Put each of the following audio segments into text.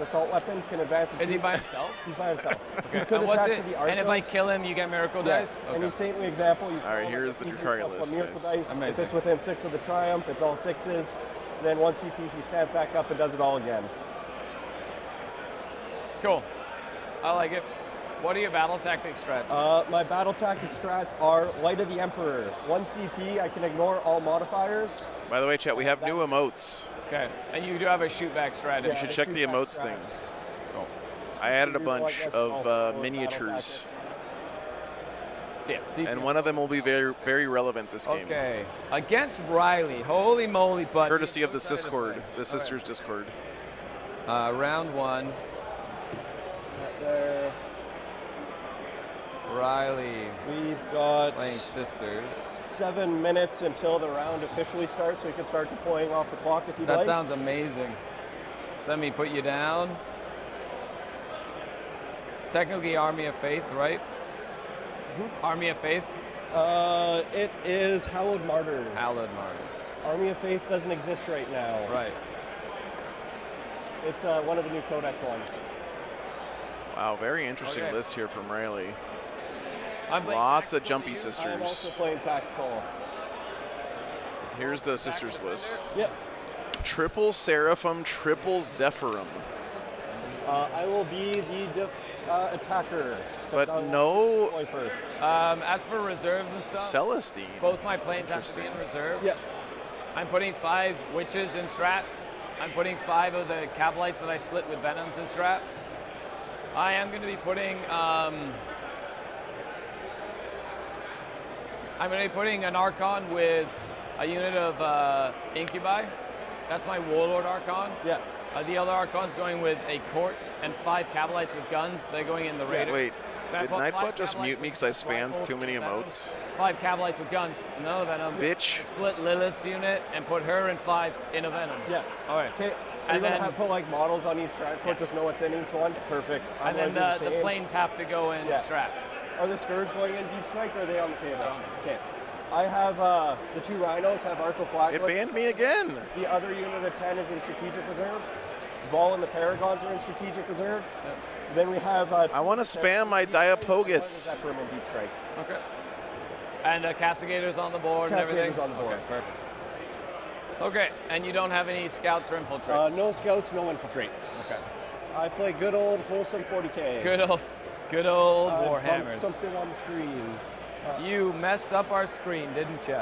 assault weapon, can advance and Is he shoot. by himself? He's by himself. Okay. He could And what's attach it? to the arc And if I those. kill him, you get miracle dice? And the saintly example, you All right, here's the Drukhari list. miracle Nice. dice. If Amazing. it's within 6 of the triumph, it's all 6s. Then 1 CP, he stands back up and does it all again. Cool. I like it. What are your battle tactics strats? My battle tactic strats are Light of the Emperor. 1 CP, I can ignore all modifiers. By the way, chat, we have new emotes. Okay. And you do have a shoot back strat. You should check the emotes thing. Cool. I added a Well, I bunch guess of also miniatures, So yeah, CP. and one of them will be very, very relevant this game. Okay. Against Riley. Holy moly, but Courtesy of the Discord, the Sisters Discord. round 1. There. Riley We've got playing Sisters. 7 minutes until the round officially starts, so you can start deploying off the clock if you'd like. That sounds amazing. So let me put you down. It's technically Army of Faith, right? Army of Faith? It is Hallowed Martyrs. Hallowed Martyrs. Army of Faith doesn't exist right now. Right. It's one of the new Codex ones. Wow, very interesting Okay. list here from Riley. I'm playing Lots of tactical jumpy with you. I'm also sisters. playing tactical. Here's the sisters list. Yep. Triple Seraphim, triple Zephyrim. I will be the attacker. But I'll no deploy first. As for reserves and stuff, Celestine. both my planes have to be in Interesting. reserve. Yep. I'm putting 5 witches in strat. I'm putting 5 of the Cabalites that I split with Venoms in strat. I am going to be putting an Archon with a unit of Incubi. That's my Warlord Archon. Yeah. The other Archon's going with a Court and 5 Cabalites with guns. They're going in the Raider. Wait, Then I did put 5 Nightbot just Cabalites mute me with because I spammed rifles too many and emotes? 5 Cabalites with guns, none of Venom. Bitch. Split Lilith's unit and put her in 5 in a Venom. Yeah. All right. Okay. And You're then- gonna put like models on each transport, just know what's in each one. Perfect. I'm And then gonna do the same. planes have to go in Yeah. strat. Are the Scourge going in deep strike or are they on the table? They're on. Okay. I have the 2 Rhinos have Arco Flag. It banned me again. The other unit of 10 is in strategic reserve. Vol and the Paragons are in strategic reserve. Yep. Then we have. I want to spam my Diapogus. Zephyrim in deep strike. Okay. And Castigators on the board and everything? Castigators on the board. Okay, perfect. Okay, and you don't have any scouts or infiltrates? No scouts, no infiltrates. Okay. I play good old wholesome 40k. Good old Bumped Warhammers. something on the screen. You messed up our screen, didn't you?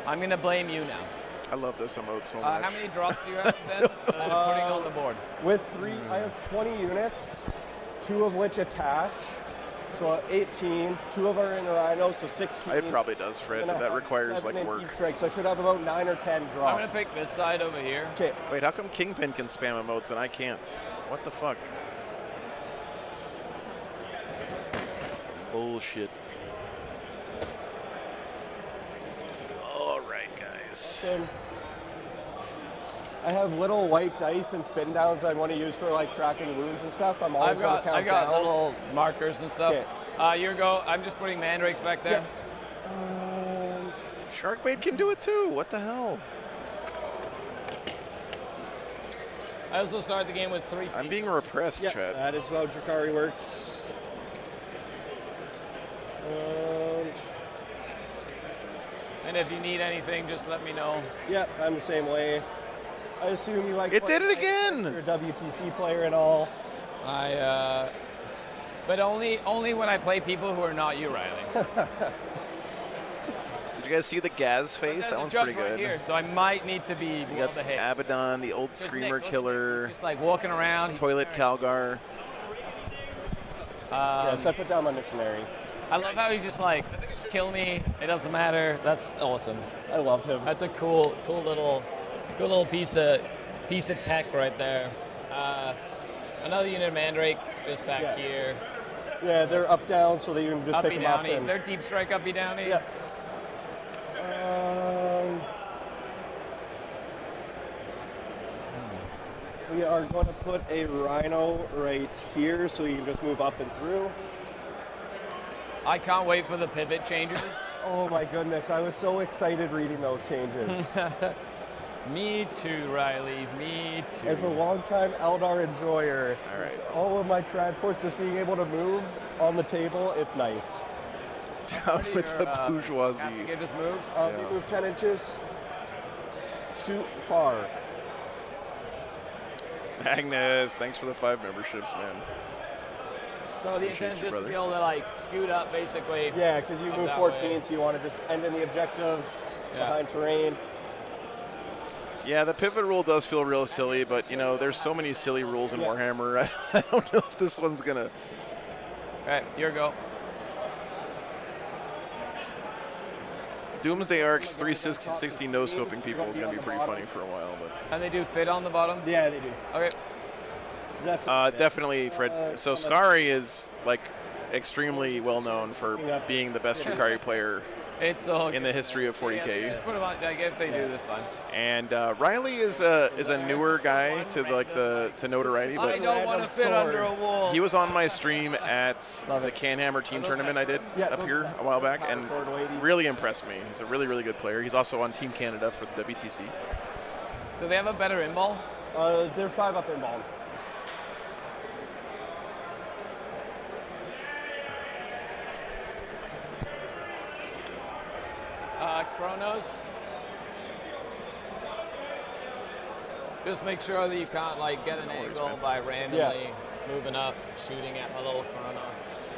I'm going to blame you now. I love this emote so much. How many drops do you have then that I'm putting on the board? With 3, I have 20 units, 2 of which attach. So 18, 2 of are in Rhinos, so 16. It probably does, Fred, And but I that have requires 7 like in work. deep strike, so I should have about 9 or 10 drops. I'm going to pick this side over here. Okay. Wait, how come Kingpin can spam emotes and I can't? What the fuck? Some bullshit. All right, guys. I have little white dice and spin downs I want to use for like tracking wounds and stuff. I'm always going to count I got down. little markers and stuff. Okay. You go. I'm just putting mandrakes back there. Yeah. Sharkbait can do it too. What the hell? I also start the game with 3 I'm being repressed, Yeah, Chad. that is how Drukhari works. And if you need anything, just let me know. Yeah, I'm the same way. I assume you like. It did it again! You're a WTC player and all. But only when I play people who are not you, Riley. Did you guys see the Gaz face? That one's pretty right good. here, so I might need to be You well got behaved. Abaddon, the old Just Screamer Nick, look at Killer, Nick. Just like walking around. He's Toilet Calgar. Yeah, so I put down my missionary. I love how he's just like, kill me, it doesn't matter. That's awesome. I love him. That's a cool little piece of tech right there. Another unit of mandrakes just back here. Yeah, they're up down, so that you can just pick Uppy them up. downy. And, They're deep strike uppy downy. yeah. We are going to put a rhino right here, so you can just move up and through. I can't wait for the pivot changes. Oh my goodness, I was so excited reading those changes. Me too, Riley. Me too. As a longtime Eldar enjoyer, All right. all of my transports just being able to move on the table, it's nice. Down with the bourgeoisie. Castigators move. They move 10 inches, shoot far. Magnus, thanks for the 5 memberships, man. So the intent is just to be able to like scoot up, basically. Yeah, because you Up move that 14, way. so you want to just end in the objective behind terrain. Yeah, the pivot rule does feel real silly, but you know, there's so many silly rules in Warhammer. I don't know if this one's gonna. All right, here we go. Doomsday Arcs 360 no scoping people is gonna be pretty funny for a while, but. And they do fit on the bottom. Yeah, they do. Okay. Definitely, Fred. So Skari is like extremely well known for being the best Drukhari player It's all in the history of 40K. Yeah, just put them on. I guess they do this fine. And Riley is a newer guy to to notoriety, I but don't want to fit under a wall. he was on my stream at the Canhammer team tournament I did up here a while back, and really impressed me. He's a really, really good player. He's also on Team Canada for the WTC. Do they have a better in-ball? They're 5 up in ball. Kronos. Just make sure that you can't like get an angle by randomly moving up, shooting at my little Kronos.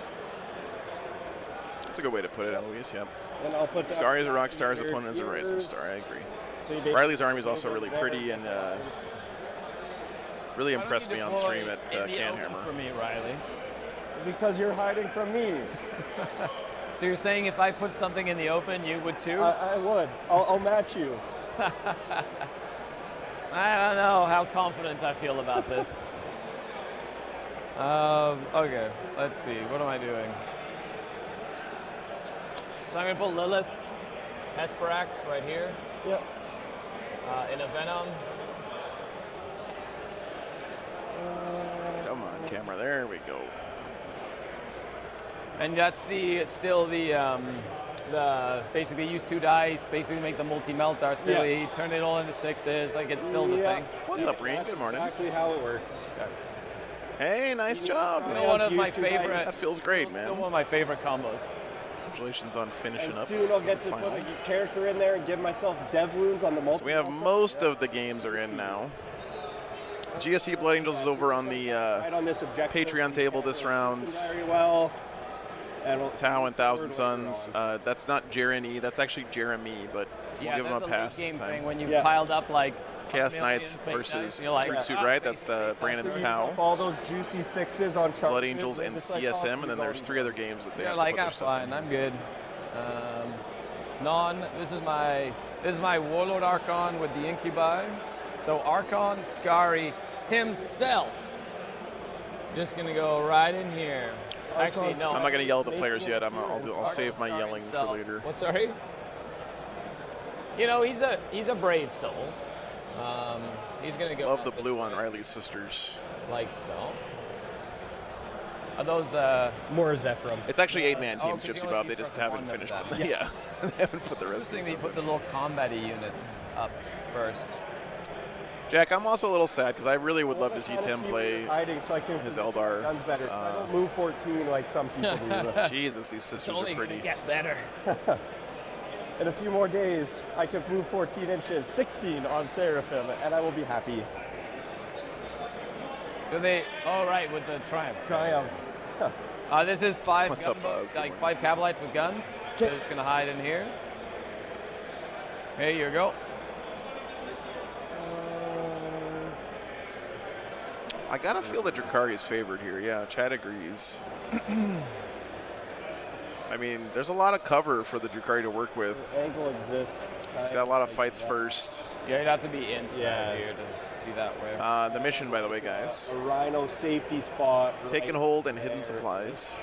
That's a good way to put it, Eloise. Yeah. And I'll put Skari is a rock star, his opponent is a rising star. I agree. So Riley's army is also really pretty and really impressed me on stream at Canhammer. For me, Riley. Because you're hiding from me. So you're saying if I put something in the open, you would too? I would. I'll match you. I don't know how confident I feel about this. Okay, let's see. What am I doing? So I'm going to put Lilith, Hesperax right here. Yep. In a Venom. Come on, camera. There we go. And that's still the basically use 2 dice, basically make the multi-meltar silly, turn it all into 6s, like it's still the thing. What's up, Reen? Good morning. Exactly how it works. Hey, nice job. Still one of my favorite. That feels great, man. Still one of my favorite combos. Congratulations on finishing And up. soon I'll get to final. put a character in there and give myself dev wounds on the multi. So we have most of the games are in now. GSC Blood Angels is over on the right on this objective. Patreon table this round. Very well. And Tau and Thousand Suns. That's not Jeremy. That's actually Jeremy, but we'll give him a pass this game time. thing when you've piled up like Chaos a million Knights fake versus dice, and you're like, Fruit Suit, right? That's the Brandon's Tau. all those juicy 6s on chart. Blood Angels and CSM, and then there's 3 other games that they You're have like, to put I'm their stuff in. fine, I'm good. This is my Warlord Archon with the Incubi. So Archon Skari himself. Just gonna go right in here. Actually, no. I'm not gonna yell at the players yet. I'll save my yelling for later. What? Sorry. You know, he's a brave soul. He's gonna go. Love the blue on Riley's sisters. Like so. Are those More Zephyr. It's actually 8-man teams, because Gypsy you Bob. only They just selected haven't one of finished them. them. Yeah, they haven't put the rest of interesting that you them. put the little combat-y units up first. Jack, I'm also a little sad because I really would love to see Tim play hiding so I can his position Eldar. my guns better. 'Cause I don't move 14 like some people do. Jesus, these sisters It's only are pretty. gonna get better. In a few more days, I can move 14 inches, 16 on Seraphim, and I will be happy. Do they? Oh, right, with the Triumph. Triumph. This is 5 What's up, Buzz? Good like morning. 5 Cabalites with guns. They're just gonna hide in here. Here you go. I gotta feel that Drukhari is favored here. Yeah, Chad agrees. I mean, there's a lot of cover for the Drukhari to work with. The angle exists. He's got a lot of fights first. Yeah, you'd have to be into Yeah. here to see that way. The mission, by the way, guys. A Rhino safety spot. Take and hold and hidden supplies.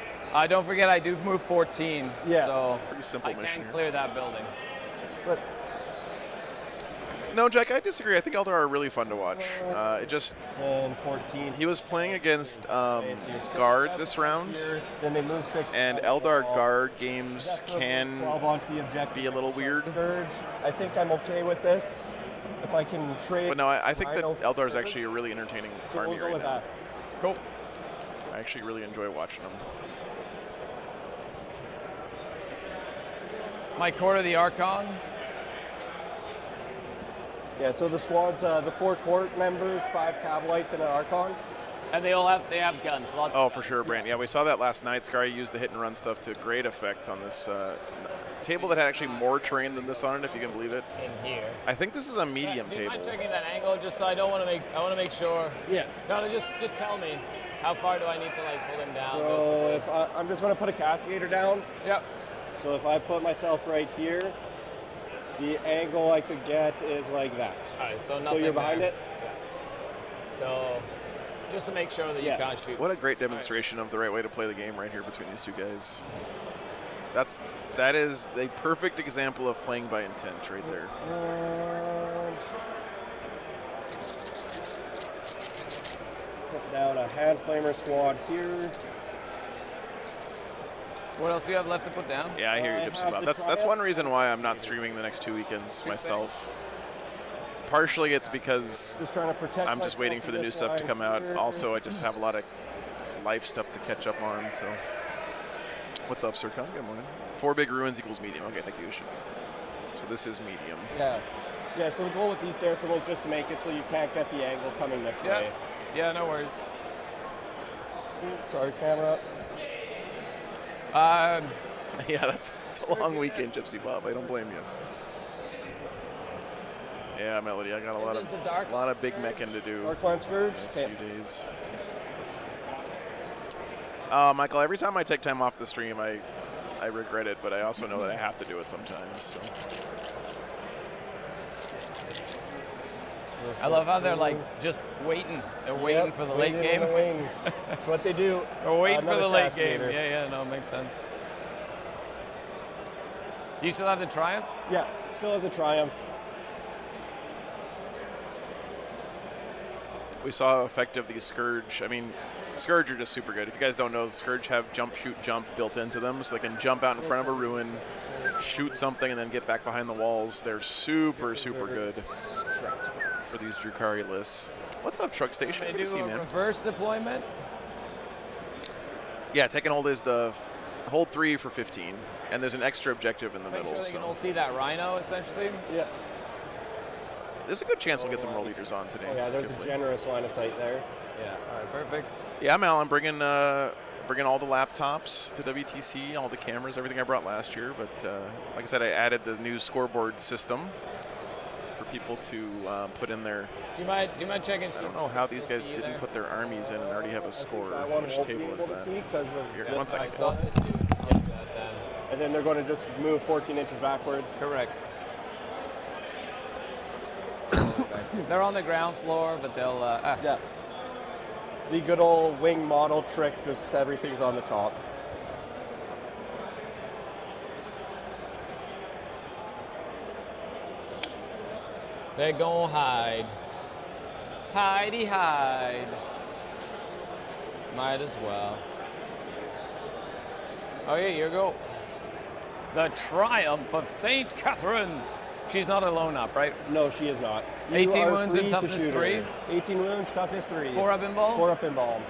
Don't forget, I do move 14. Yeah. So Pretty simple I mission can here. clear that building. But No, Jack, I disagree. I think Eldar are really fun to watch. It just and 14. he was playing against Okay, so you're guard this round, here, then they move 6. and Eldar guard games Zephyr, can 12 onto the objective. be a little weird. Scourge. I think I'm okay with this. if I can trade. But no, I think that Eldar is actually a really entertaining army we'll go right with now. that. Cool. I actually really enjoy watching them. My court of the Archon. Yeah, so the squad's the 4 court members, 5 Cavalites, and an Archon. And they have guns. Lots Oh, of for guns. sure, Brant. Yeah, we saw that last night. Scary used the hit and run stuff to great effect on this table that had actually more terrain than this on it, if you can believe it. In here. I think this is a medium Do you mind table. checking that angle just so I want to make sure. Yeah. No, just tell me. How far do I need to like pull him down? So if I'm just going to put a castigator down. Yep. So if I put myself right here, the angle I could get is like that. All right, so nothing So you're behind there. it? So just to make sure that you can't shoot. What a great demonstration of the right way to play the game right here between these two guys. That is a perfect example of playing by intent right there. And put down a hand flamer squad here. What else do you have left to put down? Yeah, I hear you, Gypsy Bob. That's one reason why I'm not streaming the next 2 weekends myself. Partially it's because Just trying to protect I'm just waiting for the new stuff to come out. Also, I just have a lot of life stuff to catch up on. So, what's up, Sir Con? Good morning. 4 big ruins equals medium. Okay, thank you. So this is medium. Yeah. Yeah, so the goal with these Seraphim is just to make it so you can't get the angle coming this way. Yeah, no worries. Sorry, camera. Yeah, it's a long weekend, Gypsy Bob. I don't blame you. Yeah, Melody, I got a lot of big mecking to do. Darkline Scourge. Next few days. Michael, every time I take time off the stream, I regret it, but I also know that I have to do it sometimes. So. I love how they're like just waiting. They're waiting for the late game. In the wings. That's what they do. They're waiting for the late game. castigator. Yeah, no, makes sense. You still have the Triumph? Yeah, still have the Triumph. We saw effective these Scourge. I mean, Scourge are just super good. If you guys don't know, Scourge have jump, shoot, jump built into them, so they can jump out in front of a ruin, shoot something, and then get back behind the walls. They're super, super good for these Drukhari lists. What's up, Truck Station? They Good to do see you, a man. reverse deployment? Yeah, take and hold is the hold 3 for 15, and there's an extra objective in the Make middle. sure they can So all see that Rhino, essentially. Yeah. there's a good chance we'll get some world leaders on today. Oh, yeah, there's hopefully. a generous line of sight there. Yeah, all right, perfect. Yeah, Mal, I'm bringing all the laptops to WTC, all the cameras, everything I brought last year. But like I said, I added the new scoreboard system for people to put in their. Do you mind checking? I don't know how these guys didn't put their armies in and already have a score. That one Which won't table be is able to that? see because of Here, the 1 second. So let's do that then. And then they're going to just move 14 inches backwards. Correct. They're on the ground floor, but they'll. Yeah. The good old wing model trick, just everything's on the top. They're gonna hide. Hidey hide. Might as well. Oh yeah, here you go. The Triumph of St. Catherine's. She's not alone up, right? No, she is not. 18 You are wounds free and to toughness shoot 3. her. 18 wounds, toughness 3. 4 up in ball? 4 up in ball.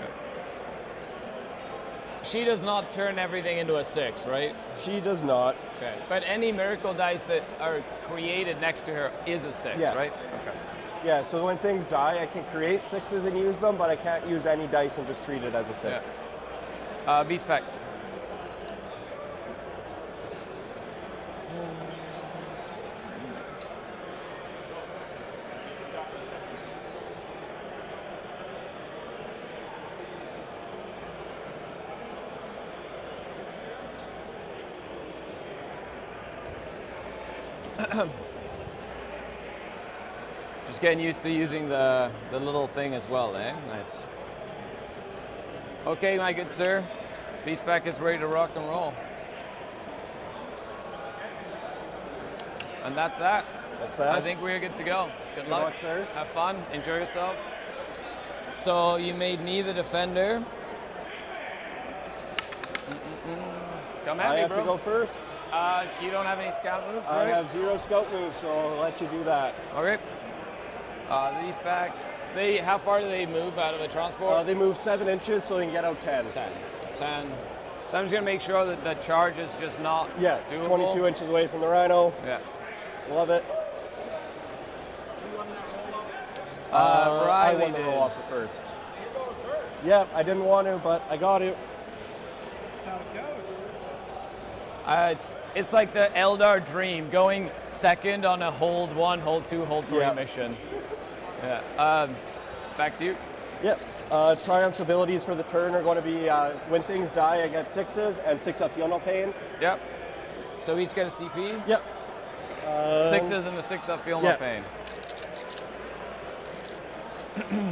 She does not turn everything into a 6, right? She does not. Okay. But any miracle dice that are created next to her is a 6, Yeah. right? Okay. Yeah, so when things die, I can create 6s and use them, but I can't use any dice and just treat it as a 6. Beast pack. Just getting used to using the little thing as well, eh? Nice. Okay, my good sir. Beast pack is ready to rock and roll. And that's that. That's that. I think we're good to go. Good luck. luck, sir. Have fun. Enjoy yourself. So you made me the defender. Come at I me, have bro. to go first. You don't have any scout moves, I right? have 0 scout moves, so I'll let you do that. Okay. These back, how far do they move out of the transport? They move 7 inches so they can get out 10. 10. So 10. So I'm just gonna make sure that the charge is just not doable. 22 inches away from the Rhino. Yeah. Love it. I Riley won the did. roll off at first. Yeah, I didn't want to, but I got to. That's how it goes. It's like the Eldar dream, going second on a hold 1, hold 2, hold 3 mission. Yeah. Back to you. Yep. Triumph's abilities for the turn are going to be when things die, I get 6s and 6 up feel no pain. Yep. So each get a CP? Yep. 6s and the 6 up feel no pain.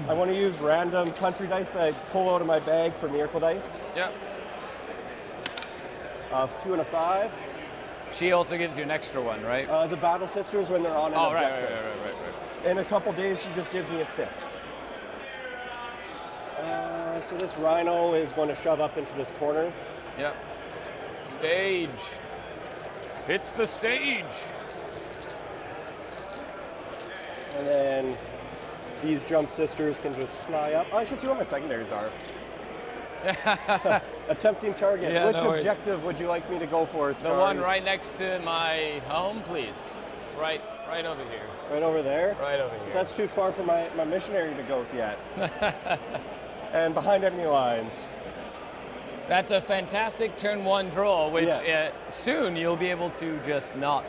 I want to use random country dice that I pull out of my bag for miracle dice. Yep. 2 and a 5. She also gives you an extra one, right? The Battle Sisters when they're on an objective. Right. In a couple days, she just gives me a 6. So this Rhino is going to shove up into this corner. Yep. Stage. It's the stage. And then these Jump Sisters can just fly up. Oh, I should see what my secondaries are. Attempting target. Yeah, Which no worries. objective would you like me to go for, The Scary? one right next to my home, please. Right over here. Right over there? Right over here. That's too far for my missionary to go yet. And behind enemy lines. That's a fantastic turn 1 draw, which soon you'll be able to just not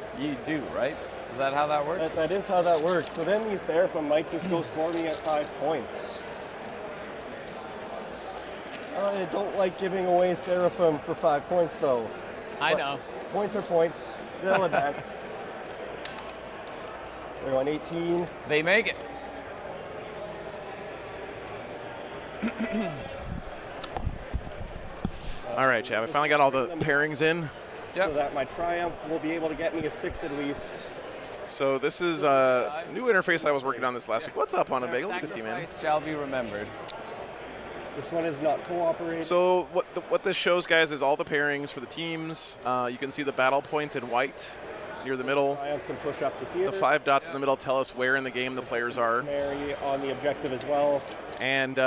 do, right? Is that how that works? That is how that works. So then these Seraphim might just go score me at 5 points. I don't like giving away Seraphim for 5 points, though. I know. Points are points. They'll advance. We're going 18. They make it. All right, Chad. I finally got all the pairings in. Yep. So that my Triumph will be able to get me a 6 at least. So this is a new interface I was working on this last week. What's up, on a bagel? Good to see you, man. Sacrifice shall be remembered. This one is not cooperating. So what this shows, guys, is all the pairings for the teams. You can see the battle points in white near the middle. Triumph can push up to here. The 5 dots in the middle tell us where in the game the players are. Mary on the objective as well. And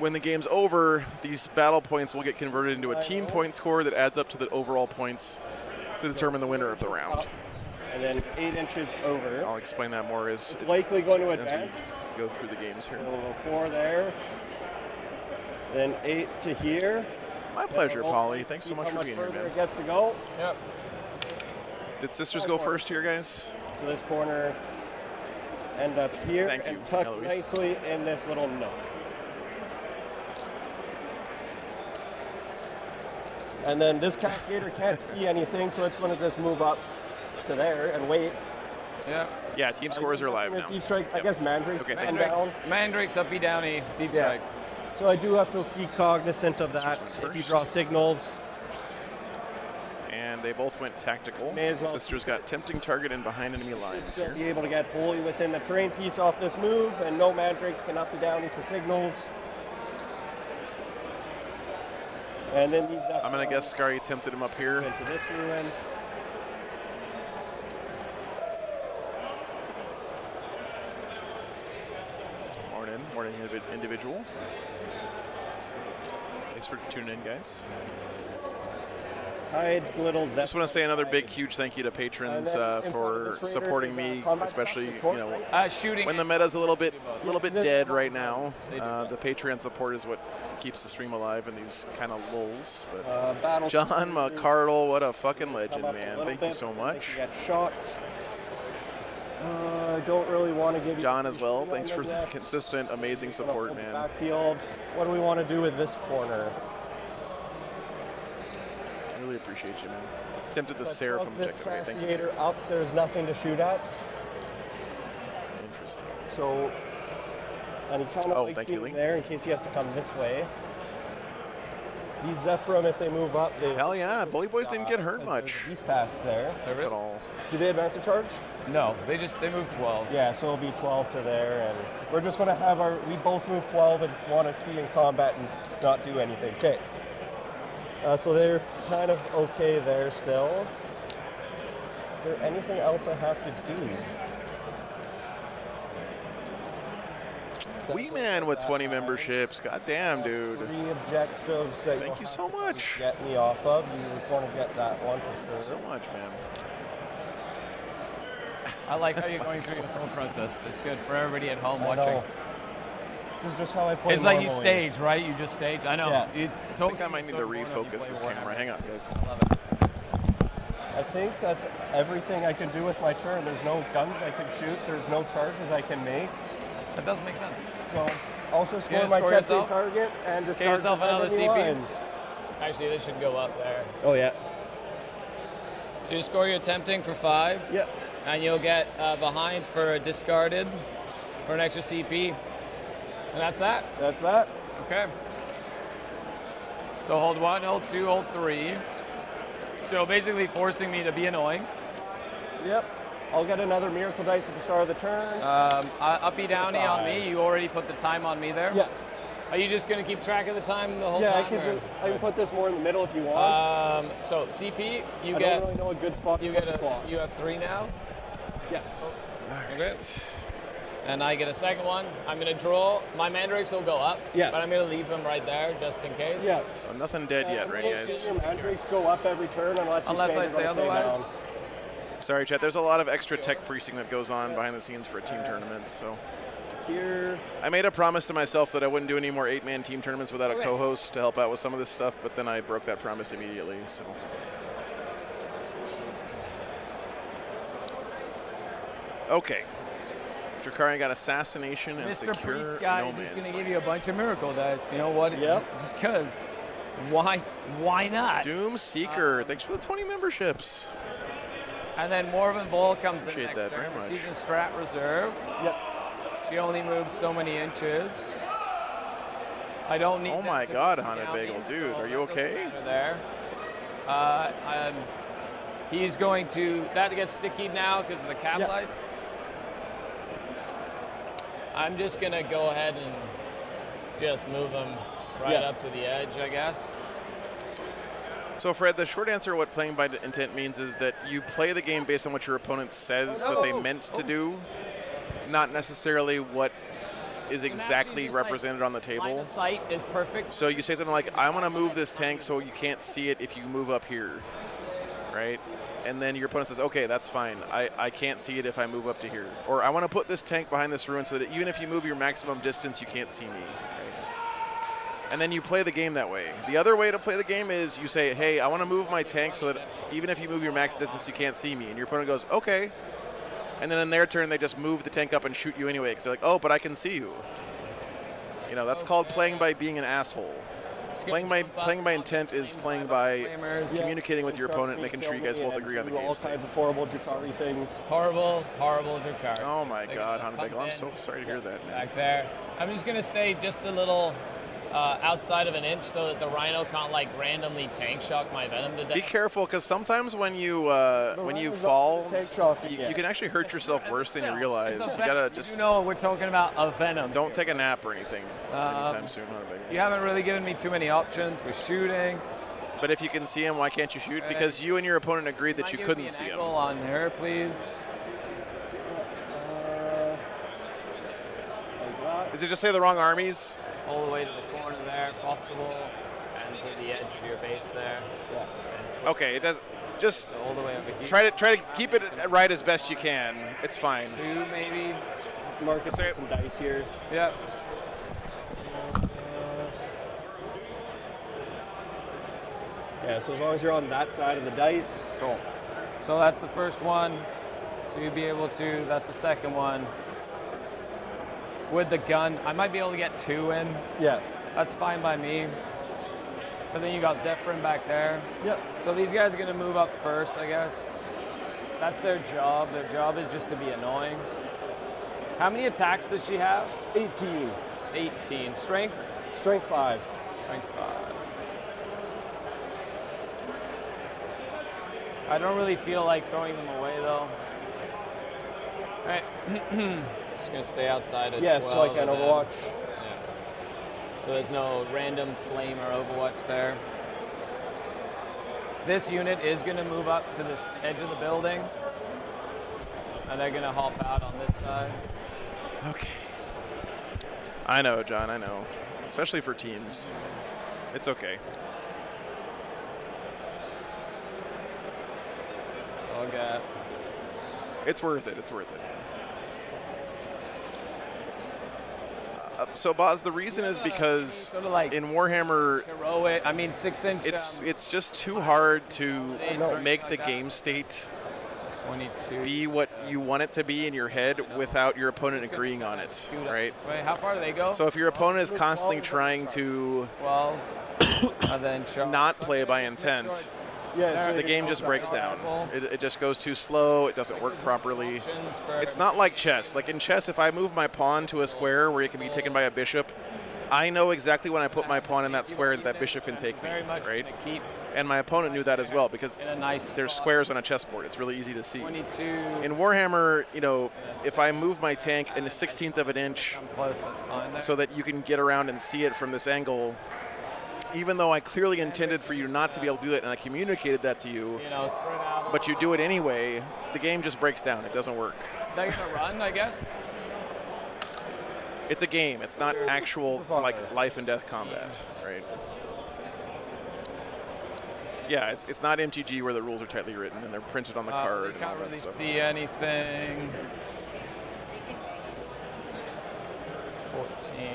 when the game's over, these battle points will get converted into a team point score that adds up to the overall points to determine the winner of the round. And then 8 inches over. I'll explain that more as It's likely going to we advance. go through the games here. So we'll go 4 there. Then 8 to here. My pleasure, Roll Polly. dice to Thanks see so much how for being here, further man. it gets to go. Yep. Did Sisters go first here, guys? So this corner end up here Thank you, and tuck Eloise. nicely in this little nook. And then this Cascader can't see anything, so it's going to just move up to there and wait. Yep. Yeah, team scores are live now. Deep strike, I Yep. guess Mandrake's Okay, man thank you. down. Mandrake's uppy downy, deep Yeah. strike. So I do have to be cognizant of that. Sisters If you first. draw signals, And they both went tactical. May as well. Sisters got tempting target and behind enemy should lines still here. be able to get wholly within the terrain piece off this move, and no Mandrakes can up and down for signals. And then these I'm going to guess Scary tempted him up here. into this ruin. Morning individual. Thanks for tuning in, guys. Hide little Zephyr. Just want to say another big, huge thank you to patrons for supporting me, especially Shooting. when the meta's a little bit dead right now. The Patreon support is what keeps the stream alive in these kind of lulls. But Battle John McCardle, what a fucking come legend, up a man! little Thank you bit, so they much. can get shot. I don't really want to give you John as well. on Thanks for them the yet. consistent, amazing support, man. Backfield. What do we want to do with this corner? Really appreciate you, man. Tempted the If I Seraphim plug this objective. Okay, thank you. Cascadator up, there's nothing to shoot at. Interesting. So, and he kind of Oh, likes thank you, being Lee. there in case he has to come this way. These Zephyrim, if they move up, they Hell yeah, Bully Boys didn't get hurt much He's passed there. There at is. all. Do they advance the charge? No, they move 12. Yeah, so it'll be 12 to there, and we're just going to have we both move 12 and want to be in combat and not do anything. Okay. So they're kind of okay there still. Is there anything else I have to do? Wee Man with 20 memberships. God damn, dude. 3 objectives that Thank you so much. get me off of. You want to get that one for sure. Thank you so much, man. I like how you're going through the full process. It's good for everybody at home I watching. know. This is just how I play It's like you normally. stage, right? You just stage. I know. Yeah. It's I totally think I might need to refocus this camera. Hang on, guys. I love it. I think that's everything I can do with my turn. There's no guns I can shoot. There's no charges I can make. That does make sense. So also score gonna my score tempting yourself? target and Get discard yourself the another enemy CP. lines. Actually, this should go up there. Oh yeah. So you score your tempting for 5. Yep. And you'll get behind for a discarded for an extra CP. And that's that. That's that. Okay. So hold 1, hold 2, hold 3. So basically forcing me to be annoying. Yep. I'll get another miracle dice at the start of the turn. Uppy downy on 5. me. You already put the time on me there. Yeah. Are you just going to keep track of the time the whole Yeah, time? I can put this more in the middle if you want. So CP, you I get don't really know a good spot to you put get the clock. you have 3 now. Yeah. Okay. And I get a second one. I'm going to draw. My mandrakes will go up. Yeah. But I'm going to leave them right there just in case. Yeah. So nothing dead yet, right, guys? Your mandrakes go up every turn unless you Unless I they're say gonna otherwise. Sorry, chat. There's a lot of extra tech precinct that goes on behind the scenes for a team tournament. So down. Secure. I made a promise to myself that I wouldn't do any more 8-man team tournaments without a Okay. co-host to help out with some of this stuff, but then I broke that promise immediately. So. Okay. Drukhari got assassination and Mr. secure Priest guy no is just man's going to give land. you a bunch of miracle dice. You know what? Yep. Just because. Why not? Doom Seeker, thanks for the 20 memberships. And then Morven Bull comes in Appreciate next that turn. very much. She's in strat reserve. Yeah. She only moves so many inches. I don't need. Oh them my to God, move Haunted down Bagel, these, dude, so are you that doesn't okay? matter there. He's going to. That gets sticky now because of the cap Yeah. lights. I'm just gonna go ahead and just move him right Yeah. up to the edge, I guess. So Fred, the short answer of what playing by intent means is that you play the game based on what your opponent says that they meant to do, not necessarily what is exactly just, like, represented on the Line table. of sight is perfect. So you say something like, I want to move this tank so you can't see it if you move up here, right? And then your opponent says, okay, that's fine. I can't see it if I move up to here. Or I want to put this tank behind this ruin so that even if you move your maximum distance, you can't see me. Right? And then you play the game that way. The other way to play the game is you say, hey, I want to move my tank so that even if you move your max distance, you can't see me. And your opponent goes, okay. And then in their turn, they just move the tank up and shoot you anyway. Because they're like, oh, but I can see you. You know, that's called playing by being an asshole. Playing by intent is playing by communicating with your opponent, making sure you guys both agree on the game All state. kinds of horrible Drukhari things. Horrible Drukhari. Oh my So God, gonna Haunted pump Bagel, I'm in so sorry to hear that, man. Back there. I'm just gonna stay just a little outside of an inch so that the Rhino can't like randomly tank shock my Venom to death. Be careful, because sometimes when you Rhino's fall, not tank shock you, yet. you can actually hurt yourself worse than you realize. It's a You gotta Venom. just You know we're talking about a Venom. don't take a nap or anything anytime soon, Haunted Bagel. You haven't really given me too many options with shooting. But if you can see him, why can't you shoot? Because you and your opponent agreed that Might you give couldn't me an see him. angle on her, please. Like that. Is it just say the wrong armies? All the way to the corner there, if possible, and to the edge of your base there. Yeah. And twist Okay, it does. Just it all the way over here. try to keep it right as best you can. It's fine. 2 maybe. Marcus Say with it. some dice here. Yep. Yeah, so as long as you're on that side of the dice. Cool. So that's the first one. So you'd be able to, that's the second one. With the gun, I might be able to get 2 in. Yeah. That's fine by me. But then you got Zephyrin back there. Yep. So these guys are gonna move up first, I guess. That's their job. Their job is just to be annoying. How many attacks does she have? 18. 18. Strength? Strength 5. Strength 5. I don't really feel like throwing them away though. All right. Just gonna stay outside of 12. Yeah, so like an and then- Overwatch. So there's no random flame or Overwatch there. This unit is gonna move up to this edge of the building. And they're gonna hop out on this side. Okay. I know, John, I know. Especially for teams. It's okay. So I'll get. It's worth it. It's worth it. So, Boz, the reason is because sort of like in Warhammer, heroic. I mean, 6-inch. it's just too hard to make the game state 22. be what you want it to be in your head without your opponent agreeing on it, right? How far do they go? So if your opponent is constantly trying to 12, and then not play by intent, Yeah, the game just breaks down. It just goes too slow. It doesn't work properly. It's not like chess. Like in chess, if I move my pawn to a square where it can be taken by a bishop, I know exactly when I put my pawn in that square that bishop can take me, right? And my opponent knew that as well because there's squares on a chessboard. It's really easy to see. 22. In Warhammer, you know, if I move my tank in a 1/16 of an inch I'm close, that's fine there. so that you can get around and see it from this angle, even though I clearly intended for you not to be able to do that and I communicated that to you, Spread out. but you do it anyway, the game just breaks down. It doesn't work. They're going to run, I guess? It's a game. It's not actual like life and death combat, right? Yeah, it's not MTG where the rules are tightly written and they're printed on the card. You and all can't that really stuff. see anything. 14.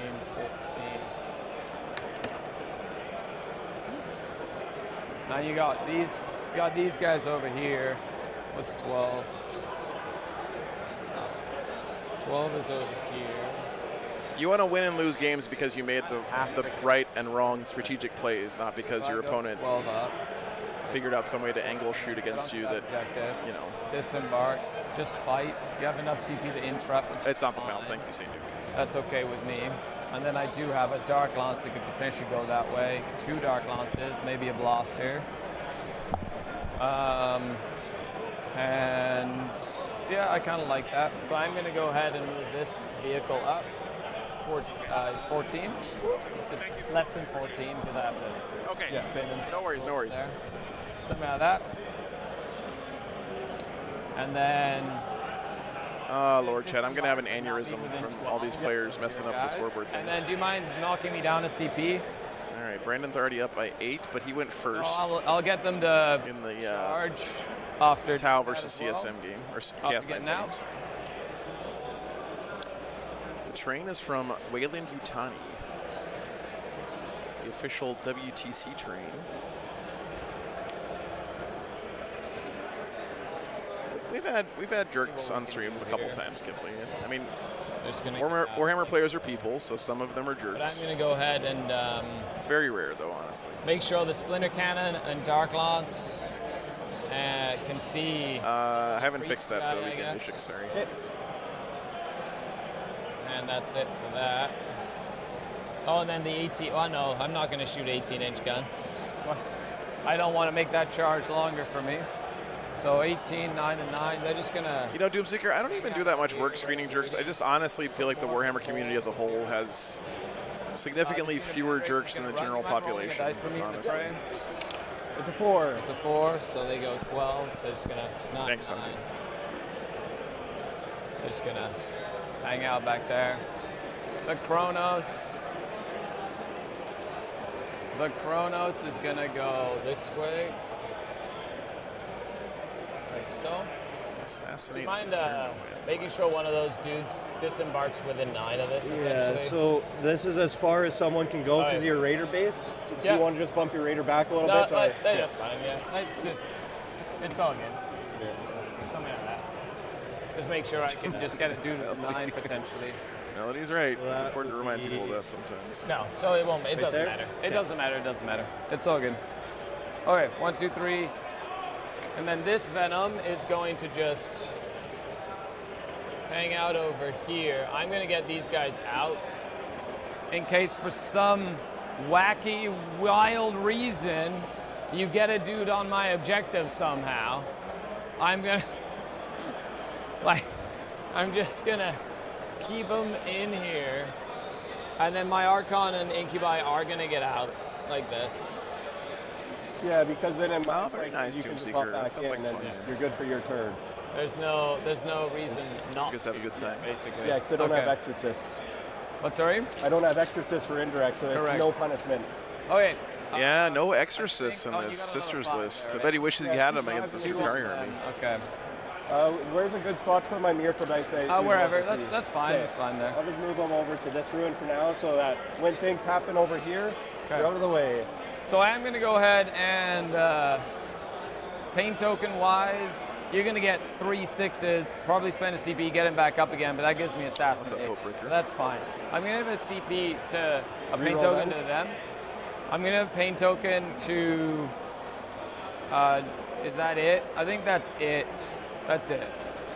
Now you got these guys over here. What's 12? 12 is over here. You want to win and lose games because you made the right and wrong strategic plays, not because your opponent 12 up. figured out some way to angle shoot against you that, objective. you know. Disembark. Just fight. You have enough CP to interrupt. It's not the finals. Thank you, St. Duke. That's okay with me. And then I do have a Dark Lance that could potentially go that way. 2 Dark Lances, maybe a Blaster. And yeah, I kind of like that. So I'm going to go ahead and move this vehicle up. It's 14. Just less than 14 because I have to spin and stuff. No worries. There. Something like that. And then... Lord Chad, I'm going to have an aneurysm from all these players messing up the scoreboard thing. And then do you mind knocking me down a CP? All right, Brandon's already up by 8, but he went first. So I'll get them to in the charge after Tau versus CSM game, or Chaos Knights game. Out. The train is from Wayland Yutani. It's the official WTC train. We've had jerks on stream a couple times, Kifley. I mean, Warhammer players are people, so some of them are jerks. But I'm going to go ahead and... it's very rare, though, honestly. Make sure the Splinter Cannon and Dark Lance can see... I haven't fixed that for the weekend, Ishik, sorry. Okay. And that's it for that. Oh, and then the 18... Oh, no, I'm not going to shoot 18-inch guns. I don't want to make that charge longer for me. So 18, 9, and 9, they're just going to... You know, Doomseeker, I don't even do that much work screening jerks. I just honestly feel like the Warhammer community as a whole has significantly fewer jerks than the general population, Dice for me, honestly. It's a 4. It's a 4, so they go 12. They're just going to... 9, Thanks, 9. Hunter. They're just going to hang out back there. The Kronos is going to go this way. Like so. Do you mind making sure one of those dudes disembarks within 9 of this, essentially? Yeah, so this is as far as someone can go because of your raider base. So you want to just bump your raider back a little bit? That's fine, yeah. It's all good. Yeah. Something like that. Just make sure I can just get a dude at 9 potentially. Melody's right. It's important to remind people of that sometimes. No, so it won't. It doesn't matter. It doesn't matter. It's all good. Okay, 1, 2, 3. And then this Venom is going to just hang out over here. I'm going to get these guys out in case for some wacky, wild reason you get a dude on my objective somehow. I'm just going to keep them in here. And then my Archon and Incubi are going to get out like this. Yeah, because then in my very nice, you can just Doomseeker. hop back Sounds in like and then fun. you're good for your turn. There's no reason not You guys to. have a good time. Basically. Yeah, because I don't have exorcists. What, sorry? I don't have exorcist for indirect, so Correct. it's no punishment. Okay. Yeah, no exorcists think- in oh, you this got another sisters five list. there, I bet he wishes he had them Yeah, against this two Drukhari Then, army. okay. Where's a good spot to put my miracle dice? That you'd Wherever. want to see? That's fine. Okay. That's fine there. I'll just move them over to this ruin for now, so that when things happen over here, they're out of the way. So I am going to go ahead and pain token wise, you're going to get 3 6s, probably spend a CP, get him back up again, but that gives me assassin. What's up, Hopebreaker? That's fine. I'm going to have a CP to a pain Reroll token them? to them. I'm going to have a pain token to. Is that it? I think that's it. That's it.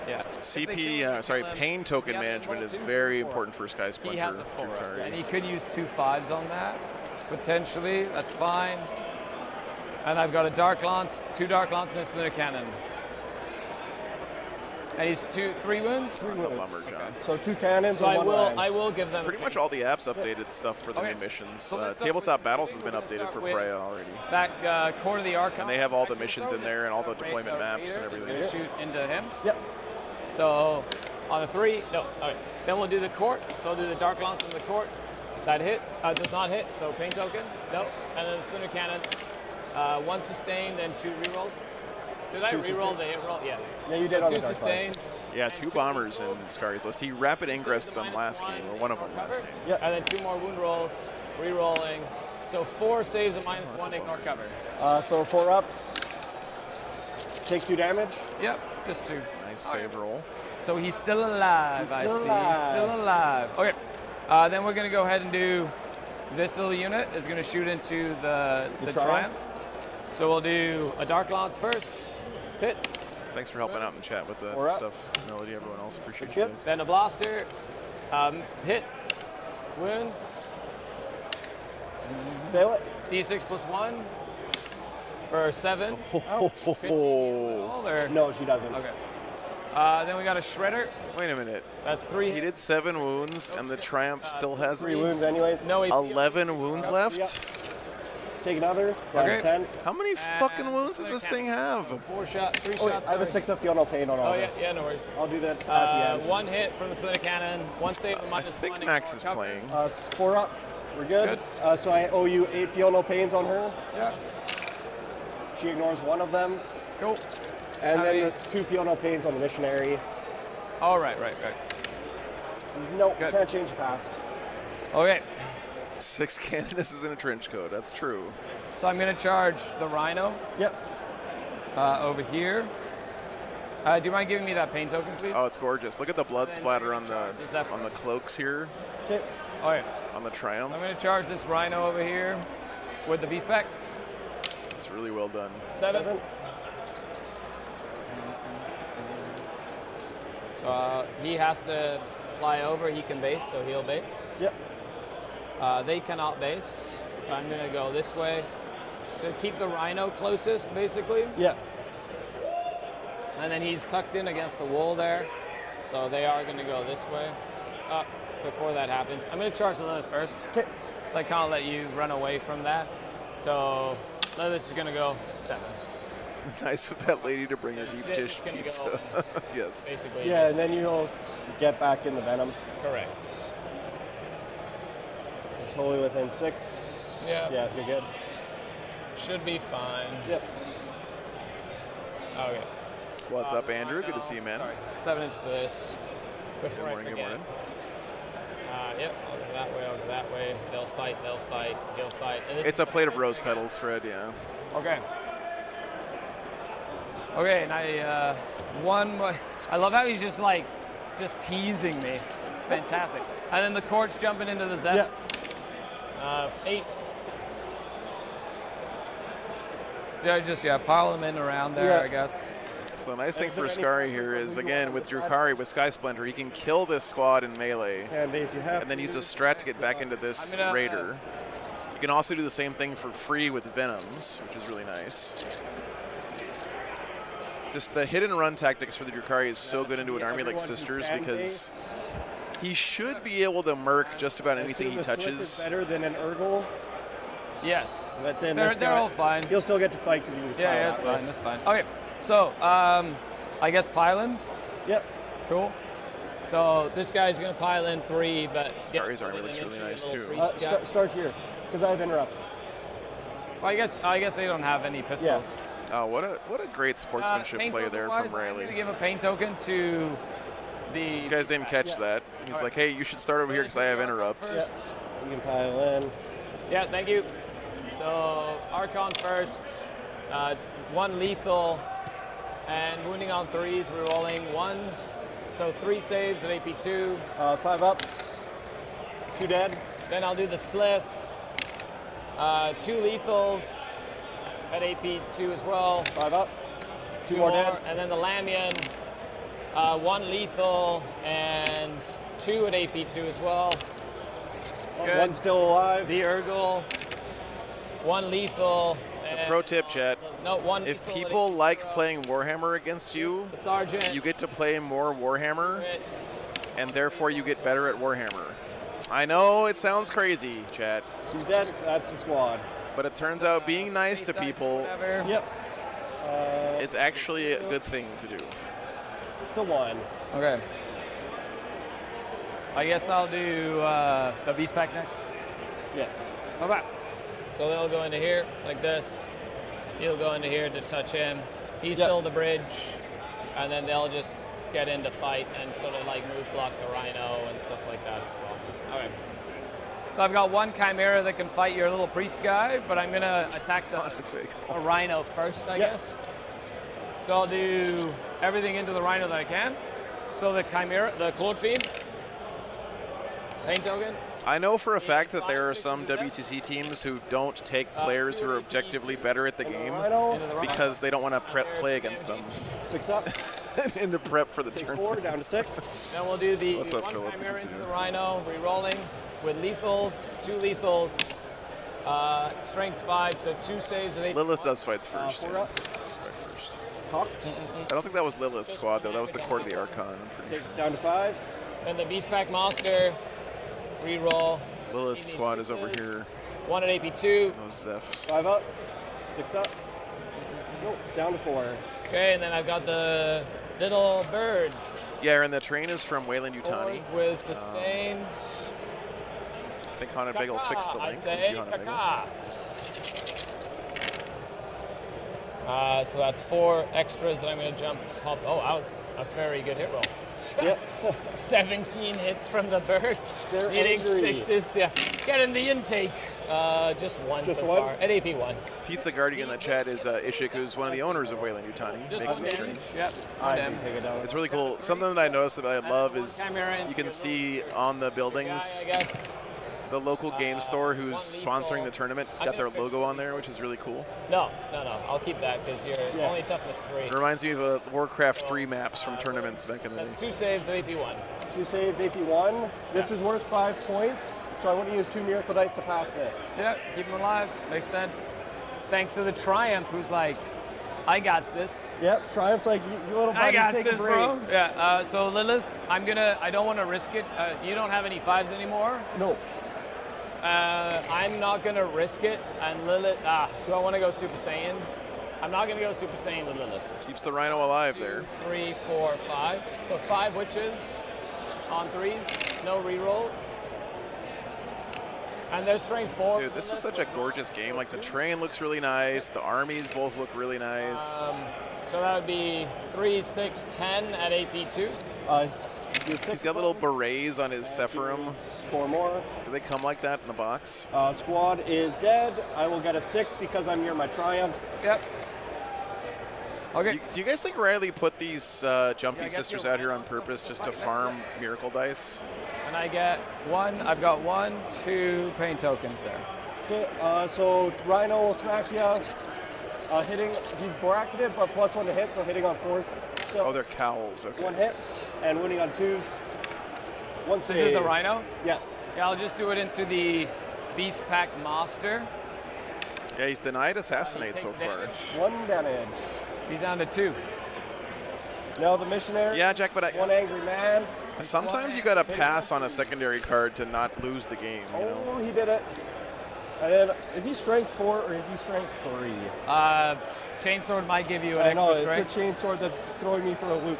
Yeah. pain token Does he have management the is ball too? very important for Skysplinter. He has a 4, Drukhari. and he could use 2 5s on that, potentially. That's fine. And I've got a Dark Lance, 2 Dark Lance, and a Splinter Cannon. And he's 3 wounds? That's a bummer, John. So 2 cannons So and I 1 will, lance. I will give them Pretty much all the apps updated stuff for the Okay. new missions. So let's start Tabletop with- Battles has been we're gonna updated start for with- Freya already. that Court of the Archon. And they have all the Actually, missions throw in there and all the deployment maps and Raider is everything. gonna shoot into him. Yep. So on the 3, no, okay. Then we'll do the court. So I'll do the Dark Lance from the court. That hits, does not hit, so pain token, no. And then the Splinter Cannon, 1 sustained and 2 rerolls. Did I 2 reroll sustained. the hit roll? Yeah. Yeah, you So did on 2 the Dark sustained. Lance. Yeah, and 2 2 bombers in wound rolls. Scari's list. He rapid ingressed So them minus last 1 game, or one of them ignore last cover. game. Yep. And then 2 more wound rolls, rerolling. So 4 saves and minus 1 ignore cover. So 4 ups. Take 2 damage. Yep, just 2. Nice save roll. So he's still alive, He's I still see. alive. He's still alive. Okay, then we're going to go ahead and do this little unit is going to shoot into the Triumph. So we'll do a Dark Lance first. Hits. Thanks for helping out in the chat with that We're up. stuff. Melody, everyone else. Appreciate That's you good. guys. Then a Blaster. Hits. Wounds. Fail it. D6 plus 1 for 7. Oh, Roll or- No, she doesn't. Okay. Then we got a Shredder. wait a minute. That's 3. He did 7 wounds, and the Triumph still has 3 wounds anyways. No, he 11 wounds left? Yep. Take another. Down Okay. to 10. How many fucking wounds does this thing have? 4 shot, 3 Oh, wait, shots. I have a sorry. 6 up feel no pain on all Oh yeah, this. yeah, no worries. I'll do that at the end. 1 hit from the Splinter Cannon, 1 save with I minus think 1. Max ignore is cover. playing. 4 up. We're good. So I owe you 8 feel no pains on her. Yeah, She ignores 1 of them. cool. And How then many? the 2 feel no pains on the missionary. All right. Nope, Good. can't change the past. Okay, 6 Canonnesses in a trench coat. That's true. so I'm gonna charge the Rhino Yep. over here. Do you mind giving me that pain token, please? Oh, it's gorgeous. Look at the blood Then splatter on charge this effort. the cloaks here, Okay. Oh yeah. on the So Triumph. I'm gonna charge this Rhino over here with the V-Spec. It's really well done. 7. So he has to fly over. He can base, so he'll base. Yep. They cannot base. I'm gonna go this way to keep the Rhino closest, basically. Yep. And then he's tucked in against the wall there. So they are gonna go this way. Before that happens, I'm gonna charge Lilith first. Okay. So I can't let you run away from that. So Lilith is gonna go 7. Nice of that lady to bring her That's deep it, dish it's gonna pizza. Yes. Basically. Yeah, just- and then you'll get back in the venom. correct. It's wholly within 6. Yeah. Yeah, you're good. Should be fine. Yep. Okay. What's up, Andrew? Good to see you, man. Sorry. 7 inch to this. Good Before morning, I good forget. morning. Yep, I'll go that way, I'll go that way. They'll fight, he'll fight. And this It's a plate of rose petals, Fred, yeah. Okay. Okay, and I I love how he's just teasing me. It's fantastic. And then the court's jumping into the Zeph. Yeah. 8. Yeah, pile them in around there, Yeah. I guess. So the nice thing Is for there any Scary here preference is, on who you again, want with on this side? Drukhari, with Skysplinter, he can kill this squad in melee, And base you have. and then use a strat to get back into this I'm gonna- Raider. You can also do the same thing for free with Venoms, which is really nice. Just the hit and run tactics for the Drukhari is so good into an army like Everyone who Sisters can because base. he should be able to murk just about I anything he assume the Slick is touches. better than an Urgle, Yes. but then They're, this they're guy, all fine. he'll still get to fight because he was Yeah, that's fine, that's fine. Okay, so I guess pylons. Yep. Cool. So this guy's gonna pile in 3, but Scari's army looks really nice too. Start here, because I have interrupt. Well, I guess they don't have any pistols. Oh, what a great sportsmanship play there from I'm Riley. gonna give a paint token to the. You guys didn't catch that. He's like, hey, you should start over here because I have interrupt. Yeah. You can pile in. Yeah, thank you. So Archon first, 1 lethal, and wounding on 3s, rerolling 1s. So 3 saves at AP2. 5 ups. 2 dead. Then I'll do the Slith. 2 lethals at AP2 as well. 5 up. 2 2 more dead. And then the Lamian, 1 lethal and 2 at AP2 as well. Good. 1 still alive. The Urgle, 1 lethal. So pro tip, chat. No, 1 If lethal at people AP2. like playing Warhammer against you, The Sergeant. you get to play more Warhammer, It's and therefore you get better at Warhammer. I know it sounds crazy, chat, He's dead. That's the squad. but it turns out being nice to dice, people whatever. Yep. is actually a good thing to do. It's a 1. Okay. I guess I'll do the Beast Pack next. Yeah. Okay. So they'll go into here like this. He'll go into here to touch him. He's Yep. still the bridge. And then they'll just get into fight and sort of like move block the Rhino and stuff like that as well. Okay. So I've got 1 Chimera that can fight your little priest guy, but I'm gonna attack the Rhino first, I Yep. guess. So I'll do everything into the Rhino that I can. So the Chimera, the Claude Fiend, paint token. I know for a fact that there are some WTC teams who don't take players who are objectively better at the game Rhino. Into the Rhino. because they don't want to play against them 6 up. and to prep for the Takes turn. 4 down to 6. Then we'll do the What's up, 1 Philip? Chimera Good to into see the you. Rhino, re-rolling with lethals, 2 lethals, strength 5, so 2 saves at 8. Lilith does fights first. 4 yeah. ups. Does fight first. Talked. I don't think that was Lilith's squad though. That was the Court of the Archon. I'm pretty Take down to 5. Then the Beast Pack Monster, re-roll. sure. Lilith's squad is over here. 1 at AP2. Those Zephyrs. 5 up. 6 up. Nope. Down to 4. Okay, and then I've got the little birds. Yeah, and the train is from Wayland Yutani. 4s with sustained. I think Haunted Big will fix the I link. say, Thank you, Haunted Big. caca. So that's 4 extras that I'm going to jump pop. Oh, that was a very good hit roll. Yep. 17 hits from the birds. They're Hitting angry. 6s. Yeah. Getting the intake. Just 1 Just so 1? far. At AP1. Pizza Guardian in the chat is Ishik, who's one of the owners of Wayland Yutani. Just Makes 1 the stream. damage. Yep. I 1 can damage. take it down. It's really cool. Something that I noticed that I love is Chimera you into can the see on the guy, buildings I guess. the local game store who's 1 sponsoring lethal. the tournament I'm got their gonna fix logo the on there, which is really cool. No. I'll keep that because you're Yeah. only toughness 3. It reminds me of Warcraft 3 maps from tournaments back in the That's day. 2 saves at AP1. 2 saves, AP1. This is worth 5 points, so I want to use 2 miracle dice to pass this. Yeah, to keep him alive. Makes sense. Thanks to the Triumph, who's like, I got this. Yep, Triumph's like, you little buddy, I got take this, a break. bro. Yeah. So Lilith, I don't want to risk it. You don't have any 5s anymore. No. I'm not gonna risk it. And Lilith, do I want to go Super Saiyan? I'm not gonna go Super Saiyan with Lilith. Keeps the Rhino alive 2, there. 3, 4, 5. So 5 witches on 3s. No rerolls. And there's strength 4. Dude, this is such a gorgeous game. Like the train looks really nice. The armies both look really nice. So that would be 3, 6, 10 at AP2. He's got little berets on his Sephirim. 4 more. Do they come like that in the box? Squad is dead. I will get a 6 because I'm near my Triumph. Yep. Okay. Do you guys think Riley put these Jumpy Sisters out here on purpose just to farm Miracle Dice? And I get 1. I've got 1, 2 pain tokens there. Okay, so Rhino will smash you. Hitting, he's bracketed, but +1 to hit, so hitting on 4th. Still. Oh, they're cowls. Okay. 1 hit, and winning on 2s. 1 save. This is the Rhino? Yeah. Yeah, I'll just do it into the Beast Pack Master. Yeah, he's denied assassinate He so takes far. damage. 1 damage. He's down to 2. Now the missionary. Yeah, Jack, but 1 angry man. sometimes you gotta pass on a secondary card to not lose the game. You know? Oh, he did it. And then, is he strength 4 or is he strength 3? Chainsword might give you I an know, extra it's strength. a chainsword that's throwing me for a loop.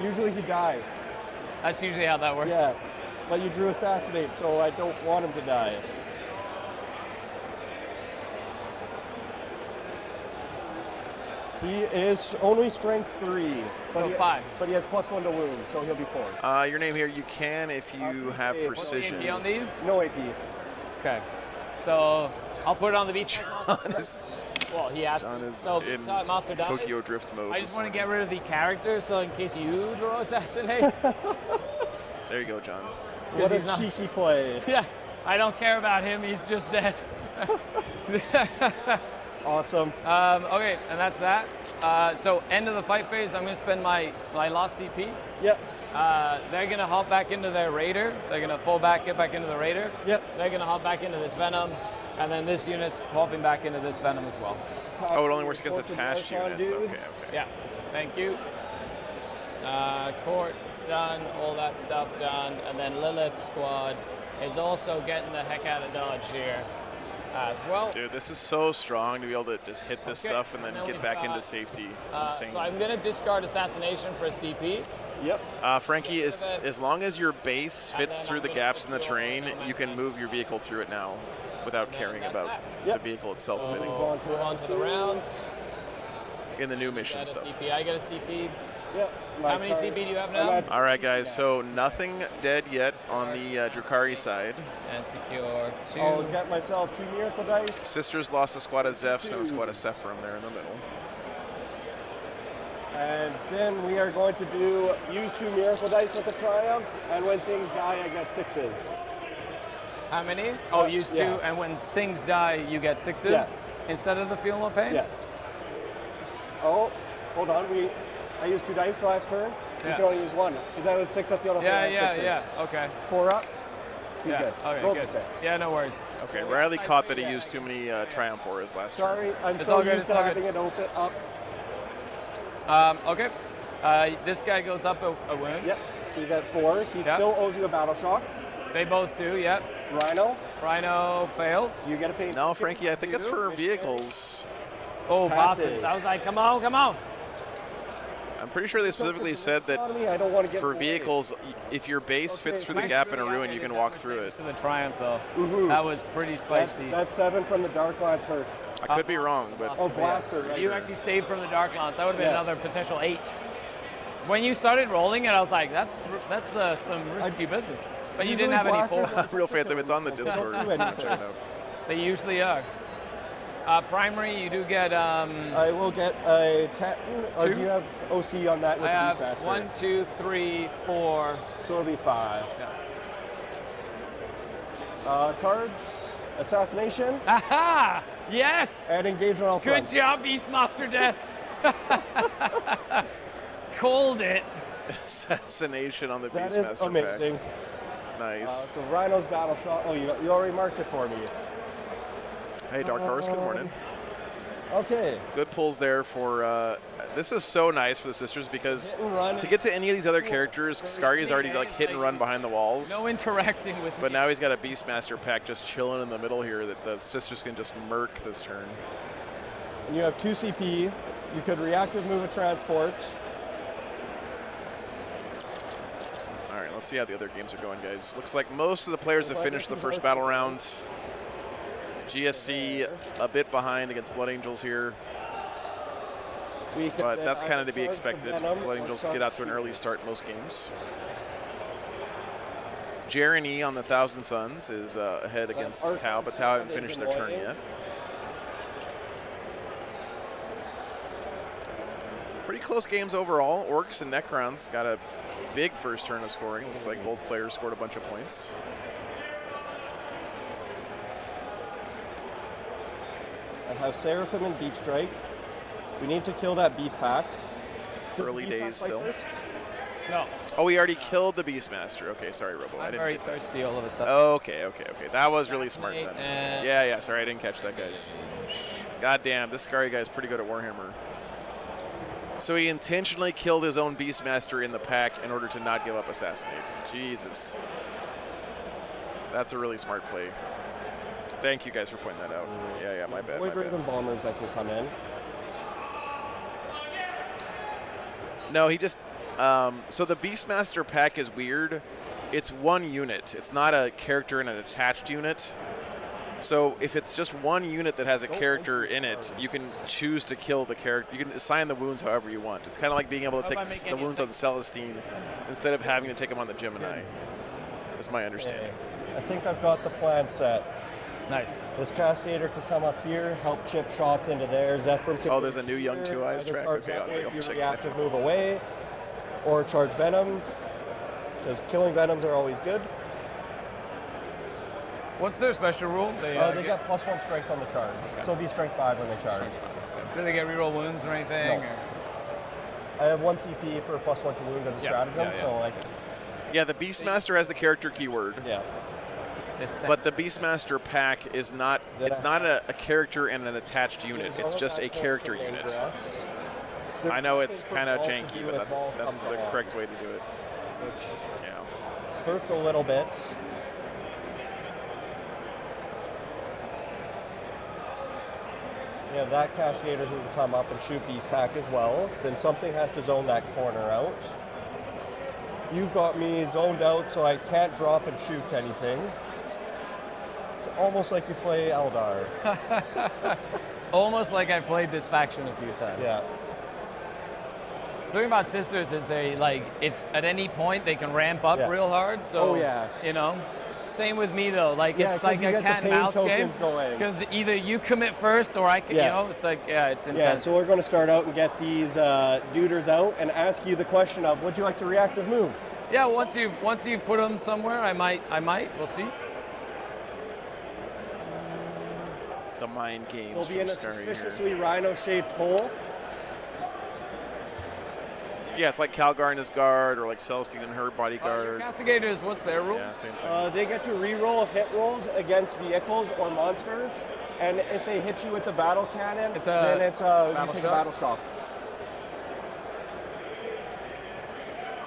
Usually he dies. That's usually how that works. Yeah, but you drew assassinate, so I don't want him to die. He is only strength 3. So 5. But he has +1 to wounds, so he'll be forced. Your name here, you can if you have save. precision. AP on these? No AP. Okay. So I'll put it on the beast. Is Well, he asked John me. is So in master damage. Tokyo Drift mode. I just want to get rid of the character, so in case you draw assassinate. There you go, John. What a he's not- cheeky play. Yeah, I don't care about him. He's just dead. Awesome. Okay, and that's that. So end of the fight phase, I'm going to spend my lost CP. Yep. They're going to hop back into their Raider. They're going to fall back, get back into the Raider. Yep. They're going to hop back into this Venom. And then this unit's hopping back into this Venom as well. Oh, it only works against attached units. Okay. Yeah, thank you. Court done, all that stuff done. And then Lilith's squad is also getting the heck out of Dodge here as well. Dude, this is so strong to be able to just hit this Okay, stuff and then and then get we've back got, into safety. It's insane. So I'm going to discard Assassination for a CP. Yep. Frankie, as long as your base fits then through I'm the gonna gaps in the secure terrain, you can move your vehicle through it now without caring that's about that. the Yep. vehicle itself fitting. So move on to the round. In the new mission Got a stuff. CP. I got a CP. Yep. How many CP do you have now? All right, guys, so nothing dead yet on the Drukhari side. And secure 2. I'll get myself 2 miracle dice. Sisters lost a squad of Zephs and a squad of Sephirim there in the middle. And then we are going to use 2 miracle dice with the triumph, and when things die, I get 6s. How many? Oh, use 2, yeah. and when things die, you get 6s Yes. instead of the feel no pain? Yeah. Oh, hold on. I used 2 dice last turn. You Yeah. can only use 1, because I was 6 up the other Yeah, I had yeah, 6s. yeah. Okay. 4 up. He's Yeah. good. Okay, Roll good. the 6. Yeah, no worries. Okay, Riley caught that he used too many Triumph Auras last turn. Sorry, I'm It's so all good, used it's to all having good. it open up. Okay. This guy goes up a wound. Yep. So he's at 4. He Yep. still owes you a battle shock. They both do, yep. Rhino, Rhino fails. you get a pain. No, Frankie, I think it's for vehicles. Oh, passes. Passes. I was like, come on, come on. I'm pretty sure they specifically said that I don't want to get for away. vehicles, if your base Okay, fits so through the I gap in a ruin, you can walk through it. To the Triumph, though. Mhm. That was pretty spicy. That 7 from the Darklands hurt. I could be wrong, but Oh, Blaster, right? You actually saved from the Darklands. That would have been Yeah. another potential 8. When you started rolling it, I was like, that's some risky business. But you didn't have any Blasters full. are Real Phantom, it's on the so Discord. don't do anything. Check it out. They usually are. Primary, you do get. I will get a 10. Or 2? do you have OC on that with I have Beastmaster? 1, 2, 3, 4. So it'll be 5. Yeah. Cards, Assassination, Aha! Yes! and Engage on all Good fronts. job, Beastmaster Death. Called it. Assassination on the That Beastmaster is amazing. pack. Nice. So Rhino's battle shot. Oh, you already marked it for me. Hey, Dark Horse, good morning. Okay. Good pulls there for. This is so nice for the sisters because Hit and run to get to any of these other characters, Skari's already like hit and run behind the walls. No interacting with But me. now he's got a Beastmaster pack just chilling in the middle here that the sisters can just murk this turn. And you have 2 CP. You could reactive move a transport. All right, let's see how the other games are going, guys. Looks like most of the players have finished the first battle round. GSC a bit behind against Blood Angels here, We could but then that's kind of to be charge the expected. Venom Blood or Angels charge get out to an the- early start in most games. Jeremy on the Thousand Suns is ahead against Tau, but Tau haven't finished their turn yet. Pretty close games overall. Orcs and Necrons got a big first turn of scoring. Looks like both players scored a bunch of points. I have Seraphim and Deep Strike. We need to kill that Beast Pack. Does the Early Beast Pack days fight still. first? No, Oh, we already killed the Beastmaster. Okay, sorry, Robo. I I'm didn't very get that. thirsty all of a sudden. Okay. That was really smart then. And- Yeah, sorry, I didn't catch that, guys. God damn, this Skari guy is pretty good at Warhammer. So he intentionally killed his own Beastmaster in the pack in order to not give up Assassinate. Jesus. That's a really smart play. Thank you guys for pointing that out. Yeah, my bad, my Void Raven bad. Bombers that can come in. No, he just So the Beastmaster pack is weird. It's one unit. It's not a character in an attached unit. So if it's just one unit that has a character in it, you can choose to kill the character. You can assign the wounds however you want. It's kind of like being able to take the wounds on the Celestine instead of having to take them on the Gemini. That's my understanding. Okay. I think I've got the plan set. Nice. This Castigator can come up here, help chip shots into there. Zephyr can there's a new Young Two Eyes track. Charge Okay, that way I'll if you check reactive that. move away, or charge Venom, because killing Venoms are always good. What's their special rule? They got +1 strength on the charge, so it'll be strength 5 when they charge. Do they get reroll wounds or anything? No. Or? I have 1 CP for a +1 to wound as a stratagem, so like. Yeah, the Beastmaster has the character keyword. Yeah. But the Beastmaster pack is not. It's not a character and an attached unit. It's just a character unit. I know it's kind of janky, but that's the correct way to do it. Which Yeah. hurts a little bit. You have that Castigator who can come up and shoot Beast Pack as well. Then something has to zone that corner out. You've got me zoned out so I can't drop and shoot anything. It's almost like you play Eldar. It's almost like I played this faction a few times. Yeah. The thing about Sisters is it's at any point they can ramp up real hard. So, you know. Same with me though, it's like a cat and mouse game. Because either you commit first or I can, you know, it's like, it's intense. Yeah, so we're going to start out and get these duders out and ask you the question of, would you like to reactive move? Yeah, once you've put them somewhere, I might, we'll see. The mind games. They'll be in a suspiciously rhino-shaped hole. Yeah, it's like Calgar and his guard, or like Celestine and her bodyguard. Castigators, what's their rule? Yeah, same thing. They get to re-roll hit rolls against vehicles or monsters, and if they hit you with the battle cannon, then you take a battle shock.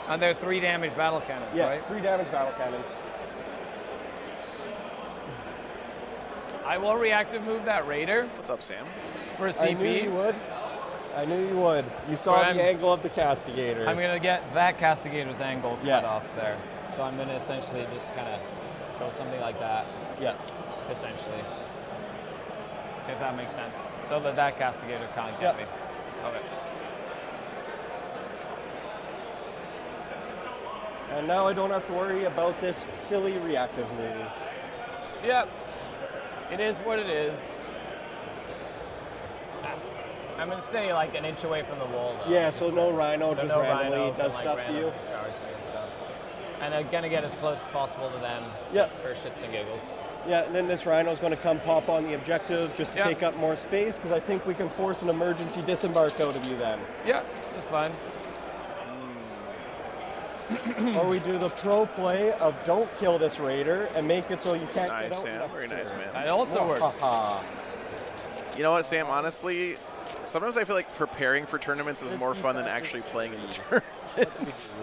And they're 3 damage battle cannons, right? 3 damage battle cannons. I will reactive move that Raider. What's up, Sam? For a CP. I knew you would. I knew you would. You saw the angle of the Castigator. I'm going to get that Castigator's angle cut off there. So I'm going to essentially just kind of go something like that. Yeah. Essentially. If that makes sense. So that Castigator can't get me. Okay. And now I don't have to worry about this silly reactive move. Yep. It is what it is. I'm going to stay like an inch away from the wall, though. Yeah, so no Rhino just randomly does stuff to you. Charge me and stuff. And I'm going to get as close as possible to them just for shits and giggles. Yeah, and then this Rhino's going to come pop on the objective just to take up more space, because I think we can force an emergency disembark out of you then. Yeah, that's fine. Or we do the pro play of don't kill this Raider and make it so you can't get out. Sam. Very nice, man. That also works. You know what, Sam? Honestly, sometimes I feel like preparing for tournaments is more fun than actually playing in tournaments.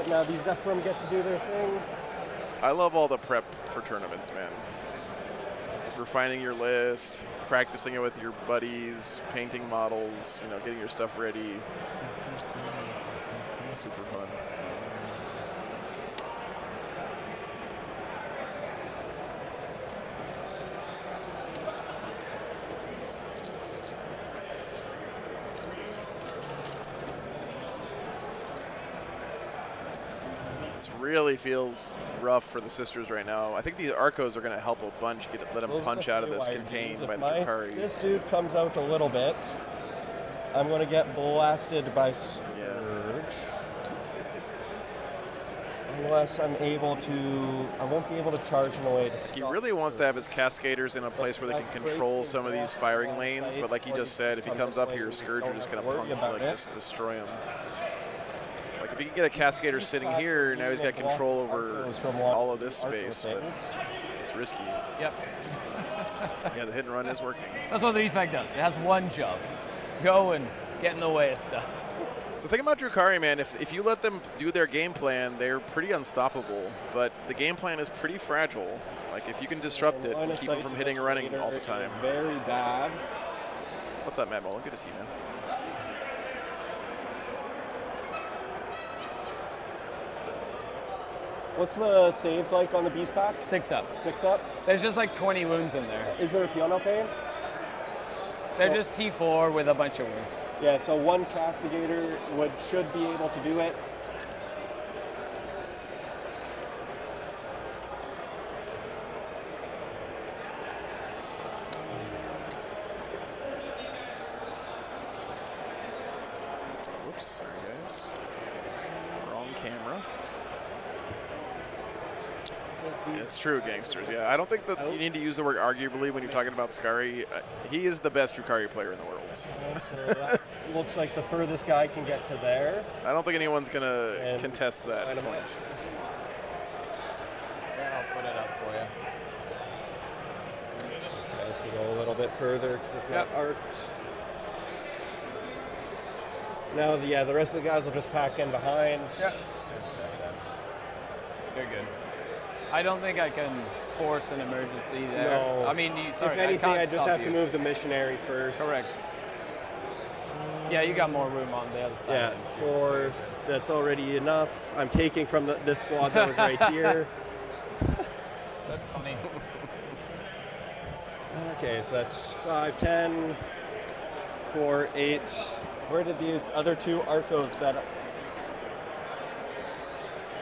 Now these Zephyrim get to do their thing. I love all the prep for tournaments, man. Refining your list, practicing it with your buddies, painting models, getting your stuff ready. It's super fun. This really feels rough for the Sisters right now. I think these Arcos are going to help a bunch let them punch out of this contained by the Drukhari. This dude comes out a little bit. I'm going to get blasted by Scourge. Unless I'm able to, I won't be able to charge in a way to stop. He really wants to have his Cascaders in a place where they can control some of these firing lanes, but like you just said, if he comes up here, Scourge are just going to just destroy him. Like if he can get a Cascader sitting here, now he's got control over all of this space, but it's risky. Yep. Yeah, the hit and run is working. That's what the East Pack does. It has one job. Go and get in the way of stuff. So the thing about Drukhari, man, if you let them do their game plan, they're pretty unstoppable. But the game plan is pretty fragile. Like if you can disrupt it and keep them from hitting and running all the time. It's very bad. What's up, Matt Mullen? Good to see you, man. What's the saves like on the beast pack? 6 up. 6 up? There's just like 20 wounds in there. Is there a Fiona pane? They're So- just T4 with a bunch of wounds. Yeah, so one castigator should be able to do it. Whoops, sorry guys. Wrong camera. It's true, gangsters. Yeah, I don't think that you need to use the word arguably when you're talking about Drukhari. He is the best Drukhari player in the world. So that looks like the furthest guy can get to there. I don't think anyone's going to And contest that dynamite. point. Yeah, I'll put it up for you. So this can go a little bit further because it's not Yep. arced. Now, the rest of the guys will just pack in behind. Yeah. You're good. I don't think I can force an emergency there. No. I mean, sorry, if anything, I I can't just stop have you. to move the missionary first. Correct. Yeah, you got more room on the other side. Yeah, than of too, so- course. That's already enough. I'm taking from this squad that was right here. That's funny. Okay, so that's 5, 10, 4, 8. Where did these other two Arcos that...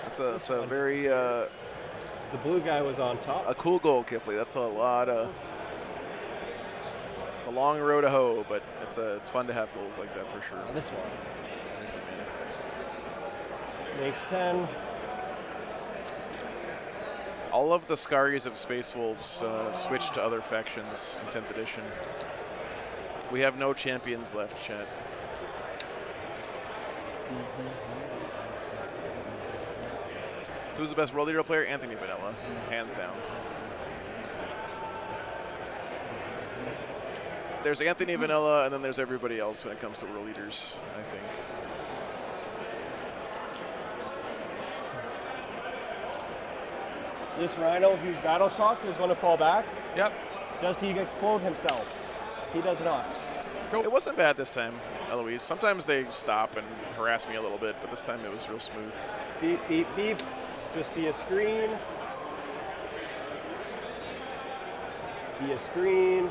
It's a very The blue guy was on top. a cool goal, Kifley. That's a lot of. It's a long road to hoe, but it's fun to have goals like that for sure. This one. Makes 10. All of the Scaries of Space Wolves switched to other factions in 10th edition. We have no champions left, chat. Who's the best World Hero player? Anthony Vanilla, hands down. There's Anthony Vanilla, and then there's everybody else when it comes to World Leaders, I think. This Rhino, who's battle shocked, is going to fall back. Yep. Does he explode himself? He does not. It wasn't bad this time, Eloise. Sometimes they stop and harass me a little bit, but this time it was real smooth. Beep, beep, beep. Just be a screen. Be a screen.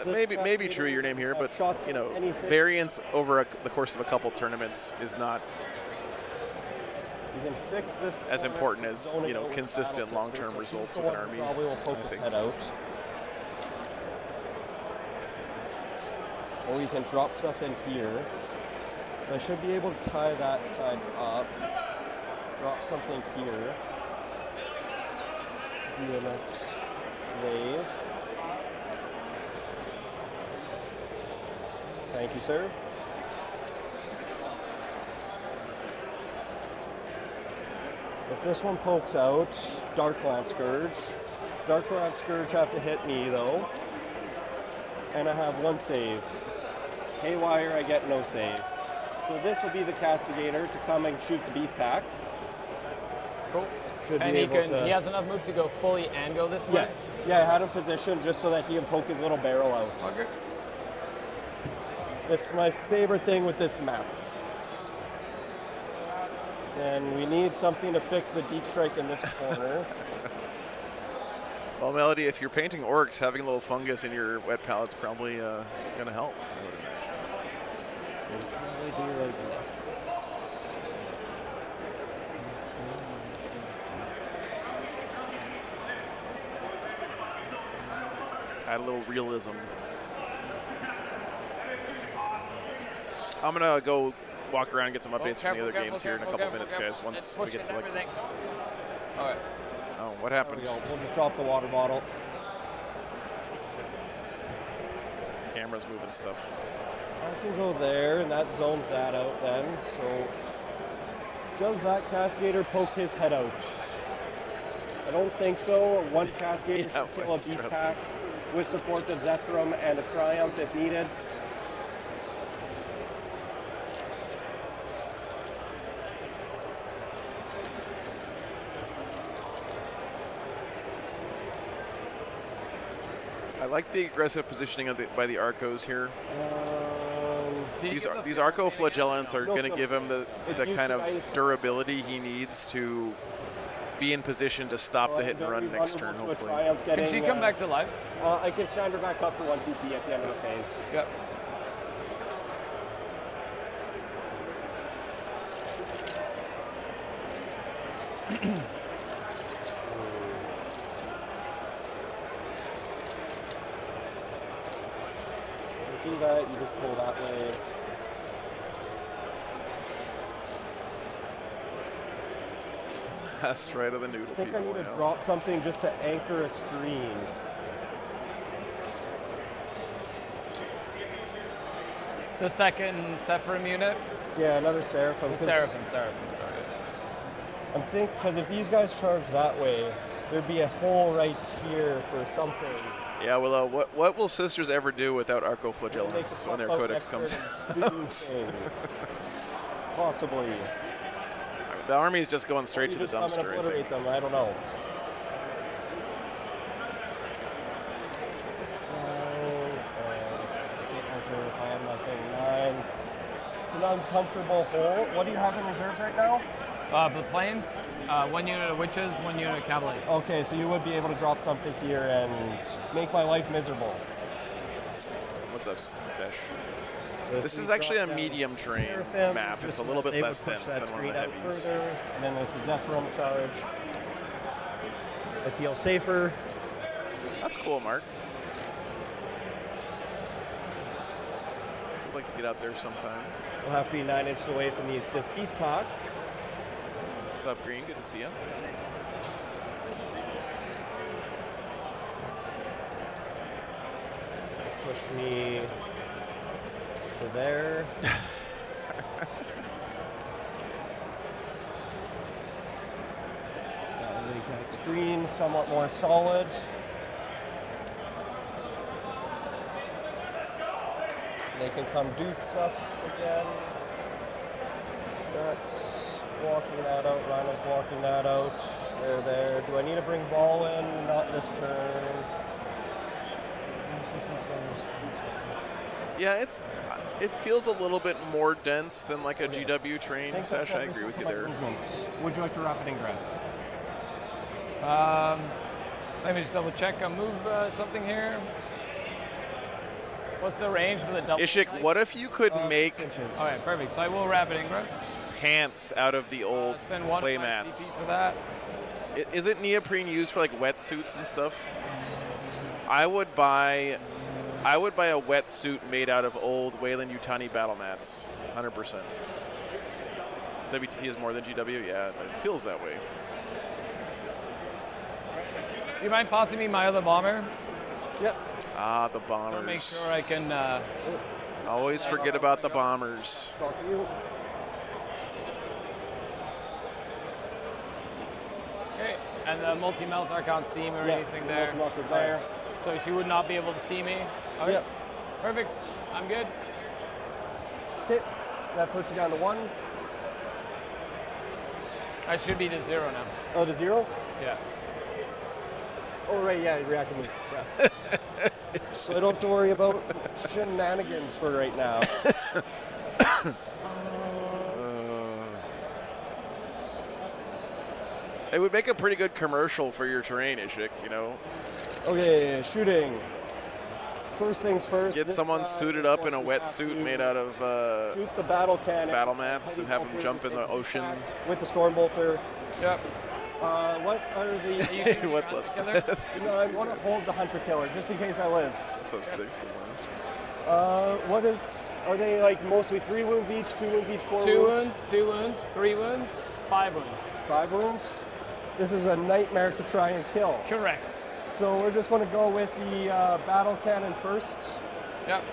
Maybe true your name here, but you know, variance over the course of a couple tournaments is not You can fix this as corner, important as zone it out with consistent battle long-term sisters. So results he's with the an one who army. Probably will poke I his think. head out. Or you can drop stuff in here. I should be able to tie that side up. Drop something here. Do the next wave. Thank you, sir. If this one pokes out, Darkland Scourge. Darkland Scourge have to hit me though. And I have one save. Haywire, I get no save. So this will be the castigator to come and shoot the beast pack. Cool. Should And be he able can. to. He has enough move to go fully and go this way. Yeah, I had him positioned just so that he can poke his little barrel out. Okay. It's my favorite thing with this map. And we need something to fix the deep strike in this corner. Well, Melody, if you're painting orcs, having a little fungus in your wet palette's probably going to help. I would imagine. Should probably do like this. Add a little realism. I'm going to go walk around and get some updates from the other games here in a couple minutes, guys, once we get to like... All right. Oh, what There happened? we go. We'll just drop the water bottle. Camera's moving stuff. I can go there, and that zones that out then. So, does that castigator poke his head out? I don't think so. One castigator Yeah, should kill a it's beast stressful. pack with support of Zephyrum and a Triumph if needed. I like the aggressive positioning of by the Arcos here. These arco-flagellants are going to give him the kind of ice. durability he needs to be in position to stop the hit and run next turn, hopefully. Can she come back to life? I can stand her back up for 1 CP at the end of the phase. Yep. Do that, you just pull that way. That's right of the noodle. I think I need to drop something just to anchor a screen. So second Sephirim unit? Yeah, another Seraphim. Seraphim, sorry. I'm thinking, because if these guys charge that way, there'd be a hole right here for something. Yeah, well, what will sisters ever do without arco-flagellants when their codex comes out? Possibly. The army's just going straight to the dumpster, I think. Them, I don't know. If I have my thing, 9. It's an uncomfortable hole. What do you have in reserves right now? The planes, 1 unit of witches, 1 unit of cavaliers. Okay, so you would be able to drop something here and make my life miserable. What's up, Sesh? So this is actually a medium terrain map. It's a little bit less dense than one of the heavies. Further, and then with the Zephyrum charge, I feel safer. That's cool, Mark. I'd like to get out there sometime. We'll have to be 9 inches away from this beast pack. What's up, Green? Good to see you. Push me to there. So make that screen somewhat more solid. They can come do stuff again. That's walking that out. Rhino's walking that out. They're there. Do I need to bring ball in? Not this turn. Yeah, it feels a little bit more dense than like a GW train, Sash. I agree with you there. Would you like to rapid ingress? Let me just double check. I'll move something here. What's the range for the double? Ishik, what if you could make All right, perfect. So I will rapid ingress. Pants out of the old play mats? For that. Isn't neoprene used for like wetsuits and stuff? I would buy a wetsuit made out of old Wayland-Yutani battle mats, 100%. WTC is more than GW? Yeah, it feels that way. Do you mind passing me my other bomber? Yep. Ah, the bombers. So make sure I can... Always forget about the bombers. Talk to you. Okay, and the multi-melt, I can't see him or anything there. Multi-melt is there. So she would not be able to see me? Okay. Yep. Perfect. I'm good. Okay, that puts you down to 1. I should be to 0 now. Oh, to 0? Yeah. Oh, right, yeah, reacting. Yeah. So I don't have to worry about shenanigans for right now. It would make a pretty good commercial for your terrain, Ishik, you know? Okay, shooting. First things first. Get someone suited up in a wetsuit made out of shoot the battle cannon. Battle mats and have them jump in the ocean. With the storm bolter. Yep. What are the... What's up, Seth? No, I want to hold the hunter killer just in case I live. What's up, Sticks? Good morning. Are they like mostly 3 wounds each, 2 wounds each, 4 wounds? 2 wounds, 2 wounds, 3 wounds, 5 wounds. 5 wounds? This is a nightmare to try and kill. Correct. So we're just going to go with the battle cannon first. Yep.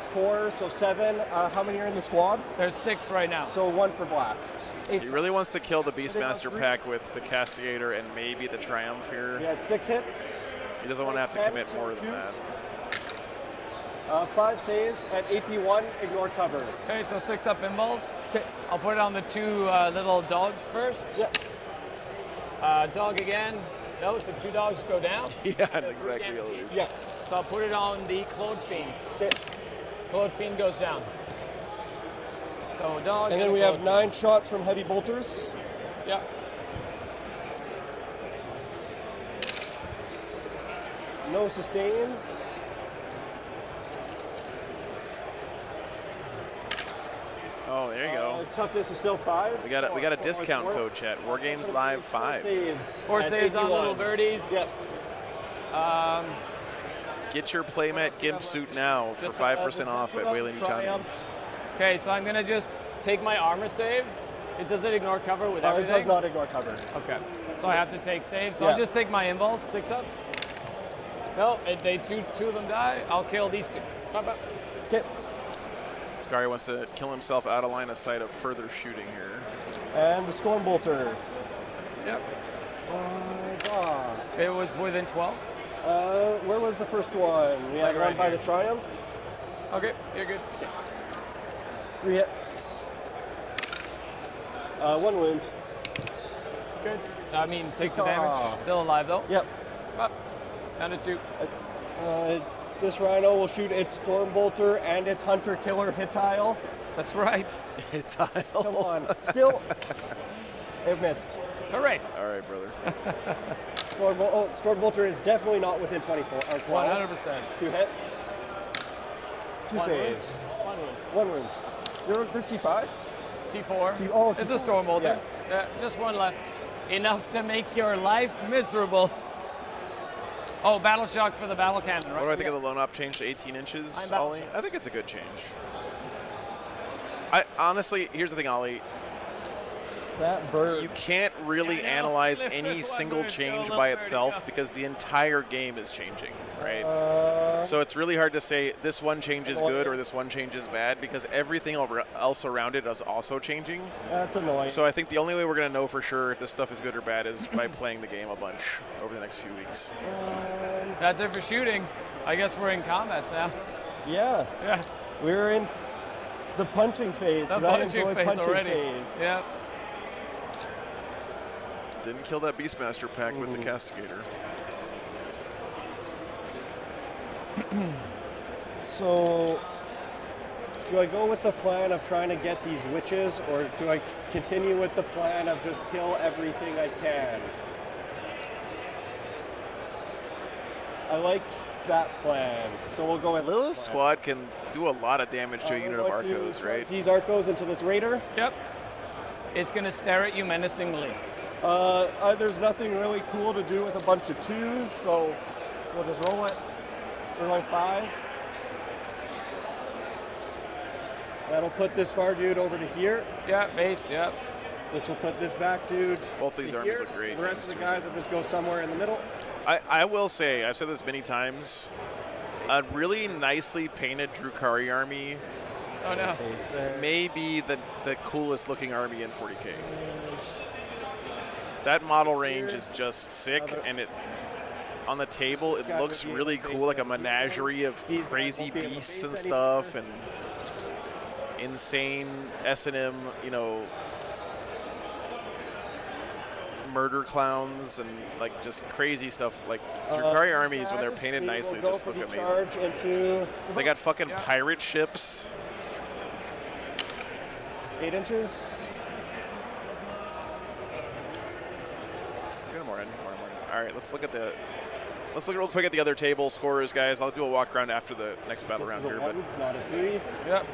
4, so 7. How many are in the squad? There's 6 right now. So 1 for blast. 8 He really wants to kill the Beastmaster pack with the Castigator and maybe the Triumph here. We had 6 hits. He doesn't want to have to commit more than that. 5 saves at AP1, ignore cover. Okay, so 6 up involves. Okay. I'll put it on the 2 little dogs first. Yep. Dog again. No, so 2 dogs go down. Yeah, exactly. Yeah. So I'll put it on the Clone Fiend. Okay. Clothed Fiend goes down. So dog. And then we have 9 shots from heavy bolters. Yeah. No sustains. Oh, there you go. Toughness is still 5. We got a discount code, chat. Wargames Live 5. Saves. 4 saves on little birdies. Yep. Get your playmat gimp suit now for 5% off at Wayland Utani. Okay, so I'm gonna just take my armor save. Does it ignore cover with everything? It does not ignore cover. Okay. So I have to take save. So I'll just take my involves, 6-ups. No, they two of them die. I'll kill these 2. Okay. Scary wants to kill himself out of line of sight of further shooting here. And the Storm Bolter. Yep. Ah. It was within 12. Where was the first one? We had Like one by the Triumph. Okay, you're good. 3 hits. 1 wound. Good. I mean, takes the damage. Still alive though. Yep. Up. Down to 2. This Rhino will shoot its Storm Bolter and its Hunter Killer hit tile. That's right. Hit tile. Come on. Still. It missed. Hooray. All right, brother. Storm Bolter is definitely not within 24 or 12. 100%. 2 hits. 2 saves. 1 wound. 1 wound. They're T5? T4. It's a Storm Bolter. Yeah, just 1 left. Enough to make your life miserable. Oh, Battle Shock for the Battle Cannon, right? What do I think of the loan op change to 18 inches, Ollie? I think it's a good change. Honestly, here's the thing, Ollie. That bird. You can't really analyze any single change by itself because the entire game is changing, right? So it's really hard to say this one change is good or this one change is bad because everything else around it is also changing. That's annoying. So I think the only way we're going to know for sure if this stuff is good or bad is by playing the game a bunch over the next few weeks. That's it for shooting. I guess we're in combats now. Yeah. Yeah. We're in the punching phase. The punching phase already. Phase. Yeah. Didn't kill that Beastmaster pack with the Castigator. So, do I go with the plan of trying to get these witches, or do I continue with the plan of just kill everything I can? I like that plan, so we'll go with Lilith's squad can do a lot of damage to a unit of Arcos, right? These Arcos into this Raider. Yep. It's going to stare at you menacingly. There's nothing really cool to do with a bunch of 2s, so we'll just roll it for like 5. That'll put this far dude over to here. Yeah, base, yep. This will put this back dude. Both these armies look great. The rest of the guys will just go somewhere in the middle. I will say, I've said this many times, a really nicely painted Drukhari army may be the coolest looking army in 40K. That model range is just sick, and it on the table it looks really cool, like a menagerie of crazy beasts and stuff, and insane S&M, you know, murder clowns and like just crazy stuff. Like Drukhari armies, when they're painted nicely, just look amazing. They got fucking pirate ships. 8 inches. More. All right, let's look real quick at the other table scorers, guys. I'll do a walk around after the next battle round here. But not a 3. Yep.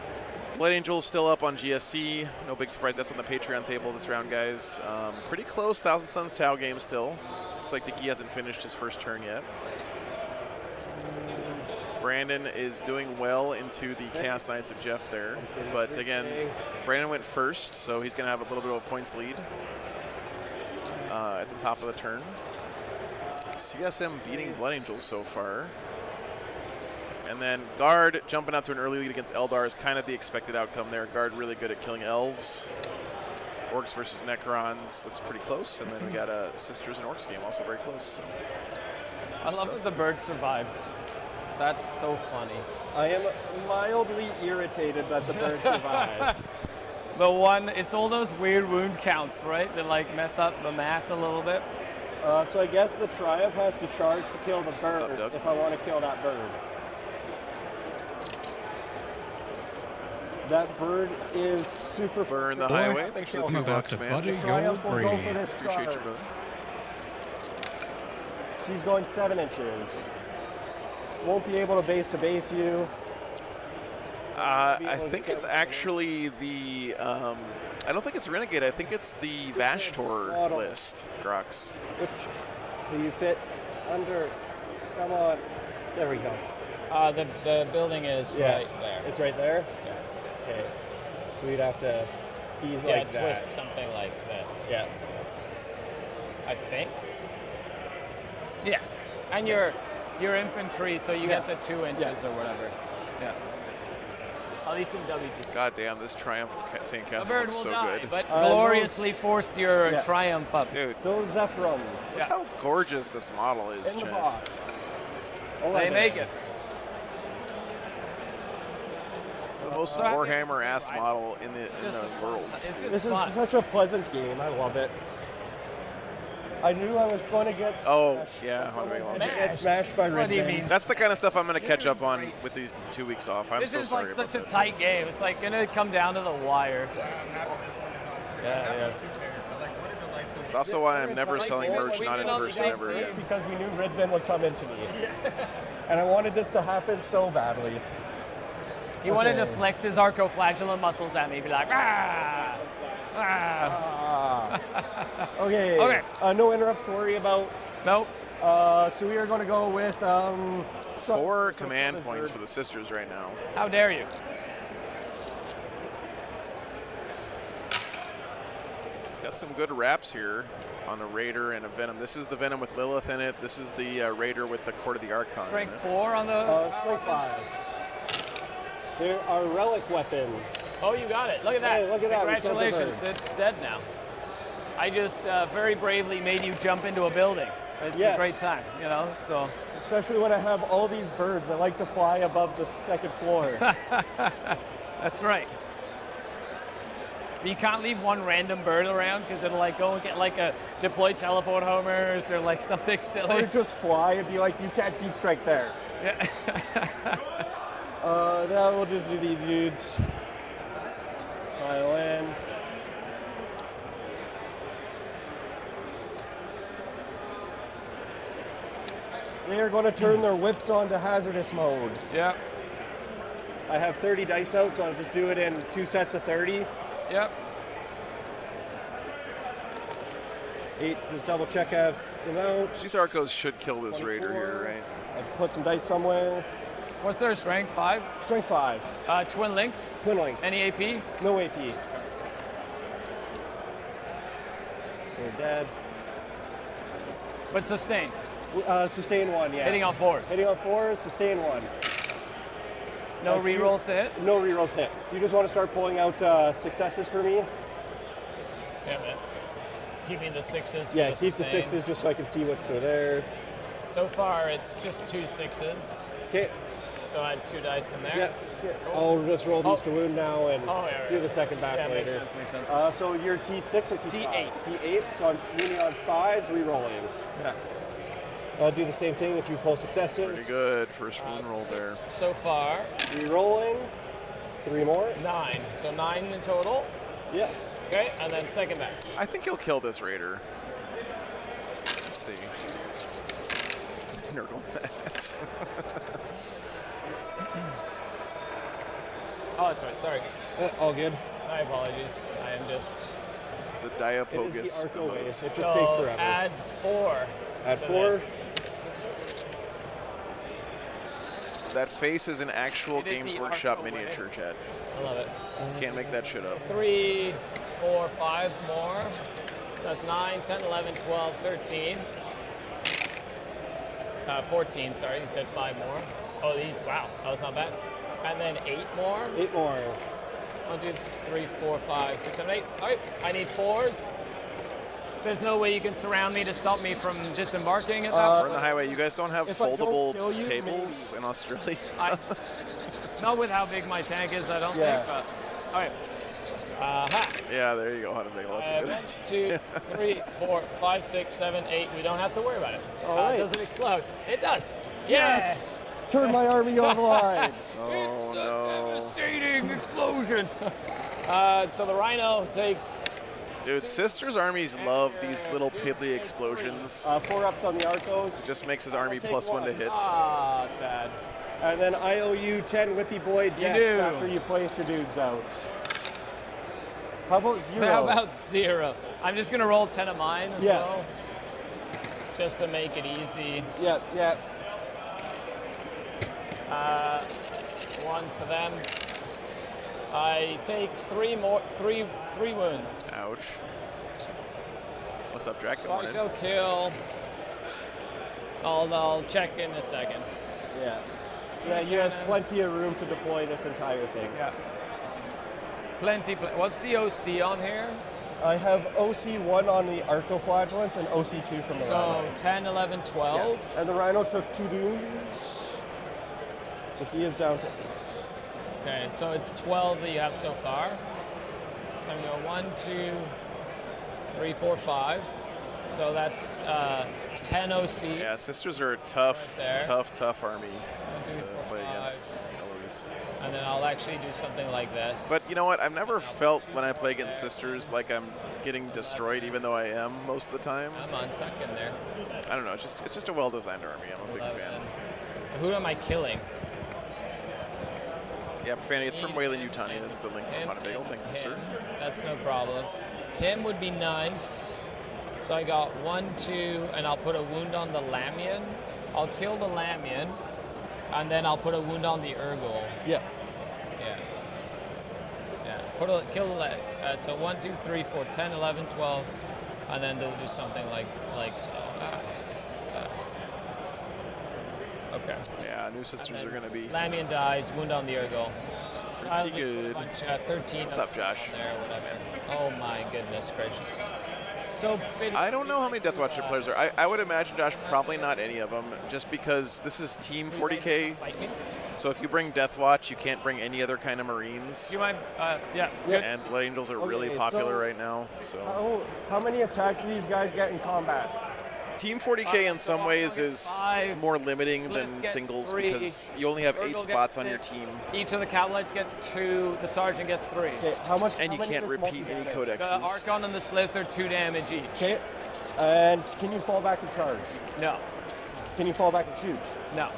Blood Angel's still up on GSC. No big surprise. That's on the Patreon table this round, guys. Pretty close. Thousand Suns Tau game still. Looks like Dicky hasn't finished his first turn yet. Brandon is doing well into the Chaos Knights of Jeff there. But again, Brandon went first, so he's going to have a little bit of a points lead at the top of the turn. CSM beating Blood Angels so far. And then Guard jumping out to an early lead against Eldar is kind of the expected outcome there. Guard really good at killing elves. Orcs versus Necrons looks pretty close. And then we got a Sisters and Orcs game also very close. So. I love that the bird survived. That's so funny. I am mildly irritated that the bird survived. It's all those weird wound counts, right? That like mess up the math a little bit. So I guess the Triumph has to charge to kill the bird if I want to kill that bird. That bird is super. Burn the frustrating. highway. Thanks for the I'm about $2, to man. buddy Triumph will go Gold for this Appreciate you, charge. brother. She's going 7 inches. Won't be able to base you. I think it's actually the. I don't think it's Renegade. I think it's the Vashtor Model. list, Grux. Which do you fit under? Come on. There we go. The building is right there. It's right there? Yeah. Okay. So we'd have to ease Yeah, like that. twist something like this. Yeah. I think. Yeah. And your infantry, so you get the 2 inches or whatever. Yeah. At least in WGC. God damn, this Triumph of St. A Catherine bird looks will so die, good. but those- gloriously forced your Yeah. Triumph up. Dude, Those Zephyrum look how gorgeous this model is, in the Chad. box. They 11. make it. It's the most So I think Warhammer-ass it's right. model in the just a fun world. time. It's dude. just This fun. is such a pleasant game. I love it. I knew I was going to get Oh, smashed. yeah, It's almost Hungry like Wolf. to get smashed by What Red do you Band. mean? That's the kind of stuff I'm going to catch up on Great. with these 2 weeks off. I'm This so is sorry like about such a that. tight game. It's like gonna come down to the wire. Yeah. It's also why I'm never selling merch not in person ever It's again. because we knew Red Band would come into me. And I wanted this to happen so badly. He wanted to Okay. flex his arcoflagellum muscles at me, be like, ah, ah. Okay. Okay. No interrupts to worry about. Nope. So we are going to go with 4 command points for the sisters right now. How dare you? He's got some good wraps here on a Raider and a Venom. This is the Venom with Lilith in it. This is the Raider with the Court of the Archon. in Strength it. 4 on the. Strength 5. There are relic weapons. Oh, you got it. Look at that. Hey, look at that. We killed the Congratulations. bird. It's dead now. I just very bravely made you jump into a building. It's Yes. a great time, you know, so. Especially when I have all these birds that like to fly above the second floor. That's right. You can't leave one random bird around because it'll like go and get like a deploy teleport homers or like something Or silly. just fly and be like, you can't deep strike there. Yeah. Now we'll just do these dudes. Pile in. They are going to turn their whips on to hazardous mode. Yep. I have 30 dice out, so I'll just do it in 2 sets of 30. Yep. 8, just double check out them out. These Arcos should kill this Raider 24. here, right? I put some dice somewhere. What's their strength? 5? Strength 5. Twin linked? Twin link. Any AP? No AP. They're dead. But sustained. Sustain 1, yeah. Hitting on 4s. Hitting on 4s, sustain 1. No That's you. rerolls to hit? No rerolls hit. Do you just want to start pulling out successes for me? Yeah, man. Keeping the 6s. Yeah, for the keep the 6s sustains. just so I can see what's there. So far, it's just 2 6s. Okay. So I had 2 dice in there. Yeah. I'll just roll these Oh. to wound now and Oh, yeah, do right. the second batch Yeah, later. makes sense, makes sense. So you're T6 or T5? T8. T8, so I'm leaning on 5s, rerolling. Yeah. Do the same thing if you pull successes. Pretty good. First wound roll there. 6 so far. Rerolling. 3 more. 9. So 9 in total. Yeah. Okay, and then second batch. I think he'll kill this Raider. Let's see. Nerd on that. Oh, that's right. Sorry. All good. My apologies. I am just. The It Diapogus. is the Arco way. It emote. just So takes forever. add 4. Add to 4. this. That face is an actual It is Games the Workshop Arco way. miniature, Chad. I love it. Can't make that shit up. 3, 4, 5 more. So that's 9, 10, 11, 12, 13. 14, sorry. You said 5 more. Oh, these. Wow. That was not bad. And then 8 more. 8 more. 1, 2, 3, 4, 5, 6, 7, 8. All right. I need 4s. There's no way you can surround me to stop me from disembarking at that We're on point. the highway. You guys don't have If I don't foldable kill you, tables in Australia? Not with how big my tank is, I don't Yeah. think. But, all right. Aha. Yeah, there you go. How to make lots of 1, good. 2, 3, 4, 5, 6, 7, 8. We don't have to worry about it. All right. Does it explode? It does. Yes. Turn my army online. It's a no. devastating explosion. So the Rhino takes. Dude, Sister's armies love these little piddly explosions. 4-ups on the Arcos. It just makes his army take +1 to one. hit. Ah, sad. And then I owe you 10 Whippy Boy deaths do. after you place your dudes out. How about 0? How about 0? I'm just gonna roll 10 of mine as well, just to make it easy. Yeah. One's for them. I take 3 wounds. Ouch. What's up, Drac? Good So I morning. shall kill. I'll check in a second. Yeah. So yeah, you have plenty of room to deploy this entire thing. Yeah. Plenty. What's the OC on here? I have OC1 on the Arcoflagellants and OC2 from the So Rhino. 10, 11, 12. Yeah. And the Rhino took 2 dooms. So he is down to 8. Okay, so it's 12 that you have so far. So I'm going to go 1, 2, 3, 4, 5. So that's 10 OC. Yeah, Sisters are a tough, Right there. tough army 1, 2, to 3, 4, play 5. against Eloise. And then I'll actually do something like this. But you know what? I've never felt when I play against Sisters like I'm getting destroyed, even though I am most of the time. Come on, tuck in there. I don't know. It's just a well-designed army. I'm a big 11. fan. Who am I killing? Yeah, Fanny, it's from Wayland Yutani. That's the link from Him, Honeybeagle. Thank you, sir. That's no problem. Him would be nice. So I got 1, 2, and I'll put a wound on the Lamian. I'll kill the Lamian, and then I'll put a wound on the Urgol. Yeah. Yeah. Kill the so 1, 2, 3, 4, 10, 11, 12, and then they'll do something like so. Okay. Yeah, new Sisters are going to be Lamian dies, wound on the Urgol. So I'll pretty just put a good. bunch, 13. What's up, Josh? There, whatever. Oh my goodness gracious. So I don't know how many Death Watcher players are. I would imagine, Josh, probably not any of them, just because this is Team 40K. Fight me. So if you bring Death Watch, you can't bring any other kind of Marines. You mind? Yeah. And Blood Angels are really Okay, popular so- right now. So How many attacks do these guys get in combat? Team 40K in some ways is 5, more limiting Slith than gets singles 3, because you only have 8 Urgol spots gets on your 6, team, Each of the Cavalites gets 2. The Sergeant gets 3. Okay, how much? and how you many can't of it's repeat any multi-damage? The codexes. Archon and the Slith are 2 damage each. Okay. And can you fall back and charge? No. Can you fall back and shoot? No.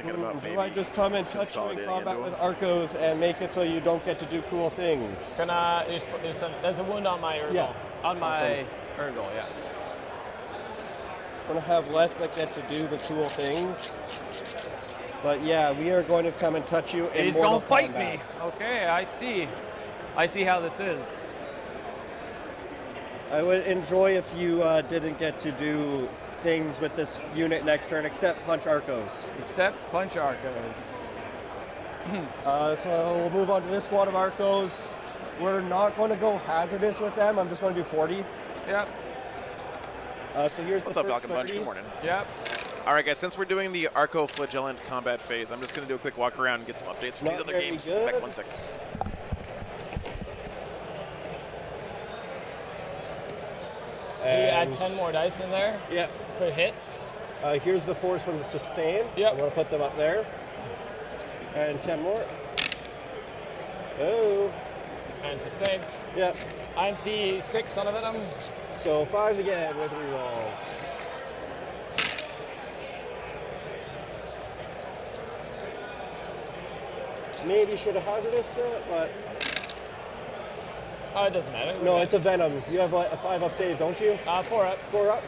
Thinking about Do I maybe just come and touch you in consolidating combat into with them. Arcos and make it so you don't get to do cool things? Can I just put there's a wound on my Urgol. Yeah. On my Awesome. Urgol, yeah. We're gonna have less that get to do the cool things. But yeah, we are going to come and touch you in He's Mortal gonna fight Kombat. me. Okay, I see. I see how this is. I would enjoy if you didn't get to do things with this unit next turn except punch Arcos. Except punch Arcos. So we'll move on to this squad of Arcos. We're not going to go hazardous with them. I'm just going to do 40. Yep. So here's What's the up, first Falcon Bunch? 30. Good morning. Yep. All right, guys, since we're doing the Arco Flagellant combat phase, I'm just going to do a quick walk around and get some updates from Not these other very games. good. Back 1 second. So you add And- 10 more dice in there Yeah. for hits. Here's the force from the sustain. Yep. I'm going to put them up there. And 10 more. Oh. And sustained. Yeah. INT 6 on a venom. So 5s again with rerolls. Maybe should have hazardous it, but Oh, it doesn't matter. no, it's a venom. You have a 5-up save, don't you? 4 up. 4 up.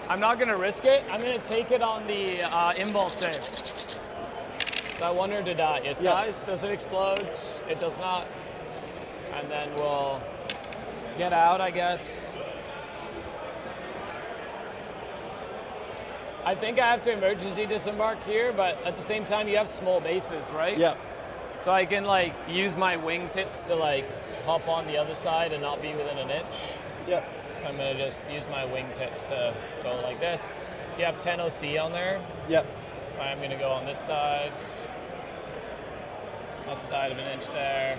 I'm not gonna risk it. I'm gonna take it on the impulse save. So I wonder did it Yeah. dies? Does it explode? It does not. And then we'll get out, I guess. I think I have to emergency disembark here, but at the same time you have small bases, right? Yeah. So I can like use my wingtips to like hop on the other side and not be within an inch. Yeah. So I'm gonna just use my wingtips to go like this. You have 10 OC on there, Yeah. so I'm gonna go on this side. Outside of an inch there.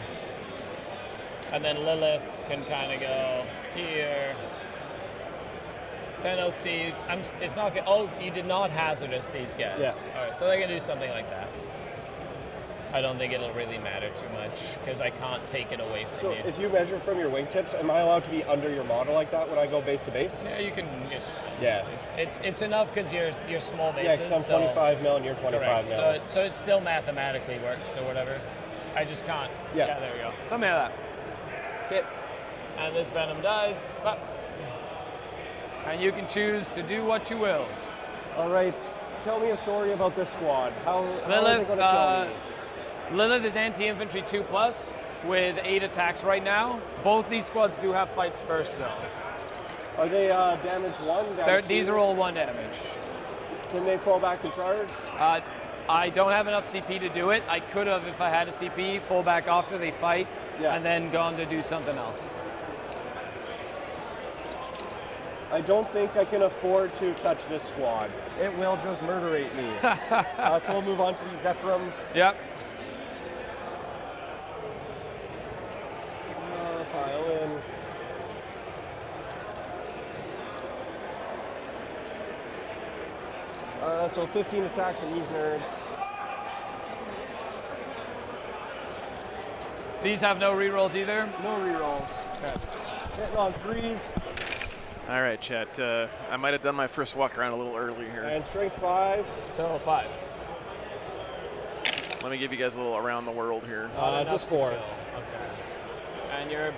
And then Lilith can kind of go here. 10 OCs. It's not good. Oh, you did not hazardous these guys. Yeah. All right, so they can do something like that. I don't think it'll really matter too much because I can't take it away from So you. if you measure from your wingtips, am I allowed to be under your model like that when I go base to base? Yeah, you can just. Yeah. It's enough because you're small Yeah, bases. because I'm 25 mil and you're 25 correct. mil. So it still mathematically works or whatever. I just can't. Yeah. There we go. Something like that. Okay. And this Venom dies. And you can choose to do what you will. All right. Tell me a story about this squad. How are they Lilith, going to kill me? Lilith is anti-infantry 2+ with 8 attacks right now. Both these squads do have fights first though. Are they damage 1, damage 2? These are all 1 damage. Can they fall back and charge? I don't have enough CP to do it. I could have if I had a CP, fall back after they fight, and then gone to do something else. I don't think I can afford to touch this squad. It will just murderate me. So we'll move on to the Zephyrum. Yep. Pile in. So 15 attacks from these nerds. These have no rerolls either. No rerolls. Okay. Hitting on 3s. All right, chat. I might have done my first walk around a little early here. And strength 5. So 5s. Let me give you guys a little around the world here. Just 4. Okay. And your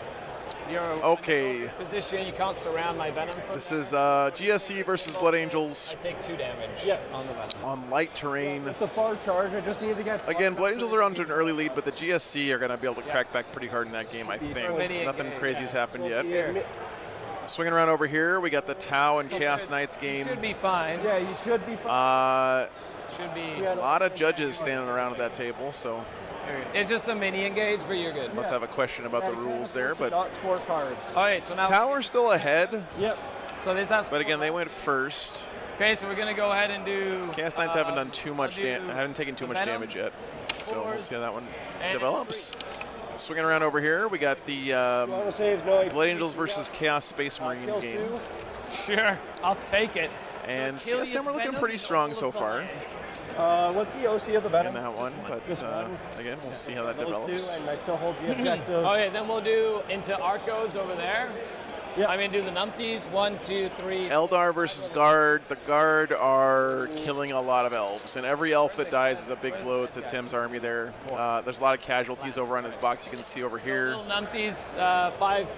Okay. position, you can't surround my Venom. This is GSC versus Blood Angels I take 2 damage on the Venom. on light terrain. With the far charge, I just need to get... Again, Blood Angels are onto an early lead, but the GSC are going to be able to crack back pretty hard in that game, I think. Many a Nothing game, crazy has happened yet. Here. Swinging around over here, we got the Tau and Chaos Knights You game. should be fine. Yeah, you should be fine. Should be. A lot of judges standing around at that table, so It's just a mini engage, but you're good. must have a question about the rules there. But not score cards. All right, so now. Tau are still ahead, Yep. So this has. but again, they went first. Okay, so we're gonna go ahead and do. Chaos Knights haven't done too much I'll do haven't taken too much Venom, damage yet. So we'll see how that one and develops. Swinging around over here, we got the Auto saves, no. Blood Angels versus Chaos Space Marines Kills game. 2. Sure, I'll take it. And Achilles CSM are looking Venom pretty is strong all so of the far land. What's the OC of the Venom? in that one, but Just one. again, we'll see how that Those develops. 2, and I still hold the objective. Okay, then we'll do into Arcos over there. Yeah. I'm gonna do the numpties. 1, 2, 3. Eldar versus Guard. The Guard are killing a lot of elves, and every elf that dies is a big blow to Tim's army there. There's a lot of casualties over on his box. You can see over here. Little numpties. 5.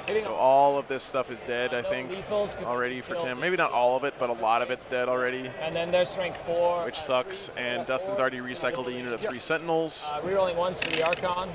Hitting So all of this stuff is dead, I think, lethals 'cause already for kill Tim. Maybe not all of it, but a lot of it's dead already, And then there's strength 4. which sucks. And Dustin's already recycled a unit of 3 Sentinels. Rerolling 1s for the Archon.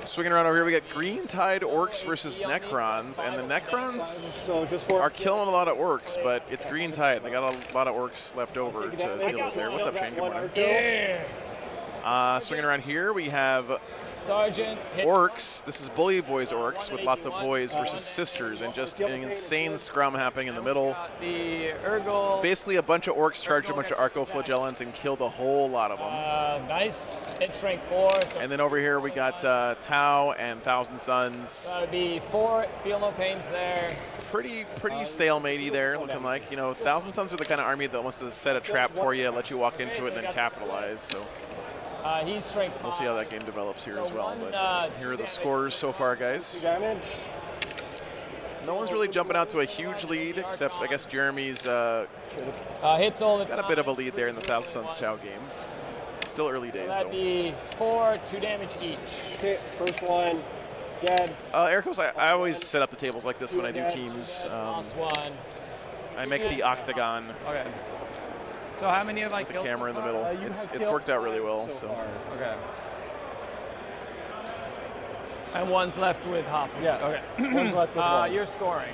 Swinging around over here, we got Green Tide Orcs versus Necrons, and the Necrons So just 4. are killing a lot of Orcs, but it's Green Tide. They got a lot of Orcs left over to deal with there. What's up, Shane? Good morning. Yeah. Swinging around here, we have Sergeant. Hit. Orcs. This is Bully Boys Orcs with lots of boys versus sisters, and just an insane scrum happening in the middle. The Urgle. Basically, a bunch of Orcs charged a bunch of Arcoflagellants and killed a whole lot of them. Nice. Hit strength 4. So And then over here, we got Tau and Thousand Suns. that'd be 4. Feel no pains there. Pretty stalematey there, looking like. You know, Thousand Suns are the kind of army that wants to set a trap for you, let you walk into it, and then capitalize. So He's strength 5. we'll see how that game develops here So as well. one, But here are the damage. scores so far, guys. Damage. No one's really jumping out to a huge lead, except I guess Jeremy's got Hits all the time. a bit of a lead there in the Thousand Suns Chow game. Still early days, That'd though. be 4, 2 damage each. Okay, first one. Dead. Ericos, I always set up the tables like this when I do teams. Last one. I make the octagon, Okay. So how many have I the killed? camera in the middle. You It's have killed worked out really 5 well. so So far. Okay. And one's left with half. Yeah. Okay. One's left with 1. You're scoring.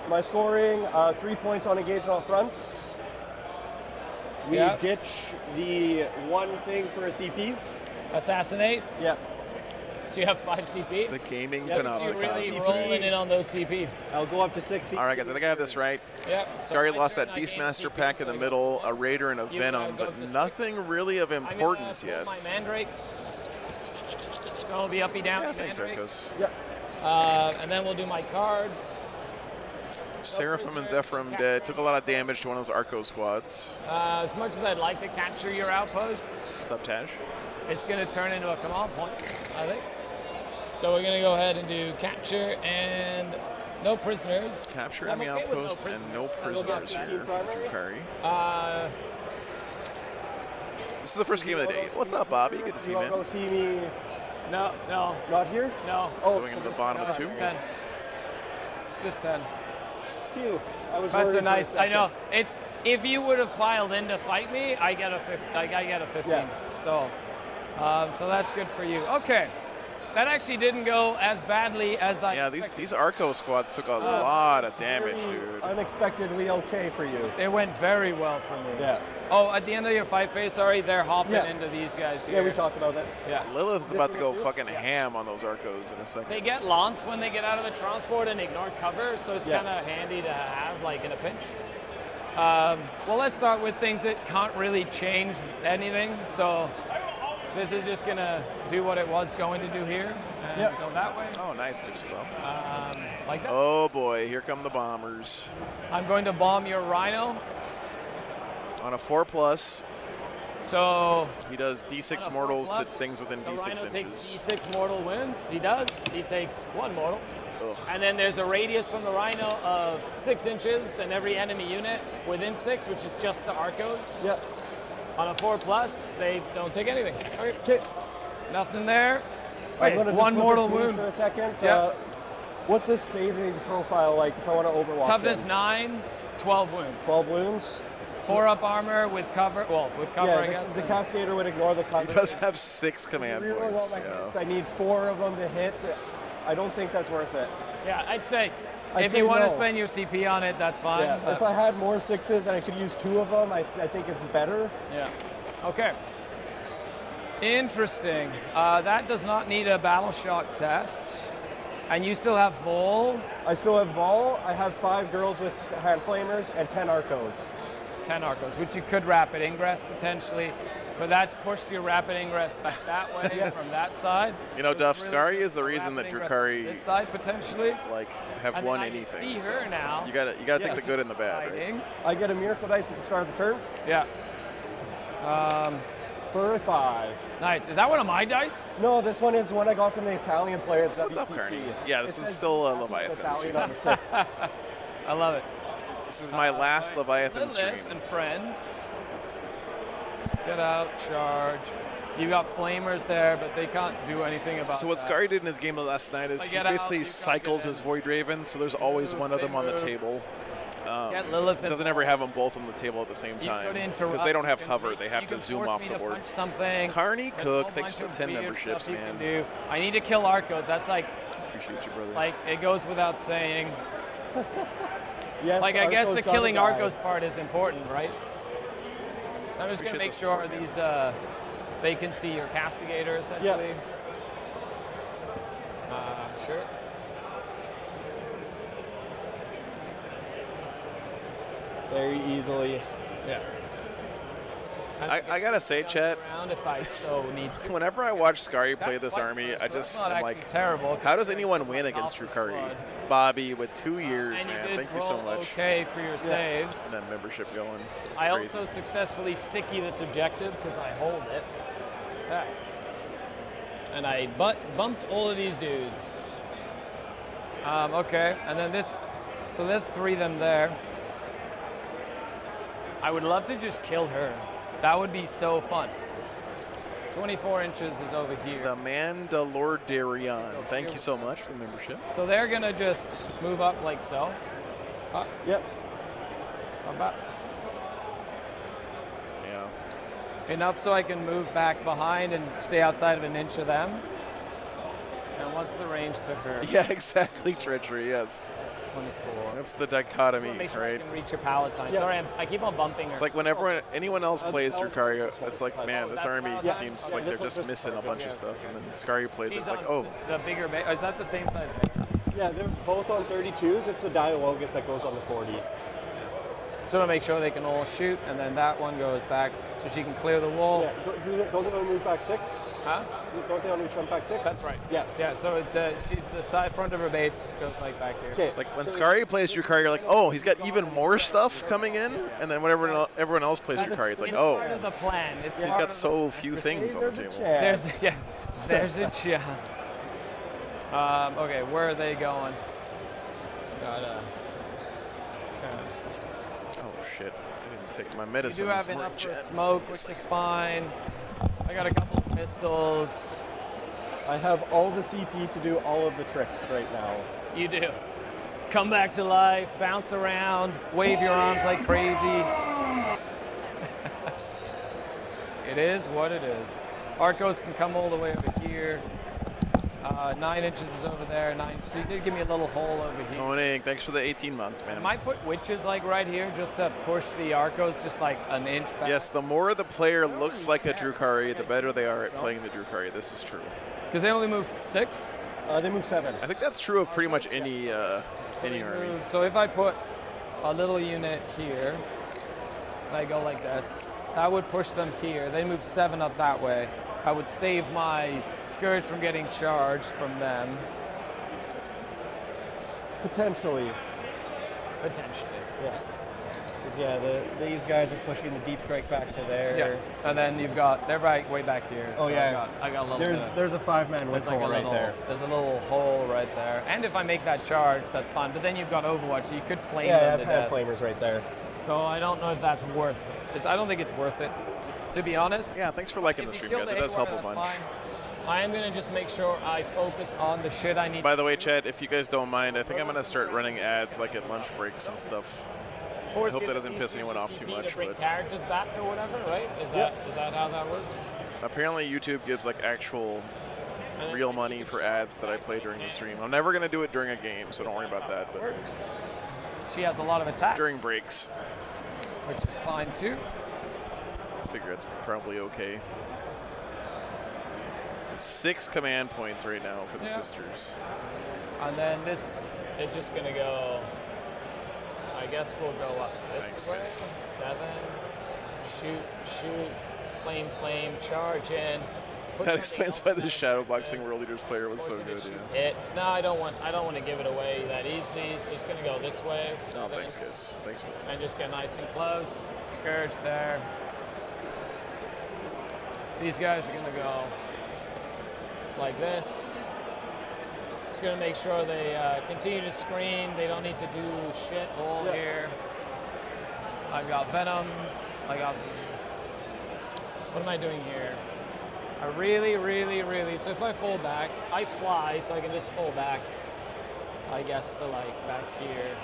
My scoring, 3 points on engaged all fronts. We Yeah. ditch the one thing for a CP. Assassinate. Yeah. So you have 5 CP. the gaming Yeah, You panopticon. really CP. rolling in on those CP. I'll go up to 6 CP. All right, guys, I think I have this right. Yep. So Scary my lost turn, that I gain Beastmaster CP, pack in so the I middle, go- a Raider and a You Venom, go but up to nothing 6. really of I'm gonna importance roll yet. my mandrakes. So it'll be uppy down. Yeah, thanks, mandrakes. Ericos. Yeah. And then we'll do my cards. Seraphim and Zephyrim dead. Took a lot of damage to one of those Arco squads. As much as I'd like to capture your outposts, What's up, Tash? it's going to turn into a command point, I think. So we're going to go ahead and do capture and no prisoners. Capture I'm enemy okay with outpost and no prisoners here for Drukhari. This is the first game of the day. What's up, Bobby? Good to see you, man. You want to go see me? No, Not here? no. Oh, Going into the bottom of 2. Just 10. Just 10. Phew. I was That's worried a for nice. I second. know. It's if you would have piled in to fight me, I get a 15. I get a 15. Yeah. So that's good for you. Okay, that actually didn't go as badly as I. Yeah, expected. these Arco squads took a lot of damage, Very dude. Unexpectedly okay for you. It went very well for me. Yeah. Oh, at the end of your fight phase, sorry, they're hopping Yeah. into these guys here. Yeah, we talked about that. Yeah. Lilith's about to go fucking ham on those Arcos in a second. They get lance when they get out of the transport and ignore cover, so it's Yeah. kind of handy to have, like in a pinch. Well, let's start with things that can't really change anything. So this is just gonna do what it was going to do here and Yeah. go that way, Oh, nice, Gypsy Bell. like that. Oh boy, here come the bombers. I'm going to bomb your Rhino. On a 4+, So he does D6 on a mortals 4+, to things within the D6 Rhino takes inches. D6 mortal wounds. He does. He takes 1 mortal. Ugh. And then there's a radius from the Rhino of 6 inches, and every enemy unit within 6, which is just the Arcos. Yeah. On a 4+, they don't take anything. Okay, Okay. nothing there. I'm Wait, gonna just 1 flip it mortal to me wound. for a second. Yeah. What's this saving profile like if I want to overwatch Toughness him? 9, 12 wounds. 12 wounds. 4 up armor with cover. Well, with cover, I Yeah, guess. the Cascader would ignore the cover. He does have 6 command Reroll all points. my Yeah. hits. I need 4 of them to hit. I don't think that's worth it. Yeah, I'd say I'd if say you want to no. spend your CP on it, that's fine. Yeah. but- If I had more 6s and I could use 2 of them, I think it's better. Yeah. Okay. Interesting. That does not need a battle shock test. And you still have Vol, I still have Vol. I have 5 girls with hand flamers and 10 Arcos. 10 Arcos, which you could rapid ingress potentially, but that's pushed your rapid ingress back that way from that side. You know, Which Duff, really Scary pushed is the reason that rapid ingress Drukhari this side potentially. like have And won then I can anything. see so her now. You gotta take the good and the bad, right? Exciting. I get a Miracle Dice at the start of the turn Yeah. for a 5. Nice. Is that one of my dice? No, this one is one I got from the Italian player at What's up, WTC. Carney? Yeah, this It is says still a Happy Leviathan Italian stream. on the 6. I love it. This is my last Alright, Leviathan Lilith stream. and friends. Get out, charge. You got flamers there, but they can't do anything about So what that. Scary did in his game last night is Like, he get out, basically you can't cycles get his in. Void Ravens, so there's always one of them on the move. table. Get Lilith Doesn't ever have them both on the table at the same You time could interrupt. because they don't have you can- cover. They have you to can zoom force off me the to board. punch something. Carney There's a Cook, whole thanks for bunch the of 10 weird memberships, stuff you man. can do. I need to kill Arcos. That's like Appreciate you, brother. it goes without saying. Yes, Like I guess Arcos the gotta killing die. Arcos part is important, right? I'm just gonna Appreciate make the sure support, man. these they can see your castigator essentially. Sure. Very easily. Yeah. I gotta say, Chet, Around if I so need to. whenever I watch Scary play That's this fine army, first, I so that's just not am actually like, terrible. how does anyone win against Alpha Drukhari? squad. Bobby with 2 years, And you man. did Thank you so roll much. Okay for your saves. And that membership going. It's I crazy. also successfully sticky this objective because I hold it. Okay. And I bumped all of these dudes. Okay, and then this, so there's 3 of them there. I would love to just kill her. That would be so fun. 24 inches is over here. The Mandalorian. Thank you so much for the membership. So they're gonna just move up like so. Yep. About Yeah. enough so I can move back behind and stay outside of an inch of them. And what's the range to her? Yeah, exactly. Treachery. Yes. 24. That's the Just wanna dichotomy, make sure I right? can reach your Palatine. Yeah. Sorry, I keep on bumping her. It's like whenever anyone else plays I'll- Drukhari, this one. it's like, man, this that's army Palatine? seems Okay. like This they're one's just just missing a bunch yeah. of stuff. And then Scary plays, She's it's like, on oh, the bigger base. Is that the same size base? Yeah, they're both on 32s. It's the Dialogus that goes on the 40. So to make sure they can all shoot, and then that one goes back so she can clear the wall. Yeah, don't they move back 6? Huh? Don't they only jump back 6? That's right. Yeah. Yeah, so the side front of her base goes like back here. Okay. It's like when Drukhari plays Drukhari, you're like, oh, he's got even more stuff coming in, and then whenever everyone else plays Drukhari, it's like, oh, part of the plan. It's he's part got of so few things on the table. There's a chance. Okay, where are they going? Gotta. Oh shit! I didn't take my You medicine. do have this morning, enough for Chad. smoke, which is fine. I got a couple of pistols. I have all the CP to do all of the tricks right now. You do. Come back to life, bounce around, wave your arms like crazy. It is what it is. Arcos can come all the way over here. 9 inches is over there. 9. So you did give me a little hole over here. Tony, thanks for the 18 months, man. I might put witches like right here just to push the Arcos just like an inch back. Yes, the more the player looks like a Drukhari, the better they are at playing the Drukhari. This is true. Because they only move 6. They move 7. I think that's true of pretty much any army. So if I put a little unit here, and I go like this, that would push them here. They move 7 up that way. I would save my Scourge from getting charged from them. Potentially. Potentially. Yeah. 'Cause, yeah, these guys are pushing the deep strike back to there. Yeah. And then you've got, they're right way back here. So Oh yeah. I got a little bit. There's a 5-man There's whistle like a right little, there. There's a little hole right there. And if I make that charge, that's fine. But then you've got Overwatch, so you could flame Yeah, I them have to hand death. flamers right there. So I don't know if that's worth it. I don't think it's worth it, to be honest. Yeah, thanks for liking the If you stream, kill guys. the It does help a Higwater, bunch. that's fine. I am going to just make sure I focus on the shit I need. By the way, Chad, if you guys don't mind, I think I'm going to start running ads like at lunch breaks and stuff. I hope that doesn't piss anyone off too much. To bring But characters back or whatever, right? Is that how that works? apparently YouTube gives like actual real money for ads that I play during the stream. I'm never going to do it during a game, so don't worry about that. But Works. She has a lot of attacks. during breaks, which is fine too. I figure it's probably okay. 6 command points right now for the sisters. And then this is just going to go, I guess we'll go up this way. Guys. 7, shoot, flame, charge in. Put That something explains else why the back. Shadowboxing World Leaders player was so Force it to good. shoot Yeah. it. No, I don't want to give it away that easy. So it's going to go this way. No, 7, thanks, guys. Thanks for that. and just get nice and close. Scourge there. These guys are going to go like this. Just going to make sure they continue to screen. They don't need to do shit all here. I've got Venoms. I got these. What am I doing here? I really, so if I fall back, I fly, so I can just fall back, I guess, to like back here.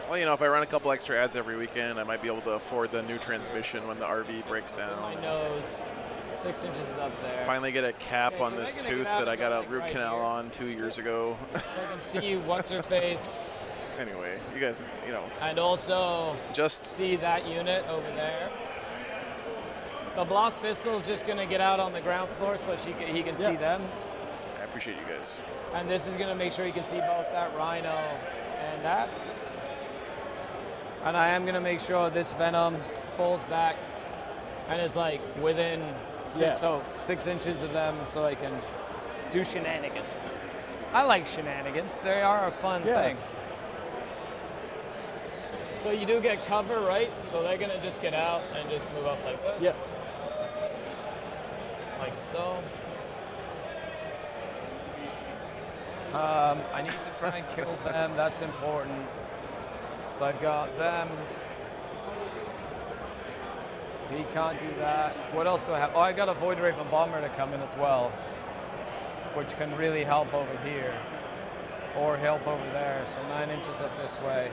Well, you know, if I run a couple extra ads every weekend, I might be able to afford the new transmission when the RV breaks down. My nose, 6 inches is up there. Finally get a cap Okay, on so this they're gonna tooth get out that I and got go, a like, root right canal here. on 2 years ago. So I can see what's her face, Anyway, you guys, you know, and also just see that unit over there. The Blast Pistol's just gonna get out on the ground floor so he can see them. I appreciate you guys. And this is gonna make sure you can see both that Rhino and that. And I am gonna make sure this Venom falls back and is like within 6 inches of them so I can do shenanigans. I like shenanigans. They are a fun thing. So you do get cover, right? So they're gonna just get out and just move up like this. Yes. Like so. I need to try and kill them. That's important. So I've got them. He can't do that. What else do I have? Oh, I got a Void Raven Bomber to come in as well, which can really help over here or help over there. So 9 inches up this way.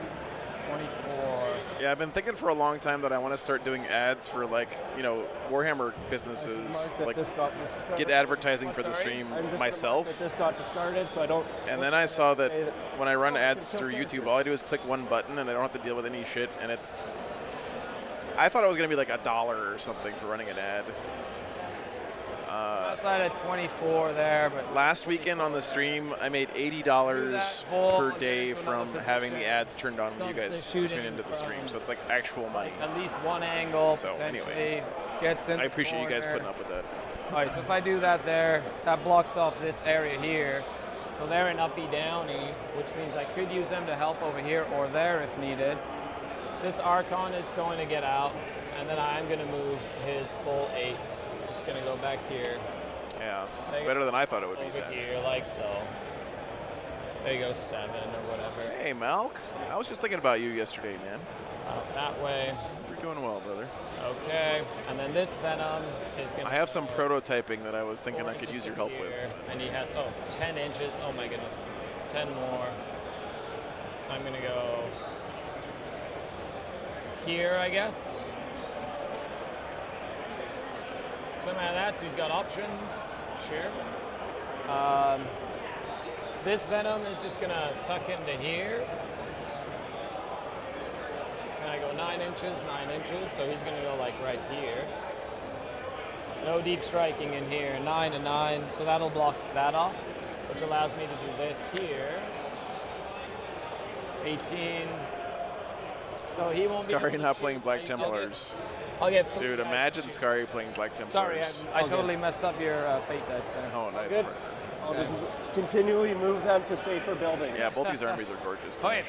24. Yeah, I've been thinking for a long time that I want to start doing ads for, like, you know, Warhammer businesses, like get advertising for the stream myself. This got discarded, so I don't. And then I saw that when I run ads through YouTube, all I do is click one button and I don't have to deal with any shit. And it's, I thought it was gonna be like $1 or something for running an ad. outside at 24 there, but Last weekend on the stream, I made $80 per day from having the ads turned on when you guys tune into the stream. So it's like actual money. at least one angle So, potentially anyway, gets in I appreciate you guys corner. putting up with that. All right, so if I do that there, that blocks off this area here. So they're in uppy downy, which means I could use them to help over here or there if needed. This Archon is going to get out, and then I'm going to move his full 8. Just going to go back here. Yeah, it's better than I thought it would be. Over 10. here, like so. There you go, 7 or whatever. Hey, Malk. I was just thinking about you yesterday, man. That way. You're doing well, brother. Okay, and then this Venom is going to... I have some prototyping that I was thinking I could use your help with. And he has, 10 inches. Oh my goodness. 10 more. So I'm going to go here, I guess. Something like that, so he's got options. Sure. This Venom is just going to tuck into here. And I go 9 inches, 9 inches, so he's going to go like right here. No deep striking in here, 9 and 9, so that'll block that off, which allows me to do this here. 18. So he won't be. Scary not playing Black Templars. I'll get 3 Dude, dice. imagine Scary playing Black Templars. Sorry, I totally messed up your fate dice there. Oh, nice. Good. Partner. I'll just continually move them to safer buildings. Yeah, both these armies are gorgeous. Oh, yeah.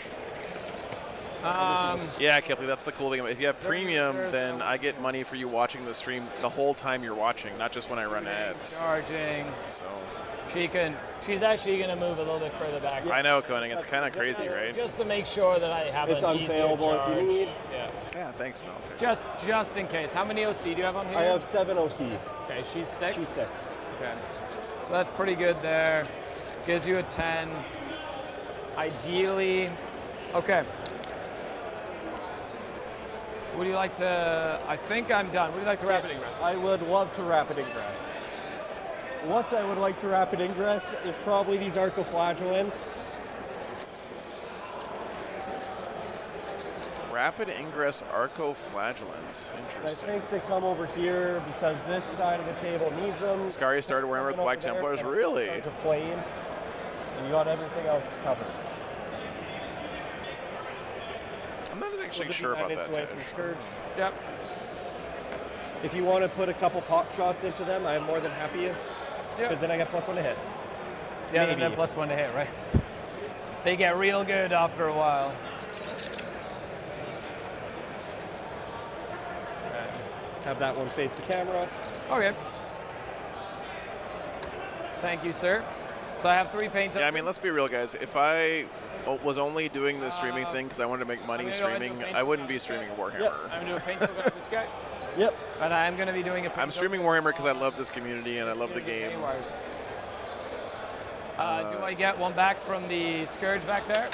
Yeah, Kifley, that's the cool thing. If you have premium, then I get money for you watching the stream the whole time you're watching, not just when I run ads. Charging. So She's actually going to move a little bit further back. I know, Koenig. It's kind of crazy, right? Just to make sure that I have It's an easier unfailable if you charge. need. Yeah. Yeah, thanks, Mel. Just in case. How many OC do you have on here? I have 7 OC. Okay, she's 6. She's 6. Okay. So that's pretty good there. Gives you a 10. Ideally, okay. Would you like to, I think I'm done. Would you like to rapid ingress? I would love to rapid ingress. What I would like to rapid ingress is probably these arcoflagellants. Rapid ingress arcoflagellants. I Interesting. think they come over here because this side of the table needs them. Scary started Warhammer with Black Templars, really? It's a plane, and you got everything else covered. I'm not actually We'll sure be about 9 that. inches away from Tej. Scourge. Yep. If you want to put a couple pop shots into them, I'm more than happy. Because then I get +1 to hit. Yeah, Maybe. then +1 to hit, right? They get real good after a while. Have that one face the camera. Okay. Thank you, sir. So I have 3 paint tokens. Yeah, I mean, let's be real, guys. If I was only doing the streaming thing because I wanted to make money I'm gonna go ahead and streaming, paint I wouldn't be streaming Warhammer. Yep. I'm going to do a paint token for this guy. Yep. But I'm going to be doing a paint I'm streaming Warhammer because I love this community and I love the game. Do I get one back from the Scourge back there?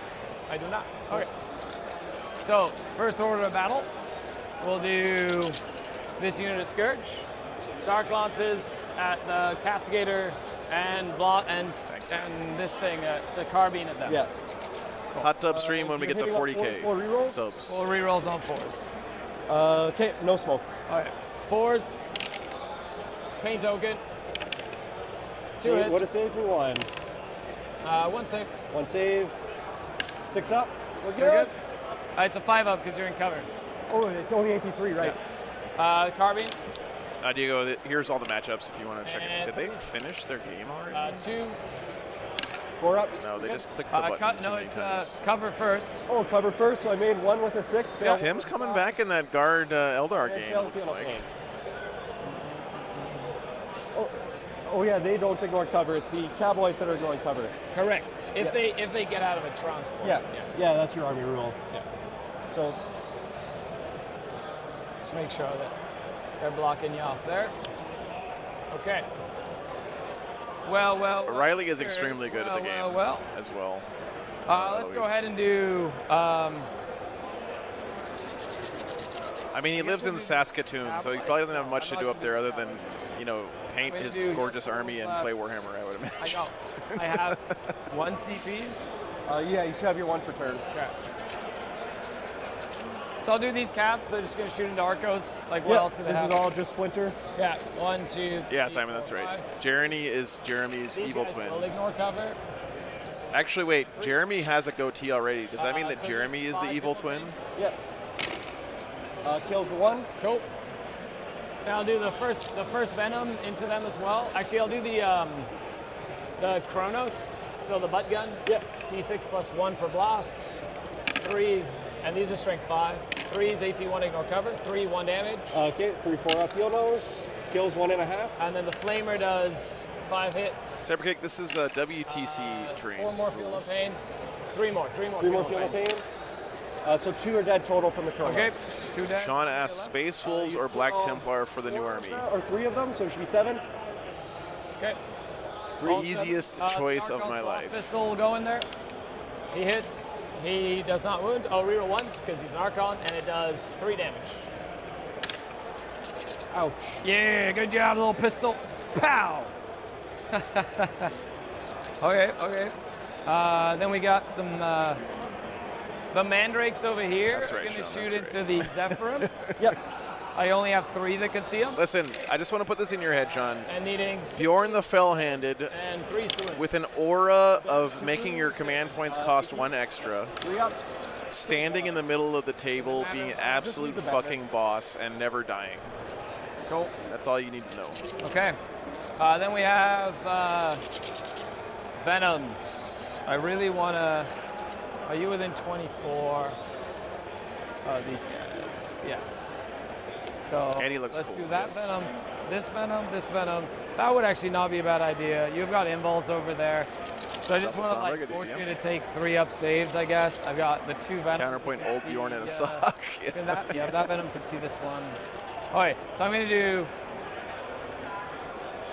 I do not. Okay. So, first order of battle, we'll do this unit of Scourge, Dark Lances at the Castigator, and this thing, the Carbine at them. Yes. Hot tub stream when we you're get to hitting up 40K four rerolls? subs. Full rerolls on 4s. Okay, no smoke. All right. 4s, paint token, 2 hits. What a save me 1. 1 save. 1 save. 6 up. We're good. You're good? It's a 5 up because you're in cover. Oh, it's only AP3, right? Carbine, Diego, here's all the matchups if you want to check it. And Did they finish their game already? 2. 4 ups. No, they just clicked the button too many times. Cover first. Oh, cover first, so I made 1 with a 6. failed. Tim's coming back in that guard Eldar And game, failed looks field like. game. Oh yeah, they don't ignore cover. It's the Cowboys that are ignoring cover. Correct. If they get out of a transport. Yeah. Yes. Yeah, that's your army rule. Yeah. So Just make sure that they're blocking you off there. Okay. Well. Riley is extremely good at the game as well. Let's go ahead and do. I mean, he lives in Saskatoon, so he probably doesn't have much to do up there other than, paint his gorgeous army and play Warhammer, I would imagine. I know. I have 1 CP. yeah, you should have your 1 for turn. Okay. So I'll do these caps. They're just going to shoot into Arcos. Like, what else do they This have? is all just Splinter. Yeah, 1, 2. Yeah, 3, Simon, that's 4, right. 5. Jeremy is Jeremy's These evil guys twin. will ignore cover. Actually, wait. Jeremy has a goatee already. Does that mean that So Jeremy there's is the 5 evil different twin? things. Yep. Kills the one. Cool. Now I'll do the first Venom into them as well. Actually, I'll do the Chronos, so the butt gun. Yep. D6 plus 1 for blasts. 3s, and these are strength 5. 3s, AP 1, ignore cover. 3, 1 damage. Okay, 3/4 up heel nose. Kills 1.5. And then the Flamer does 5 hits. Cyberkick, this is a WTC terrain. 4 more Fuel of Pains. 3 more. 3 more. 3 more Fuel Fuel of of Pains. Pains. So 2 are dead total from the Chronos. Okay, 2 dead. Sean asks, Space Wolves or Black Templar for the new army? Or 3 of them, so it should be 7. Okay. Easiest choice of Archon's my Blast life. Pistol will go in there. He hits. He does not wound. Oh, reroll once because he's an Archon, and it does 3 damage. Ouch. Yeah, good job, little pistol. Pow! Okay. Then we got some, the Mandrakes over here. That's right, Are going to Sean, shoot that's into the Zephyrim. Yep. I only have 3 that can see them. Listen, I just want to put this in your head, Sean. And needing Bjorn the Fell-Handed, and 3 to win. with an aura of making your command points cost 1 extra, 3 ups. standing in the middle of the table, being absolute fucking boss, and never dying. Cool. That's all you need to know. Okay. Then we have Venoms. I really want to... Are you within 24? Oh, these guys. Yes. So And he looks let's cool, do that yes. Venom, this Venom. That would actually not be a bad idea. You've got invols over there. So I just want to Sombra, like good to force see you him. to take 3 up saves, I guess. I've got the 2 Venoms. Counterpoint old Bjorn in a sock. That Venom can see this one. Okay, so I'm going to do...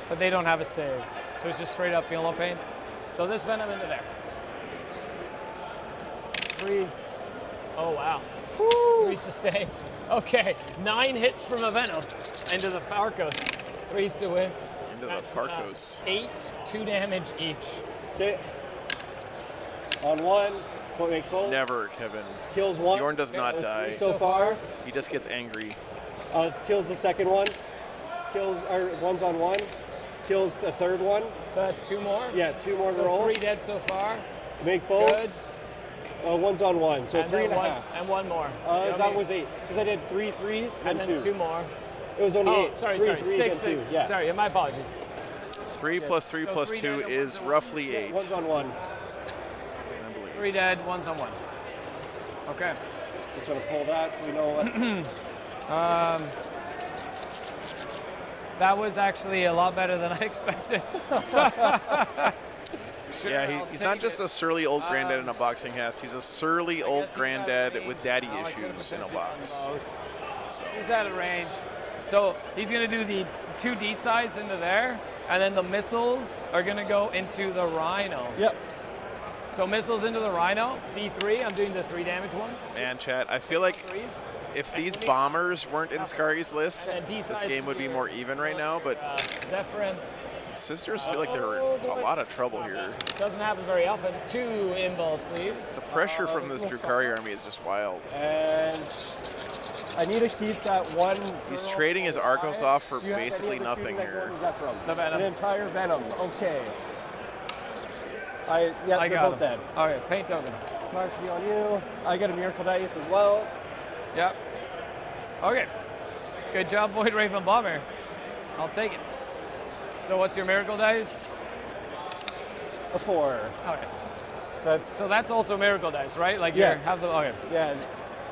But they don't have a save. So it's just straight up feel no pains. So this Venom into there. 3s. Oh, wow. 3 sustains. Okay, 9 hits from a Venom into the Farkos. 3s to win. Into That's, the Farkos. 8, 2 damage each. Okay. On 1. Make both. Never, Kevin. Kills 1. Bjorn does not There's die. 3 so far. He just gets angry. Kills the second one. Kills, or 1's on 1. Kills the third one. So that's 2 more? Yeah, 2 more to So roll. 3 dead so far. Make both. Good. 1's on 1, so And 3 then and a one, half. and 1 more. That was 8, because I did 3, 3, and and then 2. 2 more. It was only Oh, 8. sorry, 3, 6. then 2. Yeah. Sorry, my apologies. 3 plus 3 So plus 3 2 dead and is 1's on roughly 8. 1's on 1. I believe. 3 dead, 1's on 1. Okay. Just going to pull that so we know what. That was actually a lot better than I expected. Sure, Yeah, I'll he's take not just it. a surly old granddad in a boxing hat. He's a surly old Guess he's granddad out of with range. daddy Oh, I could've issues in a potentially done box. both. He's out of range. So he's going to do the 2 D sides into there, and then the missiles are going to go into the Rhino. Yep. So missiles into the Rhino, D3. I'm doing the 3 damage ones. Man, chat, I feel like 3s. if these bombers weren't in Scari's list, And this D-size game would be here. more even right now, but Zephyrin. Sisters feel like they're in a lot of trouble here. Doesn't happen very often. 2 invols, please. The pressure from this Drukhari army is just wild. And I need to keep that one. He's girl trading his Arcos off for Do you have any basically other nothing shooting that here. one is that from? The Venom. An entire Venom. Okay. I They're got both him. dead. All right, paint token. March be on you. I get a Miracle Dice as well. Yep. Okay. Good job, Void Raven Bomber. I'll take it. So what's your miracle dice? A 4. Okay. So So that's also miracle dice, right? Like Yeah. you have the okay. yeah,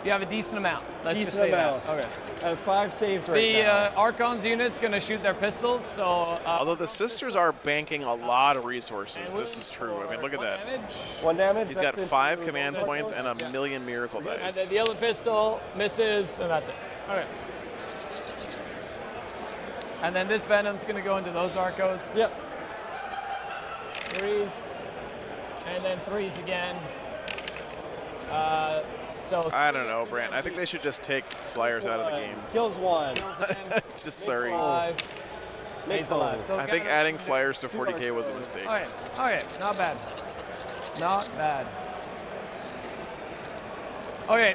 You have a decent amount. Let's just decent say amount. that. Okay. I have 5 saves right The now. Archon's unit's gonna shoot their pistols, so. Although the sisters are banking a lot of resources, this is true. I mean, look at that. Damage. 1 damage. He's got that's 5 into command those points and missiles. a million miracle And dice. then the other pistol misses, and that's it. Okay. And then this Venom's gonna go into those Arcos. Yep. 3s, and then 3s again. So I don't know, Brant. I think they should just take flyers out of the game. Kills 1. Just sorry. alive. Make He's alive. both. So I think Venom- adding flyers to 40k was a mistake. Okay, okay, not bad. Not bad. Okay,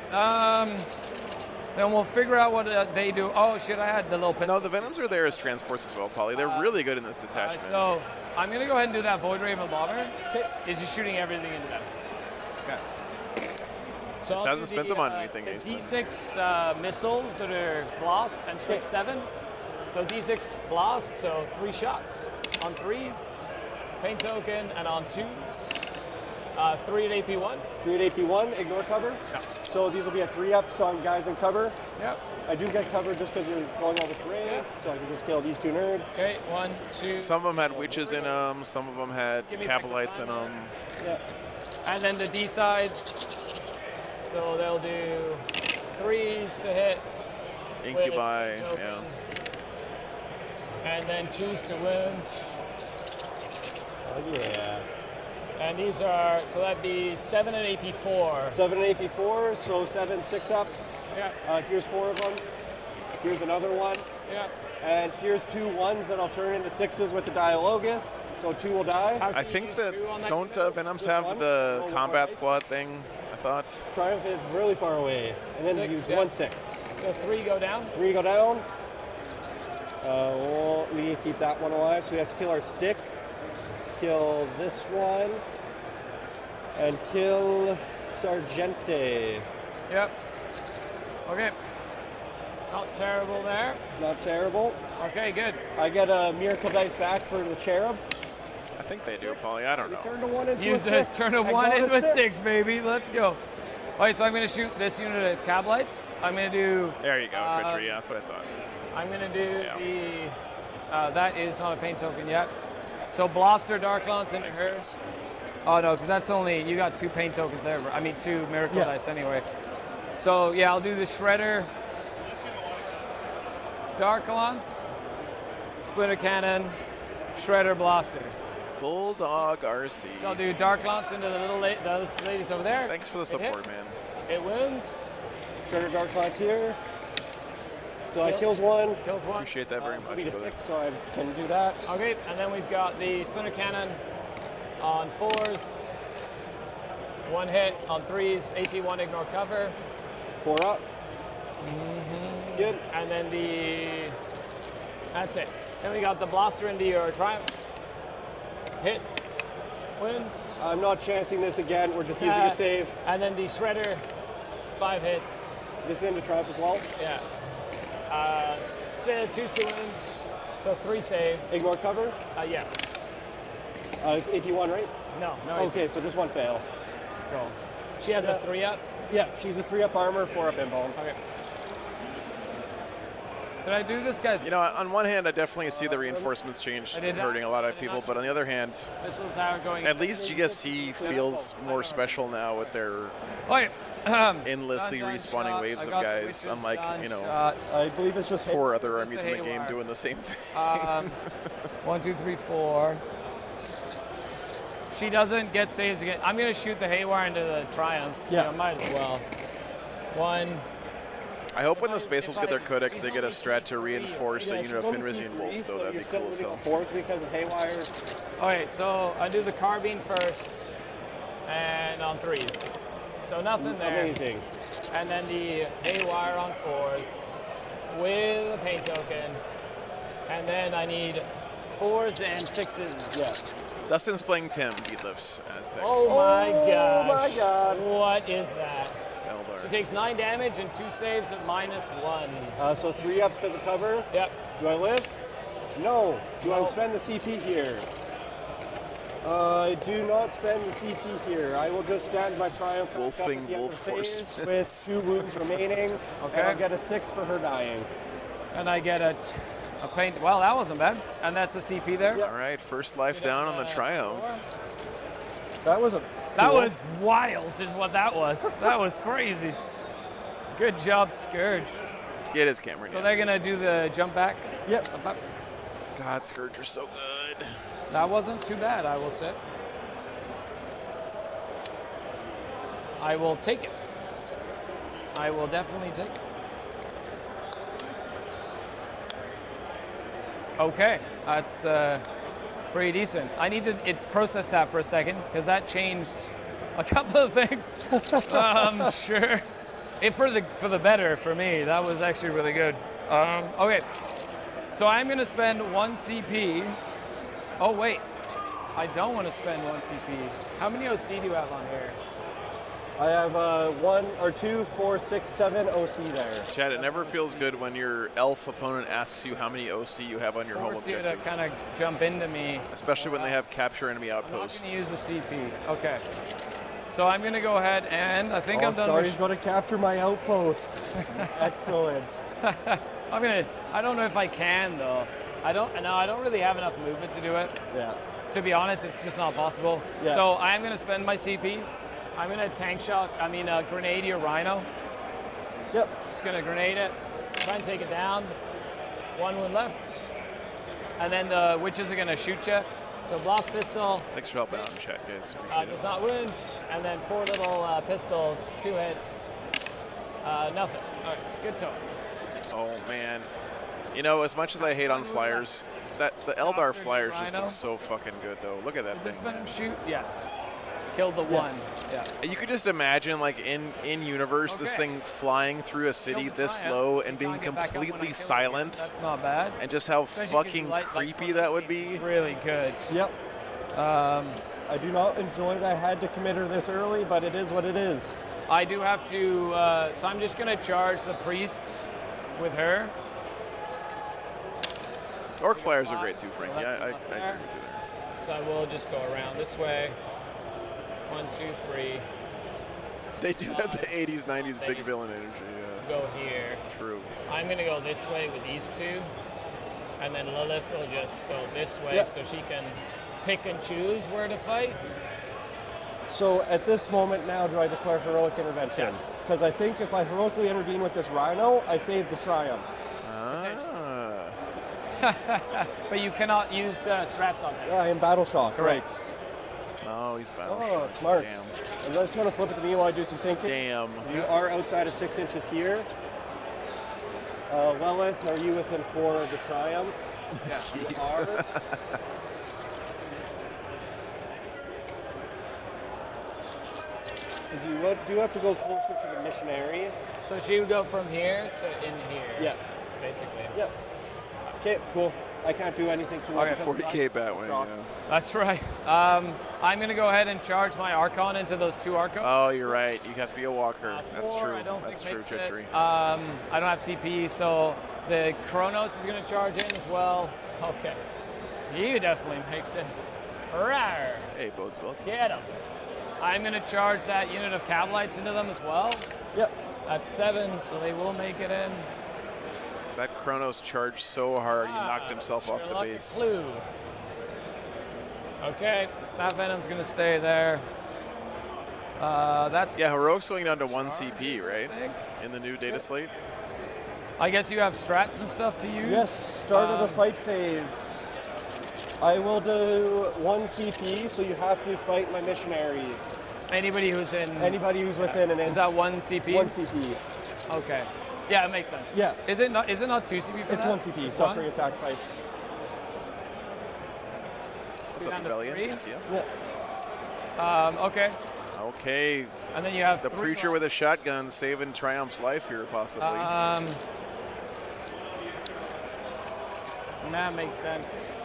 Then we'll figure out what they do. Oh shit, I had the little pin. No, the Venoms are there as transports as well, Polly. They're really good in this detachment. So I'm going to go ahead and do that Void Raven bomber. Is just shooting everything into them. Okay. So Just hasn't spent them on anything, the Easton. D6 missiles that are blast and strike 7. So D6 blast, so 3 shots on 3s, paint token, and on 2s. 3 at AP1. 3 at AP1, ignore cover. Yeah. So these will be at 3-ups on guys in cover. Yep. I do get cover just because you're going over terrain, Yeah. so I can just kill these 2 nerds. Okay, 1, 2. Some of them had witches in them. Some of them had Give me Capelites in back the them. Yeah. And then the D sides. So they'll do 3s to hit. Incubi, with token, yeah. And then 2s to wound. Oh, yeah. And these are, so that'd be 7 at AP4. 7 at AP4, so 7 6-ups. Yeah, Here's 4 of them. Here's another one. yeah. And here's 2 1s that I'll turn into 6s with the Dialogus. So 2 will die. How I can you think use that, 2 on that don't unit? Venoms Just have one? the Oh, combat right. squad thing, I thought? Triumph is really far away. And then 6, use yeah. 1 6. So 3 go down. 3 go down. Well, we need to keep that one alive, so we have to kill our stick. Kill this one. And kill Sargente. Yep. Okay. Not terrible there. Not terrible. Okay, good. I get a Miracle Dice back for the Cherub. I think they do, Polly. I don't We know. turned a 1 into Use a the 6. turn a I 1 got into a 6, baby. Let's go. All right, so I'm going to shoot this unit of Cablites. I'm going to do. There you go, Treachery. Yeah, that's what I thought. I'm going to do Yeah. the. That is not a paint token yet. So Blaster, Dark Lance into her. Nice. Oh no, because that's only, you got 2 paint tokens there. I mean 2 Miracle Yeah. Dice anyway. So yeah, I'll do the Shredder, Dark Lance, Splinter Cannon, Shredder, Blaster. Bulldog RC. So I'll do Dark Lance into the those ladies over there. Thanks for the It support, hits. man. It wounds, Shredder Dark Lance here. So I Kill. kills 1. kills 1. Appreciate that very I much. need a brother. 6, so I can do that. Okay, and then we've got the Splinter Cannon on 4s, 1 hit on 3s, AP1 ignore cover, 4 up. Good. and then that's it. Then we got the Blaster into your Triumph, hits, wins, I'm not chancing this again. We're just using a save. and then the Shredder, 5 hits, This into Triumph as well. yeah. 2s to wound, so 3 saves. Ignore cover. Yes. AP1, right? No, Okay, so just 1 fail. Go. She has a 3-up. Yeah, she's a 3-up armor, 4-up inbone. Okay. Did I do this, guys? You know, on one hand, I definitely see the reinforcements change, I did not- hurting a lot I of did people, not but on the other hand, Missiles are going. at least GSC feels more special now with their Okay. endlessly Done, respawning shot. waves I of got the guys, witches, unlike, done, you know, shot. I believe it's just 4 other Just armies the in the game haywire. doing the same thing. 1, 2, 3, 4. She doesn't get saves again. I'm gonna shoot the Haywire into the Triumph. Yeah. Might as well. 1. I hope when the If Space Wolves get their I- codex, they get a strat to reinforce a Yeah, unit of she's only Finrisian P3, Wolves, so so that'd be you're still cool as moving hell. forward because of Haywire. Okay, so I do the Carbine first, and on 3s. So nothing there. Amazing. And then the Haywire on 4s with a paint token. And then I need 4s and 6s. Yeah. Dustin's playing Tim, Beatlifts, Aztec. Oh my gosh. my God. What is that? Eldar. She takes 9 damage and 2 saves at -1. So 3-ups because of cover. Yep. Do I live? No. Do I No. spend the CP here? I do not spend the CP here. I will just stand my Triumph back up Wolfing at the end of wolf the phase force. with 2 wounds remaining. Okay. And I'll get a 6 for her dying. And I get a paint. Well, that wasn't bad. And that's a CP there. Yep. All right, first life down on the Triumph. 4. That was a That cool. was wild, is what that was. That was crazy. Good job, Scourge. It is Cameron. So yeah. they're gonna do the jump back. Yep. Up, up. God, Scourge are so good. That wasn't too bad, I will say. I will take it. I will definitely take it. Okay, that's pretty decent. I need to process that for a second because that changed a couple of things. Sure. For the better for me. That was actually really good. Okay, so I'm gonna spend 1 CP. Oh wait, I don't want to spend 1 CP. How many OC do you have on here? I have 1 or 2, 4, 6, 7 OC there. Chad, it never feels good when your elf opponent asks you how many OC you have on your home Force you to objective. kind of jump into me. Especially when they have capture enemy I'm not outposts. gonna use a CP. Okay. So I'm gonna go ahead and I think I'm done Scari's with. going to capture my outposts. Excellent. I don't know if I can though. I don't really have enough movement to do it. Yeah. To be honest, it's just not possible. Yeah. So I'm gonna spend my CP. I'm gonna grenade your rhino. Yep. Just gonna grenade it. Try and take it down. 1 wound left. And then the witches are gonna shoot you. So blast pistol. Thanks for helping out in chat, guys. Does not wound. And then 4 little pistols, 2 hits. Nothing. All right, good talk. Oh man, you know, as much as I hate on flyers, the Eldar flyers just look so fucking good though. Look at that Did this thing, venom man. shoot? Yes. Killed the one. Yeah. And you could just imagine, like in universe, this Okay. thing flying through a city Killed the this giant, low so and you being can't get back up when I completely kill you. silent, That's not bad. and just how Especially 'cause fucking you light- creepy that would be. Really good. Yep. I do not enjoy that I had to commit her this early, but it is what it is. I do have to, so I'm just gonna charge the priest with her. Orc flyers are great too, So Frank. that's Yeah, I enough agree there. with you there. So I will just go around this way. 1, 2, 3. They do have the 80s, 90s big Base. villain energy. Yeah, Go here. true. I'm gonna go this way with these 2. And then Lilith will just go this way Yep. so she can pick and choose where to fight. So at this moment now, do I declare heroic intervention? Yes. Because I think if I heroically intervene with this rhino, I save the triumph. Ah. But you cannot use strats on it. Yeah, I am battle shock. Correct. Oh, he's battle Oh, shocked. smart. Damn. I'm just going to flip it to me while I do some thinking. Damn. You are outside of 6 inches here. Lilith, are you within 4 of the triumph? Yes. You are. Because you do have to go closer to the missionary. So she would go from here to in here. Yeah. Basically. Yep. Okay, cool. I can't do anything to Okay, it. 40k Batwing, Shock. yeah. That's right. I'm gonna go ahead and charge my Archon into those 2 Archons. Oh, you're right. You have to be a walker. That's 4, true. I don't That's think true, makes it. Treachery. I don't have CP, so the Kronos is gonna charge in as well. Okay. You definitely makes it. Rawr. Hey, bodes well. Get him. I'm gonna charge that unit of Cavalites into them as well. Yep. That's 7, so they will make it in. That Kronos charged so hard, he knocked himself off the Sherlock base. Clue. Okay, that Venom's gonna stay there. That's. Yeah, Heroic's going down to 1 CP, I right? think. In the new data slate. I guess you have strats and stuff to use. Yes, start of the fight phase. I will do 1 CP, so you have to fight my missionary. Anybody who's in. Anybody who's within an inch. Is that 1 CP? 1 CP. Okay. Yeah, it makes sense. Yeah. Is it not 2 CP for It's that? 1 CP, It's suffering one? and sacrifice. What's Down up, to Rebellion? 3? Yeah. Okay. Okay, And then you have the 3 preacher with a shotgun saving Triumph's life here, possibly. That makes sense.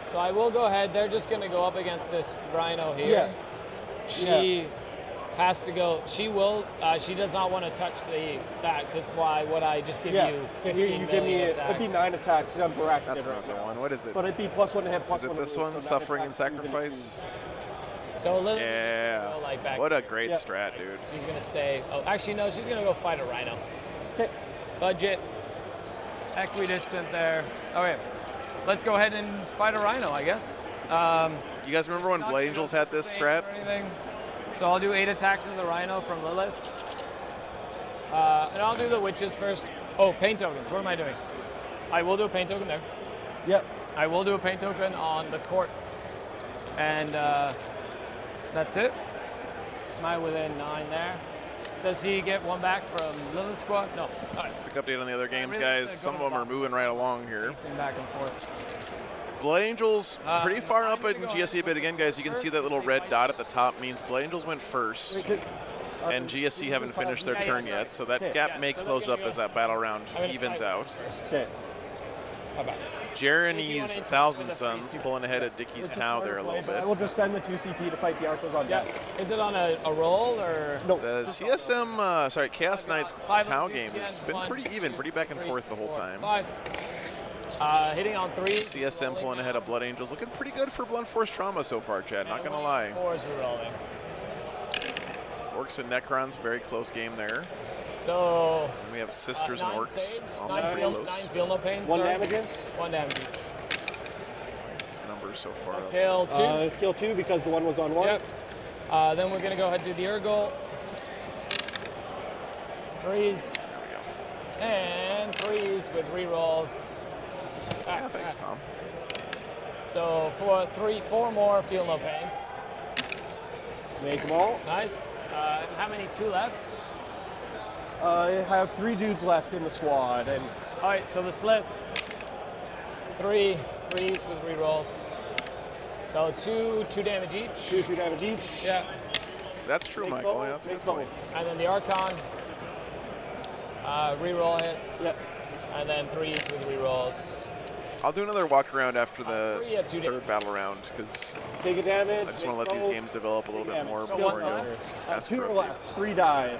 So I will go ahead. They're just going to go up against this Rhino here. Yeah. She has to go. She will. She does not want to touch that because why would I just give Yeah. you 15 you give me million it'd be attacks? 9 attacks. I'm bracketed That's right not the now. one. What is it? But it'd be +1 to hit, +1 Is it to this move, one, so 9 Suffering and attacks, even if Sacrifice? So Lily Yeah. go like back. What a great Yeah. strat, dude. She's gonna stay. Oh, actually no. She's gonna go fight a Rhino. Okay. Fudge it. Equidistant there. Okay. Let's go ahead and fight a Rhino, I guess. You guys remember when Not Blade gonna Angels go had this sustain strat? or anything. So I'll do 8 attacks into the Rhino from Lilith. And I'll do the witches first. Oh, pain tokens. What am I doing? I will do a pain token there. Yep. I will do a pain token on the court. And that's it. Am I within 9 there? Does he get 1 back from Lilith's squad? No. All right. Quick update on the other games, really guys. gonna Some go of them are off moving right along here. Pacing back and forth. Blood Angels pretty far I'm up gonna in go GSE a bit again, guys. You can see that little red dot at the top means Blood Angels went first. And GSC haven't finished their turn yet, so that gap may close up as that battle round evens out. Okay. Bye-bye. Jeremy's 1,000 Suns pulling ahead at Dickie's Tau there a little bit. I will just spend the 2 CP to fight the Arcos on deck. Is it on a roll or? No. The CSM, sorry, Chaos Knights Tau game has been pretty even, pretty back and forth the whole time. 5. Hitting on 3. CSM pulling ahead of Blood Angels, looking pretty good for Blunt Force Trauma so far, Chad, not gonna lie. 4s rerolling. Orcs and Necrons, very close game there. So And we have Sisters and 9 Orcs, saves, also 9 pretty feel, close. 9 feel no pain. 1 sorry. damages. 1 damage each. This number so far. Kill 2. Kill 2 because the one was on 1. Yep. Then we're gonna go ahead and do the Urgle. 3s. And 3s with rerolls. Yeah, thanks, Tom. So 4 more feel no pains. Make them all. Nice. How many? 2 left? I have 3 dudes left in the squad, and All right. So the slip. 3 3s with rerolls. So 2 damage each. 2 damage each. Yeah. That's true, Make Michael. both, Yeah, that's a make good point. both. And then the Archon. Reroll hits. Yep. And then 3s with rerolls. I'll do another walk around after the 3 at 2 third battle round because Take a damage. I just want to let these games develop a little bit more So before what's you left? ask 2 for are left. updates. 3 die.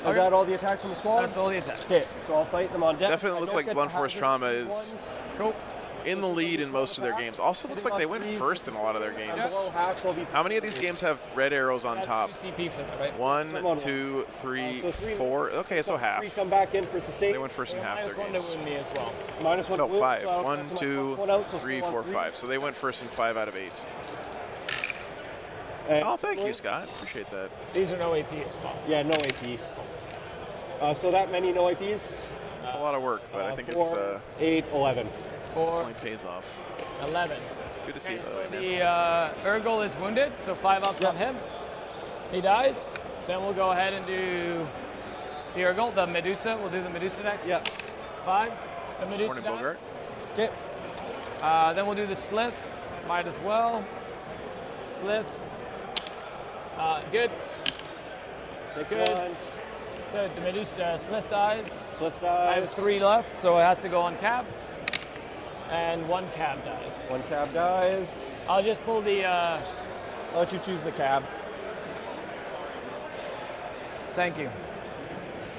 Is Okay. that all the attacks from the squad? That's all the attacks. Okay, so I'll fight them on deck. Definitely I looks don't like get Blunt to Force hazard Trauma these is ones. Cool. in the lead in most of their games. Also looks like they went first in a lot of their And games. below hacks will be How many of these games have red arrows on That's top? 2 CP for that, right? 1, 2, 3, So 3 4. Okay, so half. 3 come back in for sustain. They went first in half Minus their 1 to games. wound me as well. Minus 1 No, wound, 5. so I'll 1, cancel my 2, plus 1 out, so 3, still on 4, 3s. 5. So they went first in 5 out of 8. And Oh, thank you, Scott. Appreciate that. These are no AP as well. Yeah, no AP. So that many no APs. It's a lot of work, but I think 4, it's 8, 11. 4, only pays off. 11. Good to see you, by the So way, man. the Urgle is wounded, so 5 ups on him. He dies. Then we'll go ahead and do the Urgle, the Medusa. We'll do the Medusa next. Yeah. 5s. The Medusa Morning, Bogart. dies. Okay. Then we'll do the Slith. Might as well. Slith. Good. Next Good. one. So the Medusa Slith dies. Slith I have dies. 3 left, so it has to go on cabs. And 1 cab dies. 1 cab dies. I'll just pull the. I'll let you choose the cab. Thank you.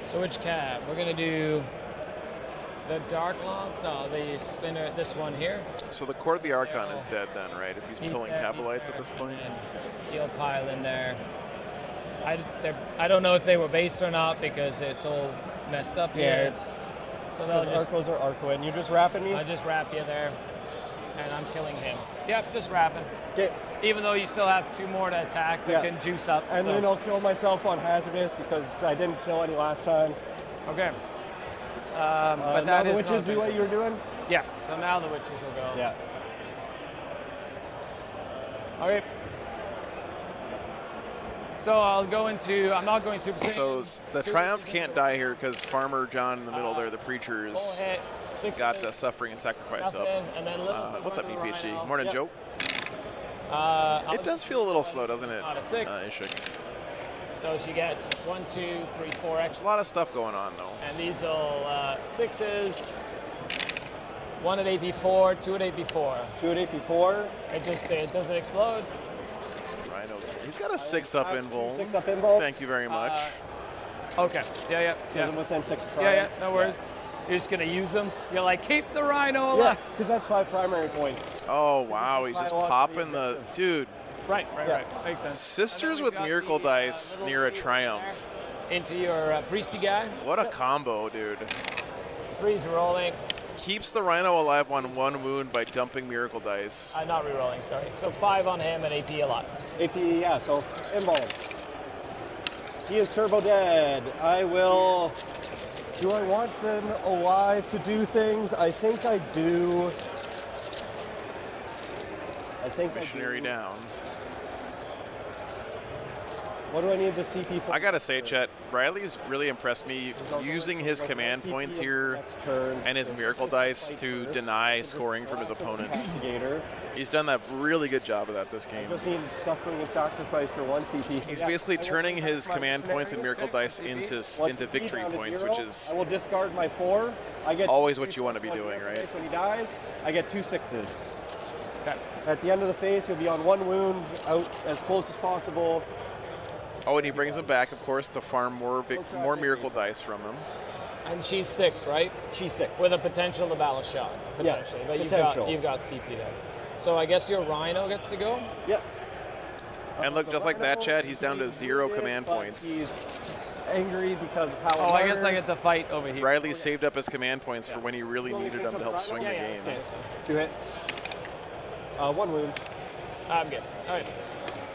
So which cab? We're gonna do the Dark Lance. No, the Splinter. This one here. So the Court of the Archon is dead then, right? If he's pulling there, Cabalites he's at this there, point? and he'll pile in there. I don't know if they were based or not because it's all messed up here. So they'll Those just. Arcos are Arco, and you're just wrapping me? I'll just wrap you there, and I'm killing him. Yep, just wrapping. Okay. Even though you still have 2 more to attack, we Yeah. can juice up. And so. then I'll kill myself on hazardous because I didn't kill any last time. Okay. Now But that the is witches do what you were doing? Yes. So now the witches will go. Yeah. Okay. So I'll go into. I'm not going Super Saiyan. So the Triumph can't die here because Farmer John in the middle there, the preacher, Full is hit, 6 got hits, Suffering and Sacrifice nothing, up. and then little What's up, Rhino. NPHD? Morning, Yep. Joe. I'll It does feel a little slow, doesn't it? It's not a 6. Ishik. So she gets 1, 2, 3, 4 There's a extra. lot of stuff going on, though. And these will 6s. 1 at AP4, 2 at AP4. 2 at AP4. It doesn't explode. Rhinos. He's got a 6-up invuln. 6-up invuln. Thank you very much. Okay. Yeah. Because I'm within 6 Yeah. Triumph. No worries. You're just gonna use them. You're like, keep the Rhino Yeah, alive. because that's 5 primary points. Oh, wow. He's just popping the... Dude, Right. Yeah. Makes sense. Sisters And then with we've got Miracle the, Dice little near a freeze Triumph. there into your priesty guy. What a combo, dude. Freeze rolling. Keeps the Rhino alive on 1 wound by dumping Miracle Dice. Not re-rolling, sorry. So 5 on him and AP a lot. AP, yeah, so invulns. He is turbo dead. I will... Do I want them alive to do things? I think I do. I think Missionary I do. down. What do I need the CP for? I gotta say, Chet, Riley's really impressed me using his command points here and his miracle dice to deny scoring from his opponent. He's done that really good job of that this game. I just need suffering and sacrifice for 1 CP. He's basically turning his command points and miracle dice into victory points, which is I will discard my 4. I get always what you want to be doing, right? When he dies, I get 2 6s. Okay. At the end of the phase, you'll be on 1 wound, out as close as possible. Oh, and he brings him back, of course, to farm more miracle dice from him. And she's 6, right? She's 6. With a potential to battle shock, potentially. Yeah, But you've got CP there. So I guess your Rhino gets to go? Yep. And look, just like that, Chad, he's down to 0 command points. He's angry because of how I guess I get to fight over here. Riley saved up his command points for when he really needed them to help swing the game. Okay, 2 hits. 1 wound. I'm good. All right.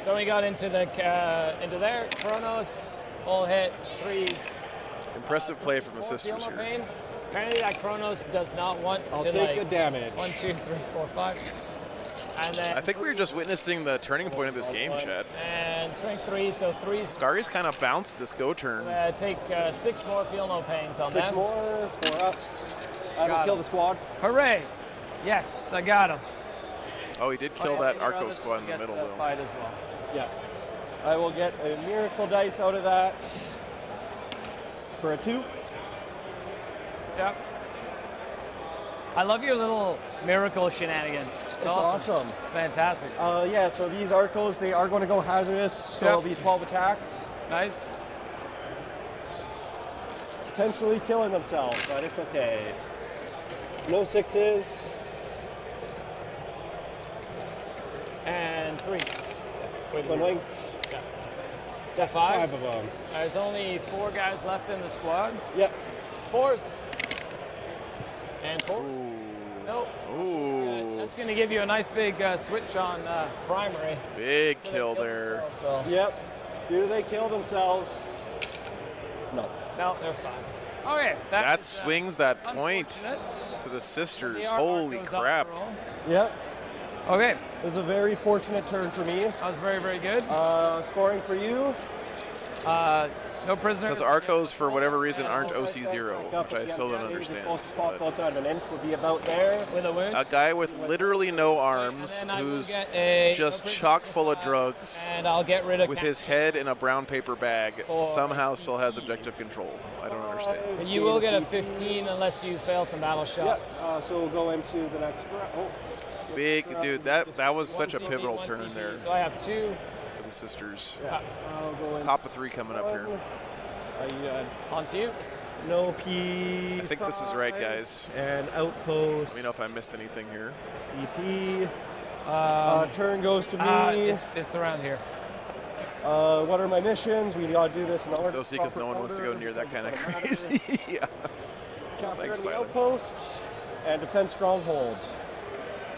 So we got into there. Kronos, all hit, 3s. Impressive play from the sisters here. Pains. Apparently that Kronos does not want I'll to take good damage. 1, 2, 3, 4, 5. And then I think we were just witnessing the turning point of this game, Chad. And strength 3, so 3s. Scari's kind of bounced this go turn. Take 6 more, feel no pains on 6 them. more, 4 ups. That'll kill the squad. Hooray! Yes, I got him. Oh, he did kill that Arco squad in the middle, though. Fight as well. Yeah. I will get a miracle dice out of that for a 2. Yep. I love your little miracle shenanigans. It's awesome. It's fantastic. Yeah, so these Arcos, they are going to go hazardous, so it'll be 12 attacks. Nice. Potentially killing themselves, but it's okay. No 6s. And 3s. With Linked. Yeah. So 5 of them. There's only 4 guys left in the squad. Yep. 4s. And 4s. Nope. Ooh. That's going to give you a nice big switch on primary. Big kill there. So. Yep. Do they kill themselves? No. No, they're fine. Okay. That swings that point to the sisters. Holy crap. Yep. Okay. It was a very fortunate turn for me. That was very, very good. Scoring for you? No prisoners. Because Arcos, for whatever reason, aren't OC0, which I still don't understand. As close as possible outside of an inch would be about there. With a wound. A guy with literally no arms, who's just chock full of drugs, and I'll get rid of with his head in a brown paper bag, somehow still has objective control. I don't understand. But you will get a 15 unless you fail some battle shots. Yep. So we'll go into the next round. Oh. Big, dude, that was such a pivotal turn there So I have 2. for the sisters. Yeah. I'll go in. Top of 3 coming up here. On to you. No P. I think this is right, guys. And outpost. Let me know if I missed anything here. CP. Turn goes to me. It's around here. What are my missions? We gotta do this in order. It's OC because no one wants to go near that kind of crazy. Yeah. Capture Thanks, the Tyler. outpost and defend stronghold.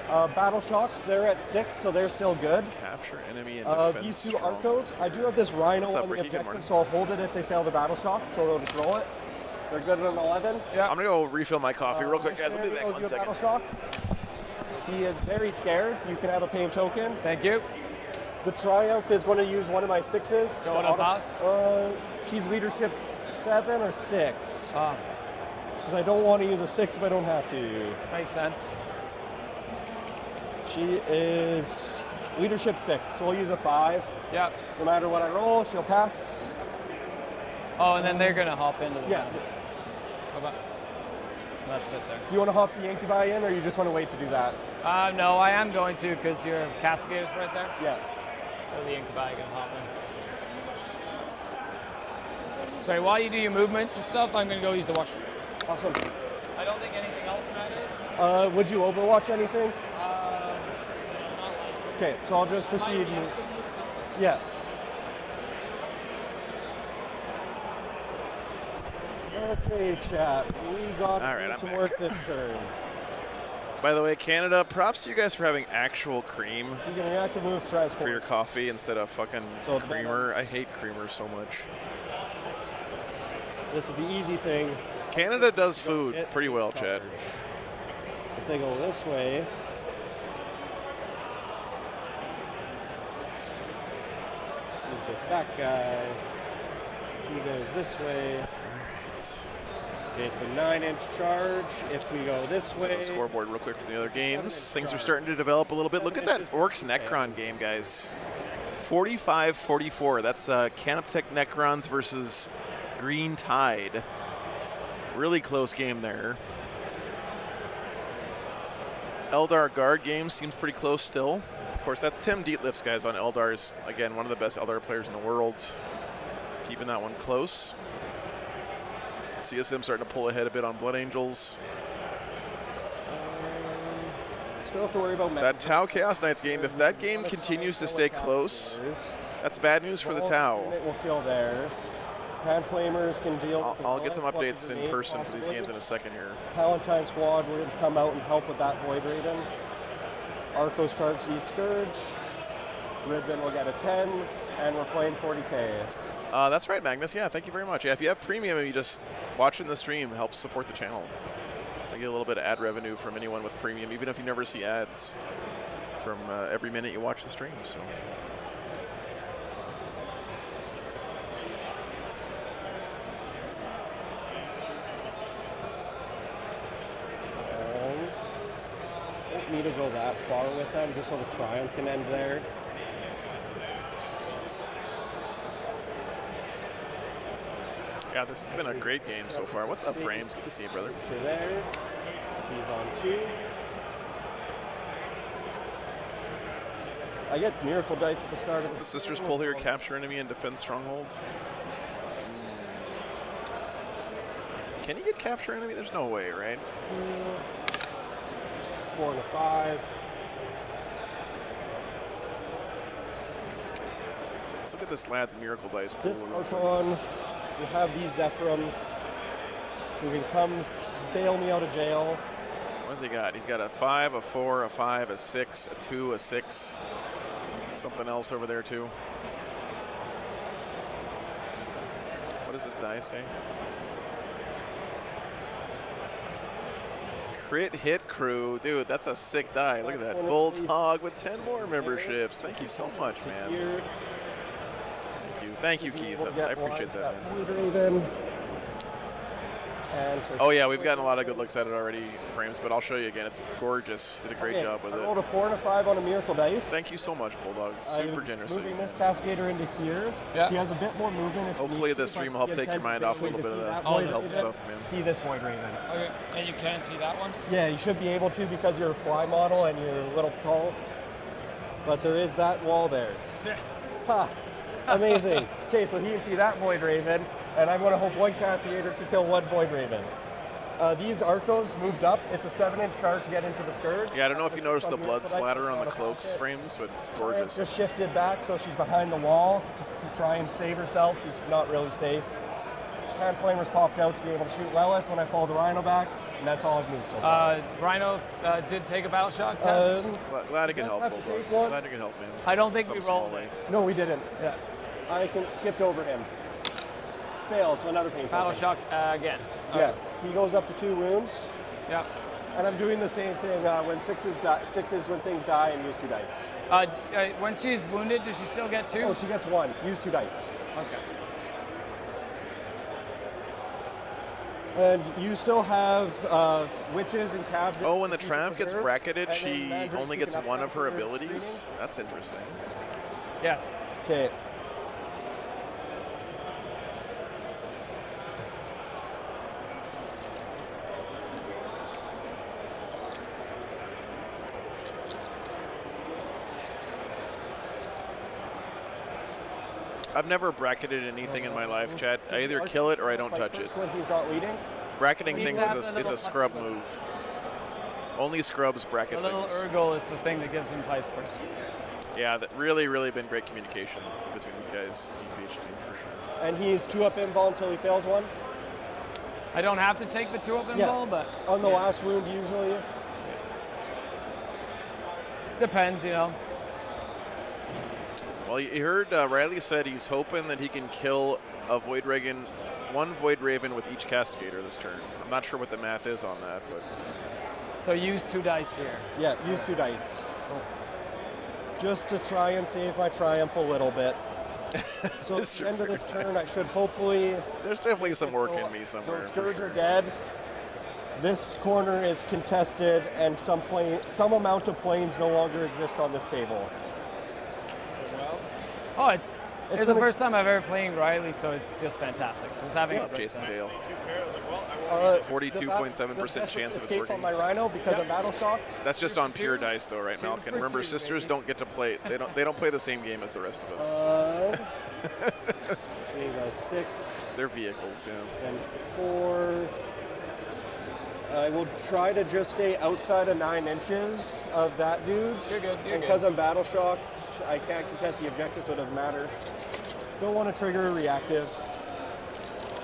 Battle shocks, they're at 6, so they're still good. Capture enemy and defend These 2 strong. Arcos, I do have this Rhino What's up, on the Ricky? Good objective, morning. so I'll hold it if they fail the battle shock, so they'll just roll it. They're good at an 11. Yeah. I'm gonna go refill my coffee real quick, guys. I'll be back Goes 1 to second. battle shock. He is very scared. You can have a pain token. Thank you. The Triumph is going to use one of my 6s. Go on a pass. She's leadership 7 or 6. Ah, Because I don't want to use a 6 if I don't have to. makes sense. She is leadership 6, so we'll use a 5. Yeah. No matter what I roll, she'll pass. Oh, and then they're gonna hop into the. Yeah. Okay. That's it there. Do you want to hop the Incubi in, or you just want to wait to do that? No, I am going to because your Castigator's right there. Yeah. So the Incubi can hop in. Sorry, while you do your movement and stuff, I'm gonna go use the watch. Awesome. I don't think anything else matters. Would you overwatch anything? Not like. Okay, so I'll just proceed. Yeah. Okay, chat. We got All to right, do I'm some back. work this turn. By the way, Canada, props to you guys for having actual cream So you're gonna have to move transport. for your coffee instead of fucking So creamer. I hate creamer so much. This is the easy thing. Canada does food pretty well, Chad. If they go this way, there's this back guy. He goes this way. It's a 9-inch charge. If we go this way. The scoreboard real quick for the other games. Things are starting to develop a little bit. Look at that Orcs Necron game, guys. 45-44. That's Climactic Necrons versus Green Tide. Really close game there. Eldar Guard game seems pretty close still. Of course, that's Tim Dietliff's guys on Eldars. Again, one of the best Eldar players in the world. Keeping that one close. CSM starting to pull ahead a bit on Blood Angels. Still have to worry about that Tau Chaos Knights game. If that game continues to stay close, that's bad news for the Tau. It will kill there. Hand Flamers can deal. I'll get some updates in person for these games in a second here. Palatine Squad, we're going to come out and help with that Void Raven. Arcos charge the Scourge. Ribbon will get a 10, and we're playing 40K. That's right, Magnus. Yeah, thank you very much. Yeah, if you have premium and you just watching the stream helps support the channel. I get a little bit of ad revenue from anyone with premium, even if you never see ads from every minute you watch the stream. So. Don't need to go that far with them, just so the Triumph can end there. Yeah, this has been a great game so far. What's up, Frames? Good to see you, brother. To there. She's on 2. I get Miracle Dice at the start of the Sisters pull here, capture enemy and defend stronghold. Can you get capture enemy? There's no way, right? 4 and a 5. Let's look at this lad's Miracle Dice pull. This Archon. We have the Zephyrum who can come bail me out of jail. What has he got? He's got a 5, a 4, a 5, a 6, a 2, a 6. Something else over there too. What does this die say? Crit hit crew. Dude, that's a sick die. Look at that. Bolt Hog with 10 more memberships. Thank you so much, man. Thank you, Keith. I appreciate that, man. Oh yeah, we've gotten a lot of good looks at it already, Frames, but I'll show you again. It's gorgeous. Did a great job with it. I rolled a 4 and a 5 on a Miracle Dice. Thank you so much, Bulldog. Super generous. Moving this Cascader into here. Yeah. He has a bit more movement. If hopefully this stream will help take your mind off a little bit of that health stuff, man. See this Void Raven. Okay, and you can't see that one? Yeah, you should be able to because you're a fly model and you're a little tall. But there is that wall there. Yeah. Ha! Amazing. Okay, so he can see that Void Raven, and I'm going to hope one Castigator can kill one Void Raven. These Arcos moved up. It's a 7-inch charge to get into the Scourge. Yeah, I don't know if you noticed the blood splatter on the cloaks frames, but it's gorgeous. Just shifted back, so she's behind the wall to try and save herself. She's not really safe. Hand Flamers popped out to be able to shoot Lilith when I followed the Rhino back, and that's all I've moved so far. Rhino did take a battle shock test. Glad I can help, Bulldog. Glad I can help, man. I don't think we rolled it. No, we didn't. Yeah. I skipped over him. Fail, so another painful. Battle shock again. Yeah, he goes up to 2 wounds. Yeah. And I'm doing the same thing when sixes when things die and use 2 dice. When she's wounded, does she still get 2? Oh, she gets 1. Use 2 dice. Okay. And you still have witches and cabs. Oh, when the Triumph gets bracketed, she only gets 1 of her abilities? That's interesting. Yes. Okay. I've never bracketed anything in my life, chat. I either kill it or I don't touch it. When he's not leading? Bracketing things is a scrub move. Only scrubs bracket things. The little Urgle is the thing that gives him place first. Yeah, that really been great communication between these guys. DPH team for sure. And he's 2-up invul until he fails 1? I don't have to take the 2-up invul, but... On the last wound, usually. Depends, you know. Well, you heard Riley said he's hoping that he can kill a Void Raven, 1 Void Raven with each Castigator this turn. I'm not sure what the math is on that, but... So use 2 dice here. Yeah, use 2 dice. Cool. Just to try and save my Triumph a little bit. So at the end of this turn, I should hopefully... There's definitely some work in me somewhere. Those Scourge are dead. This corner is contested, and some amount of planes no longer exist on this table. Oh, it's the first time I've ever played Riley, so it's just fantastic. Just having a great Jason time. Dale. 42.7% chance of it's working. On my Rhino because of Battle Shock. That's just on pure dice though, right, Malkin? Remember, sisters don't get to play. They don't play the same game as the rest of us. 6. They're vehicles, yeah. And 4. I will try to just stay outside of 9 inches of that dude. You're good. And because I'm Battle Shocked, I can't contest the objective, so it doesn't matter. Don't want to trigger a reactive.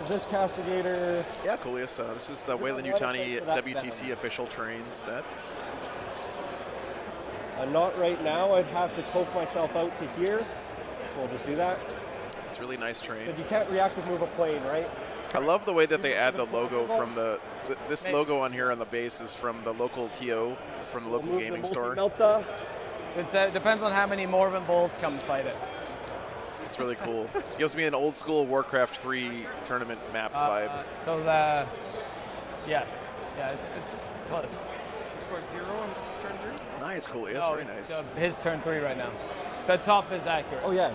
Is this Castigator? Yeah, Coolius. This is the Wayland Yutani WTC official terrain set. Not right now. I'd have to poke myself out to here, so we'll just do that. It's really nice terrain. Because you can't reactive move a plane, right? I love the way that they add the logo from this logo on here on the base is from the local TO. It's from the local gaming store. It depends on how many Morven Vols come fight it. It's really cool. Gives me an old school Warcraft 3 tournament map vibe. Yes. Yeah, it's close. Scored 0 on turn 3? Nice, cool. Yes, No, very it's nice. his turn 3 right now. The top is accurate. Oh, yeah.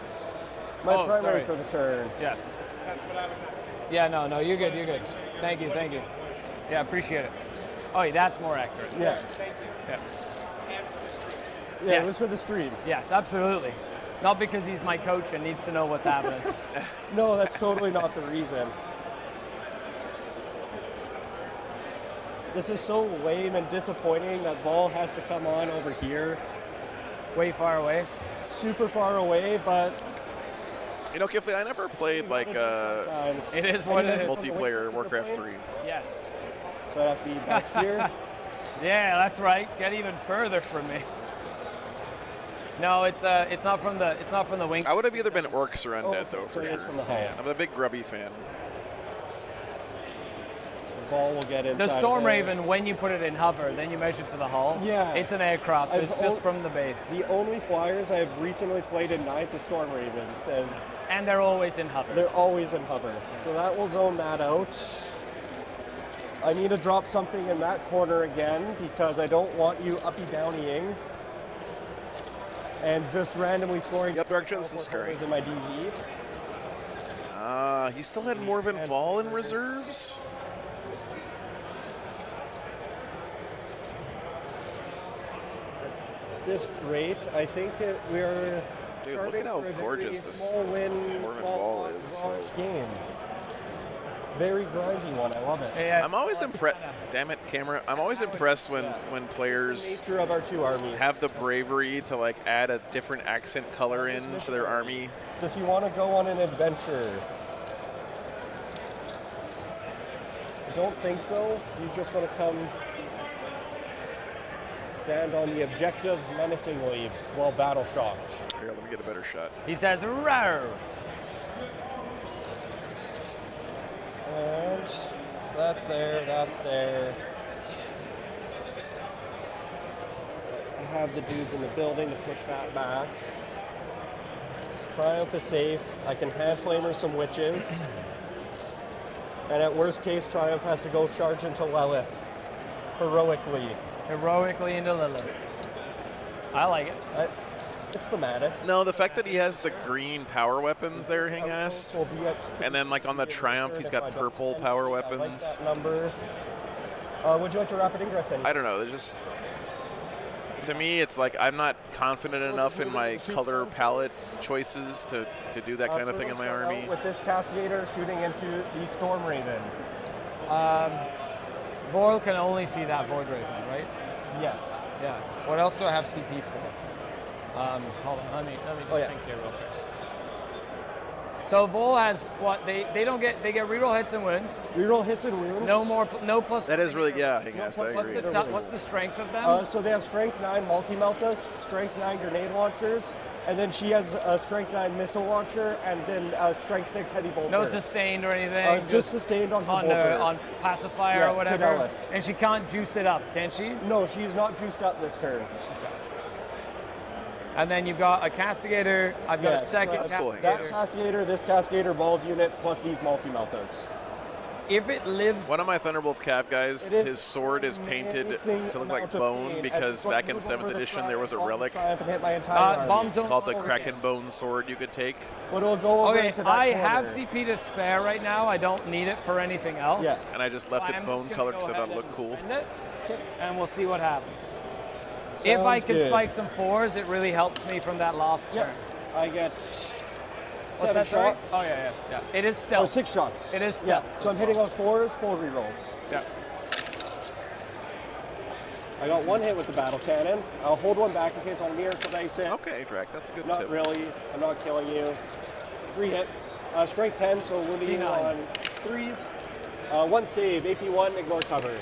My primary sorry. for the turn. Yes. That's what I was asking. Yeah, no, you're good, you're good. Thank you. Yeah, appreciate it. Oh, yeah, that's more accurate. Yeah. Thank you. Yeah. And for the stream. Yeah, Yes. it was for the stream. Yes, absolutely. Not because he's my coach and needs to know what's happening. No, that's totally not the reason. This is so lame and disappointing that Vol has to come on over here. Way far away. Super far away, but... You know, Kifley, I never played like It is what it is. multiplayer Warcraft 3. Yes. So I have to be back here. Yeah, that's right. Get even further from me. No, it's not from the wing. I would have either been orcs or undead though, so for it's sure. from the hull. I'm a big grubby fan. Vol will get inside. The Storm there. Raven, when you put it in hover, then you measure to the hull. Yeah. It's an aircraft, so I've it's just from the base. The only flyers I've recently played in 9th, the Storm Ravens, says And they're always in hover. they're always in hover. So that will zone that out. I need to drop something in that corner again because I don't want you uppy-downying and just randomly scoring. Yep, Dark Trail, this is scary. In my DZ. He still had Morven Vol in reserves? At this rate, I think we're Dude, look at how for a gorgeous very this small win, Morven small Vol cost is. launch game. Very grindy one. I love it. Yeah, I'm always impressed. Damn it, camera! I'm always impressed when players Nature of our two armies. have the bravery to like add a different accent color in to their army. Does he want to go on an adventure? I don't think so. He's just going to come stand on the objective menacingly while battle shocked. Here, let me get a better shot. He says, "Rawr." And so that's there, that's there. I have the dudes in the building to push that back. Triumph is safe. I can hand flamer some witches. And at worst case, Triumph has to go charge into Lilith. Heroically. Heroically into Lilith. I like it. It's thematic. No, the fact that he has the green power weapons there, Hingast, Will be up and then like on the Triumph, he's got purple power I like weapons. that number. Would you like to rapid ingress any? I don't know. They're just to me, it's like I'm not confident enough in my color palette choices to do that kind of So thing we'll in my start out army. with this Castigator shooting into the Storm Raven. Vorl can only see that Void Raven, right? Yes. Yeah. What else do I have CP for? Hold on, let me just think here real quick. So Vol has what they get reroll hits and wounds. Reroll hits and wounds. No plus. That is really Hingast. I agree. What's the strength of them? So they have Strength 9 multi-meltas, Strength 9 grenade launchers, and then she has a Strength 9 missile launcher, and then a Strength 6 heavy bolter. No sustained or anything. Just sustained on her on bolter. on pacifier Yeah, or whatever. Fidelis. And she can't juice it up, can she? No, she's not juiced up this turn. And then you've got a Castigator. I've got a Yes, second that's cool. That Castigator. Castigator, this Cascadator balls unit, plus these multi-meltas. If it lives, One of my Thunderwolf Cav guys, It is his sword is painted amazing to look like amount of bone pain. because I've back in moved 7th over the edition there was a relic triumph and hit my entire army. bomb zone. called the over Kraken here. Bone sword you could take. But it'll go over Okay, into that I corner. have CP to spare right now. I don't need it for anything else. Yeah. And I just So left I am it just bone gonna colored go because I ahead thought it looked and cool. spend it, and we'll see what happens. If I Sounds can good. spike some 4s, it really helps me from that last turn. Yep. I get What's 7 that, sorry? shots. Oh, yeah. It is Oh, stealth. 6 shots. It is Yeah. stealth So I'm as hitting well. on 4s, 4 rerolls. Yeah. I got 1 hit with the battle cannon. I'll hold 1 back in case on miracle dice hit. Okay, Drac, that's a good Not tip. really. I'm not killing you. 3 hits. Strength 10, so wounding you T9. on 3s. 1 save, AP 1, ignore cover.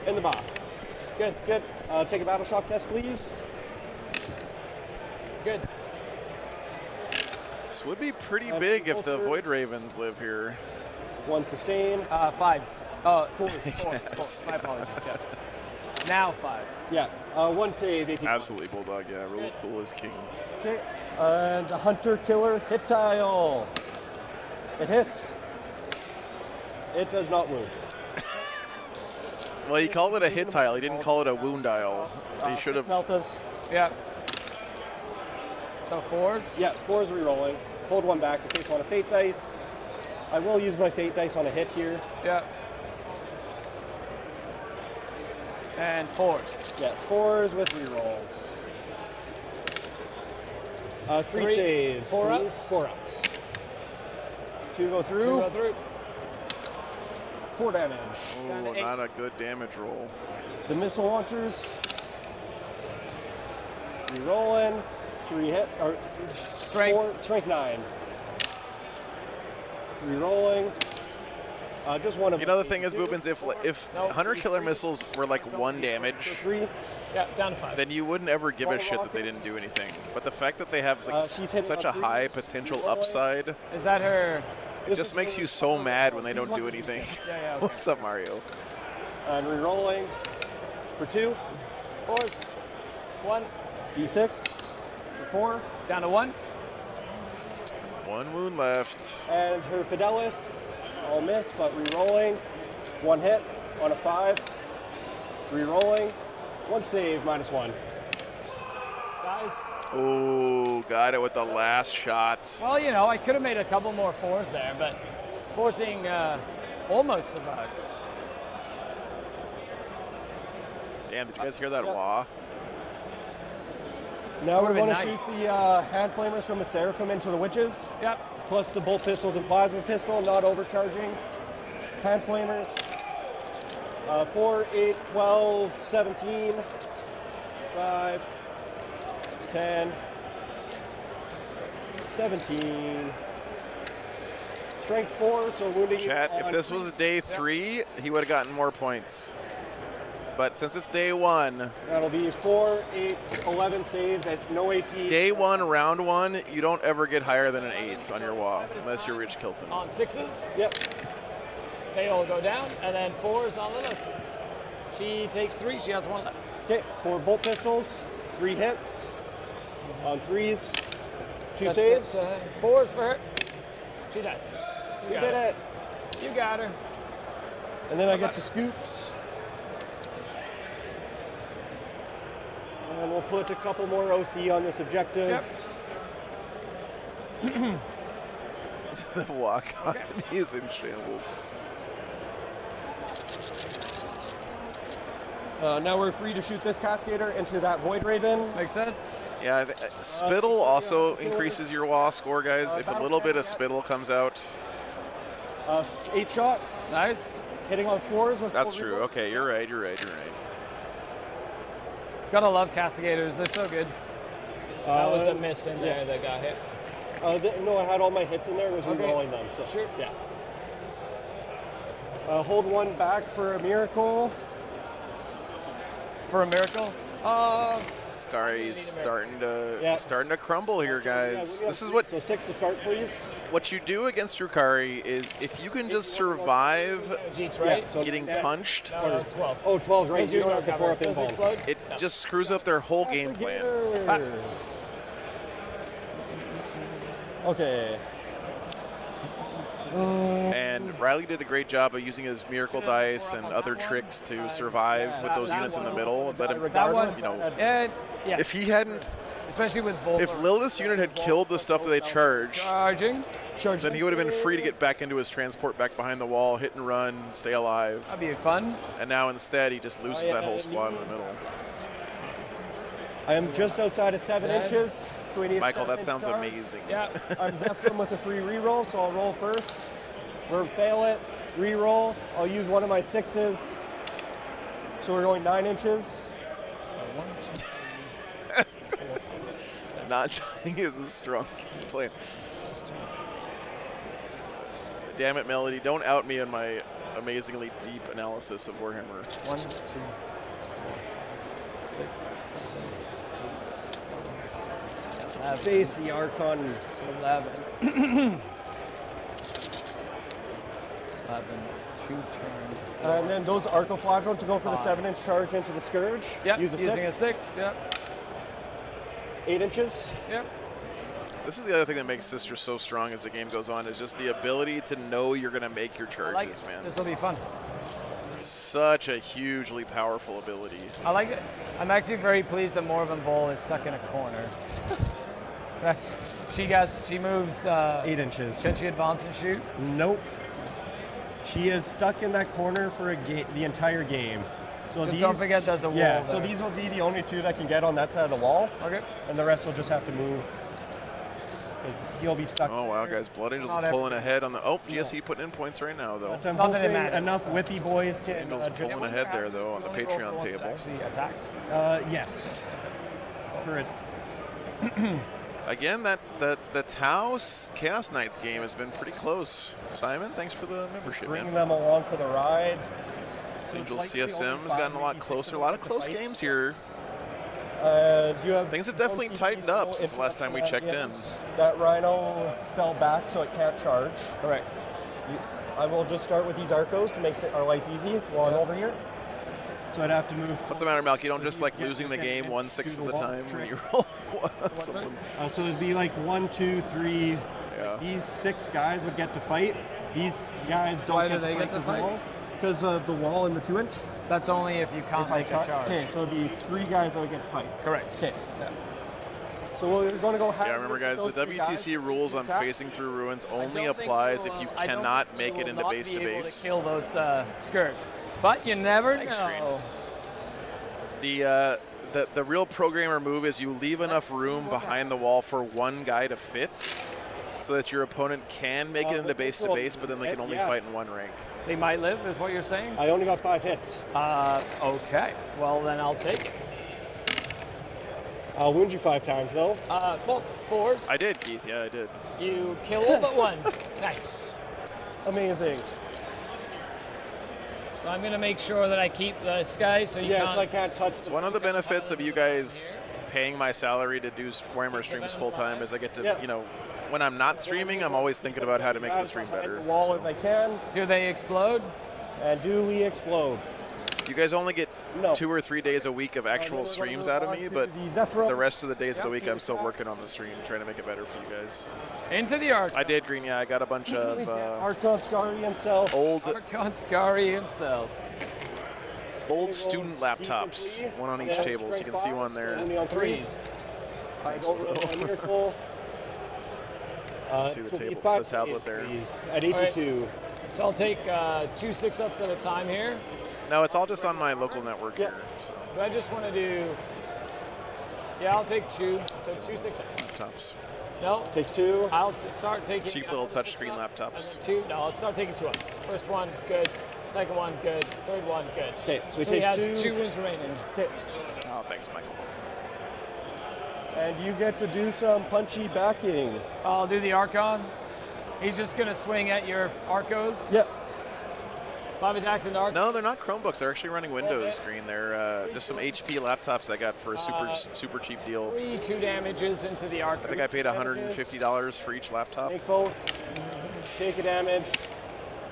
In the box. Good. Good. Take a battle shock test, please. Good. This would be pretty Uh, big if both the birds. Void Ravens live here. 1 sustain. 5s. 4s. My apologies. Yeah. Now 5s. Yeah. 1 save, AP 1. Absolutely, Bulldog. Yeah, rules cool as king. Okay. And the Hunter Killer hit tile. It hits. It does not wound. Well, he called it a hit tile. He didn't call it a wound dial. He should have. Meltas. Yeah. So 4s. Yeah, 4s rerolling. Hold 1 back in case I want a fate dice. I will use my fate dice on a hit here. Yeah. And 4s. Yeah, 4s with rerolls. 3 Three, saves. 4 please. ups. 4 ups. 2 go 2 through. go through. 4 damage. Down to Oh, 8. not a good damage roll. The missile launchers. Rerolling. 3 hit. Or Strength. Strength 9. Rerolling. Just 1 of You know the them. thing is, Boobins, if No, Hunter Killer missiles were like 1 damage, 3. Yeah, down to 5. then you wouldn't ever give a shit that they didn't do anything. But the fact that they have like She's hitting such on a high threes. potential Rerolling. upside, Is that her? it just makes you so mad when they don't do anything. Yeah, okay. What's up, Mario? And rerolling for 2. 4s. 1. D6 for 4. Down to 1. 1 wound left. And her Fidelis, I'll miss, but rerolling. 1 hit on a 5. Rerolling. 1 save, -1. Guys. Oh, got it with the last shot. Well, you know, I could have made a couple more 4s there, but forcing almost survived. Damn, did you guys hear that wah? Now we're would've been going to nice. shoot the hand flamers from the Seraphim into the witches, Yep. plus the bolt pistols and plasma pistol, not overcharging. Hand flamers. 4, 8, 12, 17, 5, 10, 17. Strength 4, so wounding. Chat, if on this was day 3, he would have gotten more points. But since it's day 1, That'll be 4, 8, 11 saves at no AP. day 1, round 1, you don't ever get higher than an 8 on your wall, unless you're Rich Kilton. On 6s. Yep. They all go down, and then 4s on Lilith. She takes 3. She has 1 left. Okay, 4 bolt pistols, 3 hits on 3s, 2 saves. 4s for her. She does. You got did it. You got her. And then I get to scoot. And we'll put a couple more OC on this objective. Yep. The walk on, he's in shambles. Now we're free to shoot this Cascader into that Void Raven. Makes sense. Yeah, Spittle also increases your wall score, guys. If a little bit of Spittle comes out. 8 shots. Nice. Hitting on 4s with That's 4 true. rerolls. Okay, you're right. Gotta love Castigators. They're so good. That was a miss in there that got hit. No, I had all my hits in there. Was Okay. rerolling them. So Sure. yeah. Hold 1 back for a miracle. For a miracle. Scari's Yeah. starting to crumble here, guys. This is what So 6 to start, please. what you do against Drukhari is if you can just survive Jeets, right? Yeah, so getting punched, No, 12. Oh, 12, right. Those You are don't have the 4 up Those involved. explode. it just screws up their whole game plan. Okay. And Riley did a great job of using his miracle dice and other tricks to survive with those units in the middle. But That one, you know, yeah, if he hadn't, especially with Vol. if Lilith's unit had killed the stuff that they charged, Charging. then he would have been free to get back into his transport back behind the wall, hit and run, stay alive. That'd be fun. And now instead he just loses that whole squad in the middle. I am just outside of 7 Dead. inches, so we need Michael, a that 7-inch sounds charge. amazing. Yeah. I'm Zephyrin with a free reroll, so I'll roll first. We'll fail it, reroll. I'll use one of my 6s. So we're going 9 inches. So 1, 2, 3, 4, 5, 6, 7. Not dying is a strong game plan. Damn it, Melody, don't out me in my amazingly deep analysis of Warhammer. 1, 2, 4, 5, 6, 7, 8, 9, 10. Face the Archon. 11. 11, 2 turns. 4, And then those Arco Fladrons will go for the 5. 7-inch charge into the Scourge. Yep, Use a using 6. a 6, yep. 8 inches. Yep. This is the other thing that makes Sister so strong as the game goes on, is just the ability to know you're going to make your I charges, like it. man. This will be fun. Such a hugely powerful ability. I like it. I'm actually very pleased that Morven Vol is stuck in a corner. She moves. 8 inches. Can she advance and shoot? Nope. She is stuck in that corner for the entire game. So Just these, don't forget there's a wall Yeah, so there. these will be the only 2 that can get on that side of the wall, Okay. and the rest will just have to move. Because he'll be stuck. Oh, wow, there. guys. Blood Angels Not pulling ahead on the... Oh, GSE putting in points right now, though. But I'm Not that it hoping matters. enough whippy boys can Angels just... pulling ahead there, though, on the Only roll for Patreon ones that table. Actually attacked. Yes. Spirit. Again, the Tau Chaos Knights game has been pretty close. Simon, thanks for the membership, Bringing man. them along for the ride. So it's Angel likely CSM only has gotten a 5, lot maybe 6 closer. A of lot them of to close fight. games here. You have Things have definitely tightened up since the last time we checked in. That Rhino fell back, so it can't charge. Correct. I will just start with these Arcos to make our life easy while I'm over here. So I'd have to move. What's the matter, Malk? You don't just like Yeah, losing the yeah, game yeah. 1/6 Do of the the wall time when trick. you roll something. So it'd be like 1, 2, 3. Yeah. These 6 guys would get to fight. These guys don't Why get do they get to fight? Because the wall and the 2-inch. That's only if you can't If I make a charge. Okay, so it'd be 3 guys that would get to fight. Correct. Okay. Yeah. So we're going to go half. Yeah, remember, guys, the WTC rules on phasing through ruins only applies if you cannot make it into base to base. Kill those Scourge, but you never Thanks, know. The real programmer move is you leave enough room behind the wall for one guy to fit, so that your opponent can make it into base to base, but then they can only fight in one rank. They might live, is what you're saying? I only got 5 hits. Okay. Well, then I'll take it. I'll wound you 5 times though. Well, 4s. I did, Keith. Yeah, I did. You kill all but 1. Nice. Amazing. So I'm gonna make sure that I keep this guy so you Yes, can't. I can't touch. It's one of the benefits of you guys paying my salary to do Warhammer streams full time is I get to, Yeah. you know, when I'm not streaming, I'm always thinking about how to make the as stream behind better. the wall So. as I can, Do they explode? and do we explode? You guys only get No. 2 or 3 days a week of actual streams out of me, but the rest of the days of the week I'm still working on the stream, trying to make it better for you guys. Into the Ark. I did, Green. Yeah, I got a bunch of Archon Scary himself. old Archon Scary himself. student laptops, one on each table, so you can see one there. Only on 3s. Threes. I go over to my miracle. See the this will be table, 5 the tablet saves, there. please, at 82. So I'll take 2 6-ups at a time here. No, it's all just on my local network Yeah. here. So, But I just want to do. Yeah, I'll take 2. So 2 6-ups. laptops. No, Takes 2. I'll start taking. Cheap little touchscreen laptops. 2. No, I'll start taking 2-ups. First one, good. Second one, good. Third one, good. Okay, so he he takes has 2. 2 wounds remaining. Okay. Oh, thanks, Michael. And you get to do some punchy backing. I'll do the Archon. He's just gonna swing at your Arcos. Yep. 5 attacks into Archon. No, they're not Chromebooks. They're actually running Windows screen. They're just some HP laptops I got for a super cheap deal. 3 2 damages into the Archon. I think I paid $150 for each laptop. Make both. Take a damage.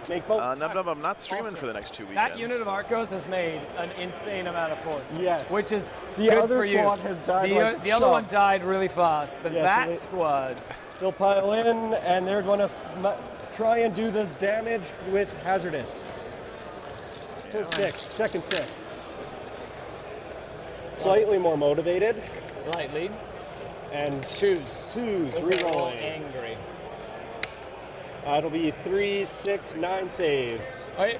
Make both. I'm not streaming for the next 2 weekends. That unit of Arcos has made an insane amount of force. Yes. Which is The good other for you. squad has died The, like a the other shot. one died really fast, but Yeah, so that they- squad They'll pile in, and they're going to try and do the damage with hazardous. Turn 6, second 6. Slightly more motivated. Slightly. And Twos. Rerolling. Angry. It'll be 3, 6, 9 saves. Okay.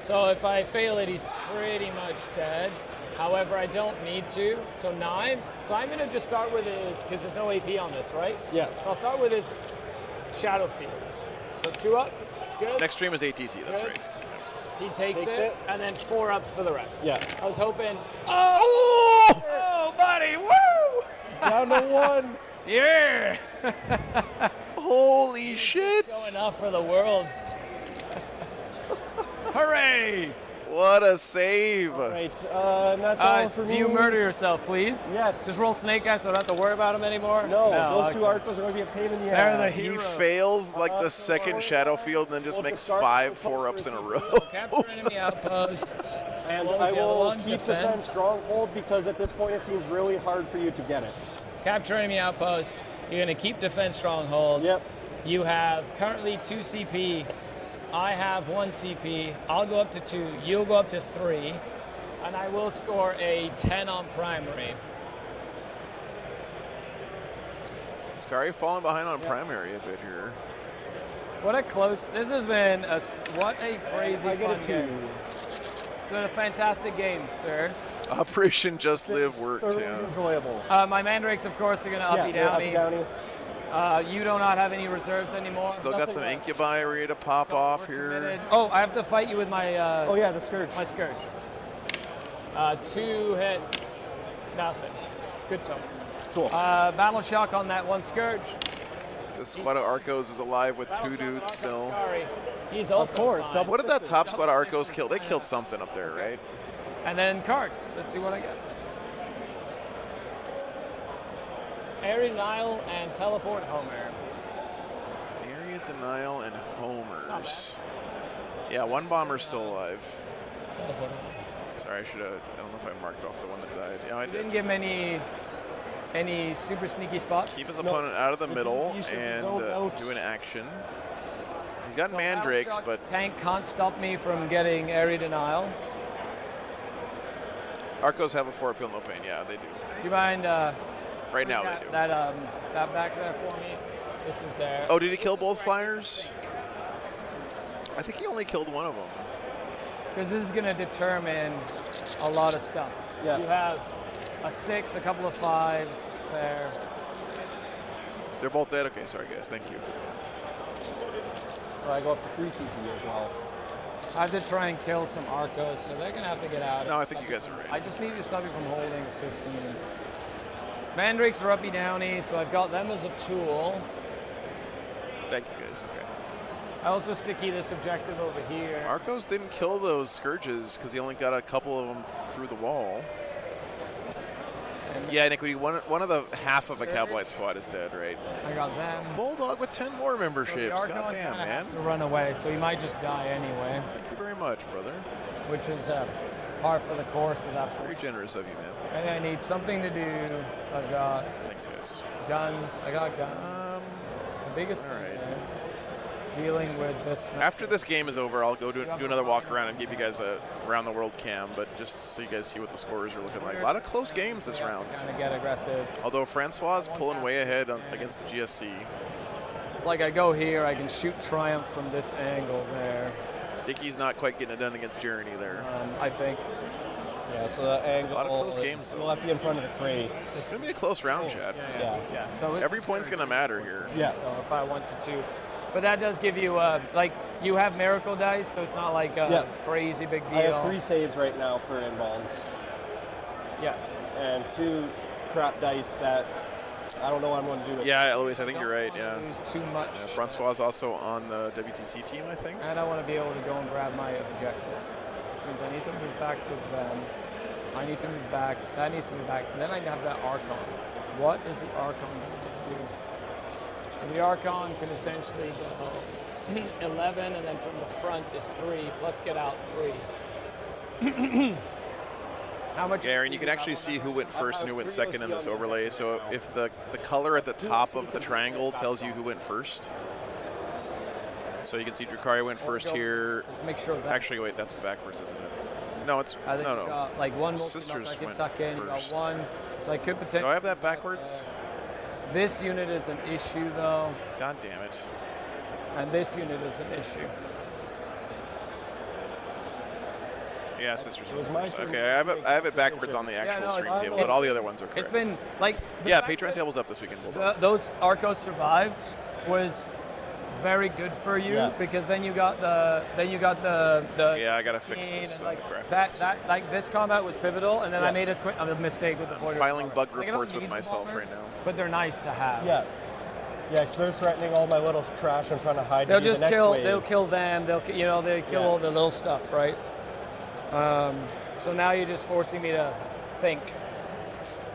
So if I fail it, he's pretty much dead. However, I don't need to. So 9. So I'm going to just start with his, because there's no AP on this, right? Yeah. So I'll start with his Shadow Fields. So 2 up. Good. Next stream is ATC, that's Good. right. He takes Takes it, it. and then 4 ups for the rest. Yeah. I was hoping. Oh, buddy, woo! Down to 1. Yeah! Holy shit! Showing off for the world. Hooray! What a save! Right, and that's all for Do me. you murder yourself, please? Yes. Just roll Snake Eyes so I don't have to worry about him anymore? No, those two okay. archers are going to be a pain in the They're the ass. He hero. fails like the second shadow field and then just Well, to makes start, 5 we'll 4-ups in a row. Capture enemy outposts. And What was I the other will one? keep Defend. defend stronghold because at this point it seems really hard for you to get it. Capture enemy outpost. You're going to keep defend strongholds. Yep. You have currently 2 CP. I have 1 CP. I'll go up to 2. You'll go up to 3. And I will score a 10 on primary. Scary falling behind on primary a bit here. What a close. This has been what a crazy I get fun a 2. game. It's been a fantastic game, sir. Operation Just Live worked, Thoroughly yeah. enjoyable. My mandrakes, of course, are going to uppy yeah, downy. Downy. You do not have any reserves anymore. Still got some Nothing left. incubi ready to pop So off we're here. committed. Oh, I have to fight you with my Oh yeah, the Scourge. my Scourge. 2 hits, nothing. Good tone. Cool. Battle shock on that 1 Scourge. The squad of Arcos is alive with Battle 2 shock on dudes Archon still. Scary. He's also course, fine. double- What did that top squad of Arcos kill? They killed something up there, right? And then cards. Let's see what I get. Airy Nile and Teleport Homer. Area Denial and Homers. Yeah, 1 bomber's still alive. Teleport Homer. Sorry, I don't know if I marked off the one that died. Yeah, I Didn't did. give him any super sneaky spots. Keep his No. opponent out of the It middle means he should and zone out. do an action. He's got So mandrakes, Battle Shock but tank can't stop me from getting Airy Denial. Arcos have a 4 field no pain. Yeah, they do. Do you mind Right now that, they do. that back there for me? This is there. Oh, did he kill both flyers? I think he only killed one of them. Because this is going to determine a lot of stuff. Yeah. You have a 6, a couple of 5s, fair. They're both dead. Okay, sorry guys. Thank you. Or I go up to 3 CP as well. I have to try and kill some Arcos, so they're going to have to get out. No, and I think stop you guys it. are right. I just need to stop you from holding a 15. Mandrakes are uppy downy, so I've got them as a tool. Thank you guys. Okay. I also sticky this objective over here. Arcos didn't kill those Scourges because he only got a couple of them through the wall. And Yeah, Nick, one of the half of a Cowblight squad is dead, right? I got them. Bulldog with 10 more So the memberships. Archon God damn, kinda man. has to run away, so he might just die anyway, Thank you very much, brother. which is par for the course of that Very point. generous of you, man. And I need something to do, so I've got Thanks, guys. guns. I got guns. The biggest all thing right. is dealing with this. After this game is over, I'll go do another walk around and give you guys a around the world cam, but just so you guys see what the scores are looking like. A lot of close games this round. Kind of get aggressive. Although Francois is pulling way ahead against the GSC. Like I go here, I can shoot Triumph from this angle there. Dickie's not quite getting it done against Journey there. I think. Yeah, so the angle. A lot of close games, We'll though. have to be in front of the crates. It's going to be a close round, Chad. Yeah. So it's Every point's going to matter here. Yeah. So if I wanted to, but that does give you like you have miracle dice, so it's not like a Yeah. crazy big deal. I have 3 saves right now for inbounds. Yes. And 2 crap dice that I don't know what I'm going to do with. Yeah, Eloise, I think Don't you're right. wanna Yeah. Lose too much. Francois is also on the WTC team, I think. And I want to be able to go and grab my objectives, which means I need to move back with them. I need to move back. That needs to move back. And then I have that Archon. What is the Archon going to do? So the Archon can essentially go 11, and then from the front is 3, plus get out 3. How much? Gary, and you can actually see who went first and who went second in this overlay. So if the color at the top of the triangle tells you who went first. So you can see Drukhari went first here. Just make sure that. Actually, wait, that's backwards, isn't it? No, it's I think no, you no. got like one Sisters I can went tuck in. You got first. one, so I could Do potentially. I have that backwards? This unit is an issue though, God damn it. and this unit is an issue. Yeah, sisters was went my first. turn Okay, to I make have it the backwards decision. on the Yeah, actual no, stream it's- table, it's- but all the other ones are correct. It's been like. the Yeah, fact Patreon that table's up this weekend. Bulldog. those Arcos survived was very good for you Yeah. because then you got the Yeah, I gotta fix scene this and, like graphics. that like this combat was pivotal, and then I Yeah. made a mistake with the 40. filing bug Like, I don't reports with need the myself right bombers, now. but they're nice to have. Yeah. Yeah, because they're threatening all my little trash I'm trying to hide. They'll to do just the next kill. wave. They'll kill them. They'll they kill Yeah. all the little stuff, right? So now you're just forcing me to think,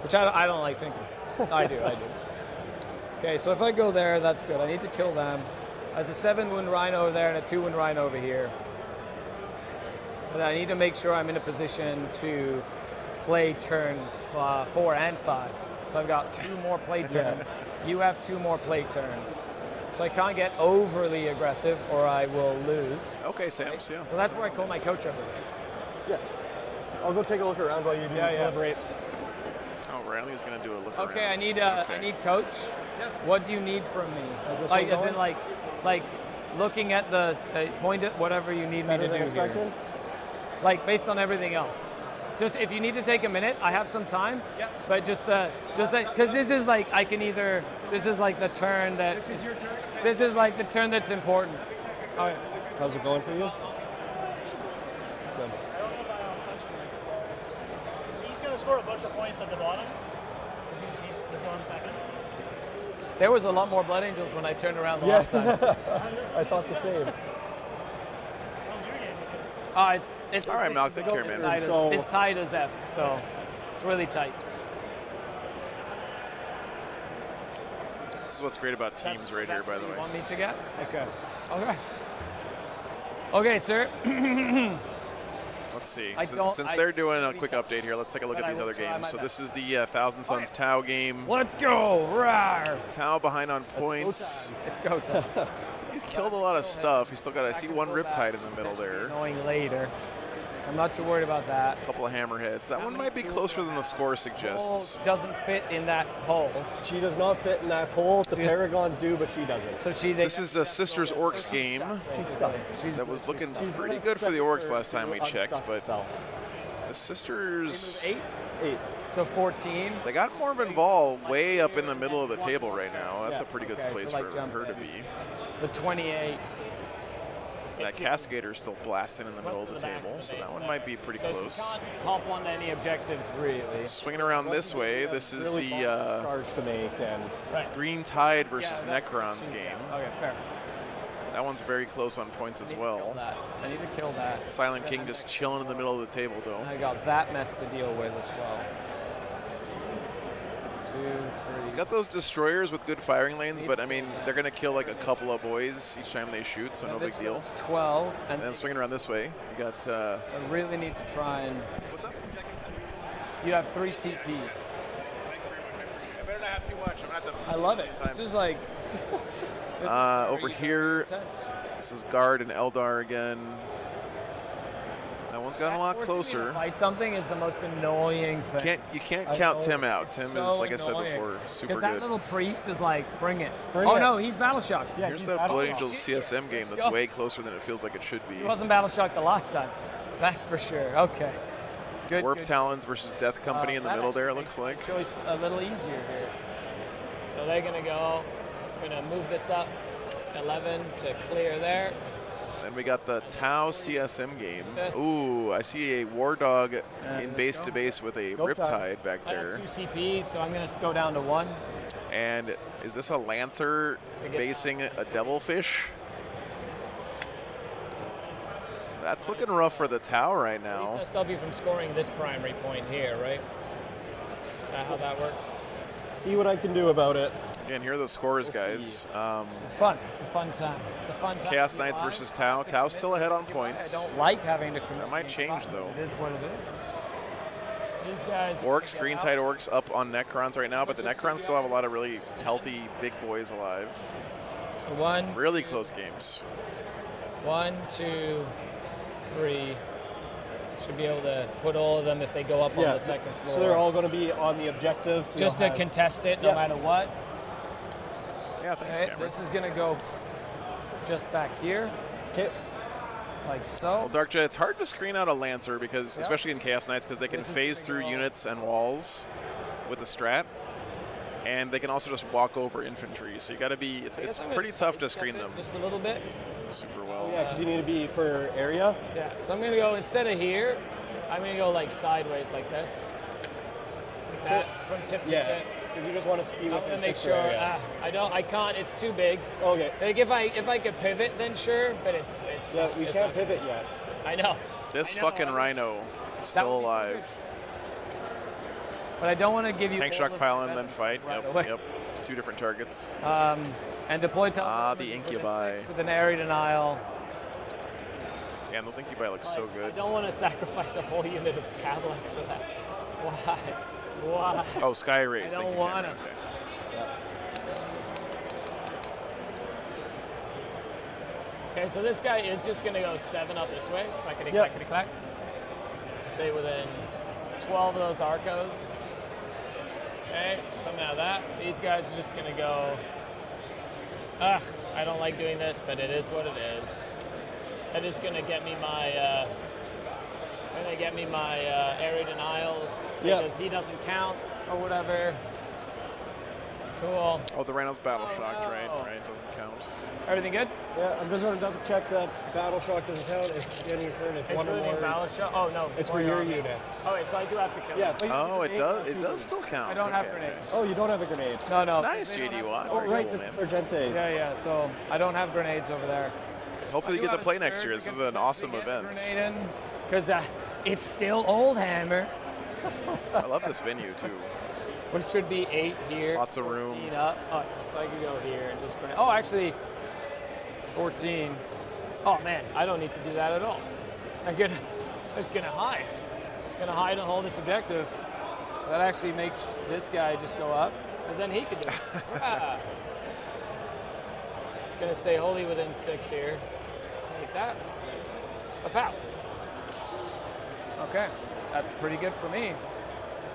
which I don't like thinking. I do. Okay, so if I go there, that's good. I need to kill them. There's a 7-wound rhino over there and a 2-wound rhino over here. And I need to make sure I'm in a position to play turn 4 and 5. So I've got 2 more play turns. You have 2 more play turns. So I can't get overly aggressive or I will lose. Okay, Sams, yeah. So that's where I call my coach over there. Yeah. I'll go take a look around while you do deliberate. Oh, Riley's gonna do a look Okay, around. I need coach. Yes. What do you need from me? How's this Like one as in going? like looking at the point at whatever you need me Better to than do expected? here. Like based on everything else. Just if you need to take a minute, I have some time. Yep. But just that because this is like I can either this is like the turn that This is your turn. this is like the turn that's important. All right. How's it going for you? Good. He's going to score a bunch of points at the bottom. He's going second. There was a lot more Blood Angels when I turned around the Yes. last time. I thought the same. How's your game? It's All right, Mal, take care, it's man. tight, So- it's tight as F, so it's really tight. This is what's great about teams right here, That's by what the you way. want me to get? Okay. Okay. Okay, sir. Let's see. I don't- Since I- they're doing a pretty quick tough. update here, let's take a look But at I these will other try games. my So best. this is the Thousand Sons Tau game. Let's go! Rawr! Tau behind on points. It's go time. He's killed a lot of stuff. He's still got, I see one Riptide in the middle there. Annoying later. So I'm not too worried about that. A couple of hammerheads. That one might be closer than the score suggests. Hole doesn't fit in that hole. She does not fit in that hole. The She is- Paragons do, but she doesn't. So they This is a Sisters Orcs game She's stuck. that was looking She's pretty gonna good for the Orcs expect last time we her to checked, unstuck but herself. the Sisters, 8, 8. so 14. they got Morven Ball way up in the middle of the table right now. That's a Yeah. pretty good Okay, place to, like, for jump her to in. be. The 28. That Cascader's still blasting in the middle of the table, so that one might be pretty So close. she can't hop onto any objectives really. Swinging around this way, this is Really the charge to make, and Green Tide versus Yeah, that's- Necron's game. Okay, fair. That one's very close on points as I need to kill well. that. I need to kill that. Silent King just chilling in the middle of the table though. I got that mess to deal with as well. 2, 3. It's got those destroyers with good firing lanes, but I mean, they're gonna kill like a couple of boys each time they shoot, so no big This deal. goes 12, and And then swinging around this way, you got, so I really need to try and. what's up? You have 3 CP. I better not have too much. I'm gonna have to. I love it. This is like. this is Over very here, intense. this is Guard and Eldar again. That one's gotten a lot Forcing me to closer. Fight something is the most annoying thing. You can't I count know. Tim out. It's Tim so is, like I said annoying. before, super Because that good. little priest is like, bring it. Bring Oh it. no, he's battle shocked. Yeah, Here's he's that battle Blood shocked. Angels CSM game that's go. way closer than it feels like it should be. He wasn't battle shocked the last time. That's for sure. Okay. Good. Warp good. Talons versus Death Company in the That middle there, it actually looks makes like. the choice a little easier here. So they're gonna go. Gonna move this up 11 to clear there. Then we got the Tau CSM game. Yes. Ooh, I see a War Dog in let's base go. to base with a Scope time. Riptide back I have there. 2 CP, so I'm gonna go down to 1. And is this a Lancer To get basing a Devilfish? That's looking rough for the Tau right At least now. that'll stop you from scoring this primary point here, right? Is that how that works? See what I can do about it. Again, here are the scores, We'll guys. It's fun. It's a fun time. It's a fun time. Chaos to be Knights alive. versus Tau. Tau's still ahead on points. I don't like having to commit. That might change, though. It is what it is. These guys. Orcs, green tide orcs up on Necrons right now, but the Necrons still have a lot of really healthy big boys alive. So 1, Really close games. 1, 2, 3. Should be able to put all of them if they go up on the second floor. So they're all going to be on the objective. So just to contest it no matter what. Yeah, thanks, Okay, Cameron. this is going to go just back here. Okay. Like so. Well, Dark Jet, it's hard to screen out a Lancer because, especially in Chaos Knights, because they can This is phase gonna through go- units and walls with the strat, and they can also just walk over infantry. So you got to be. It's I guess I'm gonna pretty tough to sidestep screen it them just a little bit. super well. Yeah, because you need to be for area. Yeah, so I'm going to go, instead of here, I'm going to go like sideways like this. Like that, from tip to tip. because you just want to be I'm within going to make 6 sure, area. I can't, it's too big. Okay. Like if I could pivot, then sure, but it's Yeah, not, we it's can't not- pivot yet. I know. This I know, fucking I wish- Rhino That still would be so alive. good. But I don't want to give you Tank all shock of pile the and then weapons fight. right Yep, away. yep. 2 different targets. And deploy the teleporters Incubi. with an area denial. Yeah, and those Incubi look so I good. don't want to sacrifice a whole unit of Cavalites for that. Why? Why? Oh, Sky Rays. I don't thank you, want Cameron. it. Okay. Okay, so this guy is just going to go 7 up this way. Clackety, Yep. clackety, clack. Stay within 12 of those Arcos. Okay, something like that. These guys are just going to go. Ugh, I don't like doing this, but it is what it is. That is going to get me my. Area denial because he doesn't count or whatever. Cool. Oh, the Rhino's battle shocked, right? Oh. Right, doesn't count. Everything good? Yeah, I'm just going to double check that battle shock doesn't count if getting hurt if one or Excluding more. ballot shot? Oh no. It's for more your armies. units. Okay, so I do have to kill. Yeah, them. but you Oh, can it does. grenade It does still count. I don't have Okay, grenades. Oh, you don't have a grenade. No, no. Nice, they don't JD have Watt. the Oh, sword. right, Cool, this is man. Sergente. Yeah, yeah. So I don't have grenades over there. Hopefully you I get do to have play a next Scourge year. we This can is an awesome potentially get event. a grenade in, because it's still Old Hammer, I love this venue too. which should be 8 here. Lots of room. 14 up. Oh, so I could go here and just grenade. Oh, actually, 14. Oh man, I don't need to do that at all. I'm just gonna hide. Gonna hide and hold this objective. That actually makes this guy just go up, because then he could do it. Ah. He's gonna stay wholly within 6 here. Like that. A pow. Okay, that's pretty good for me.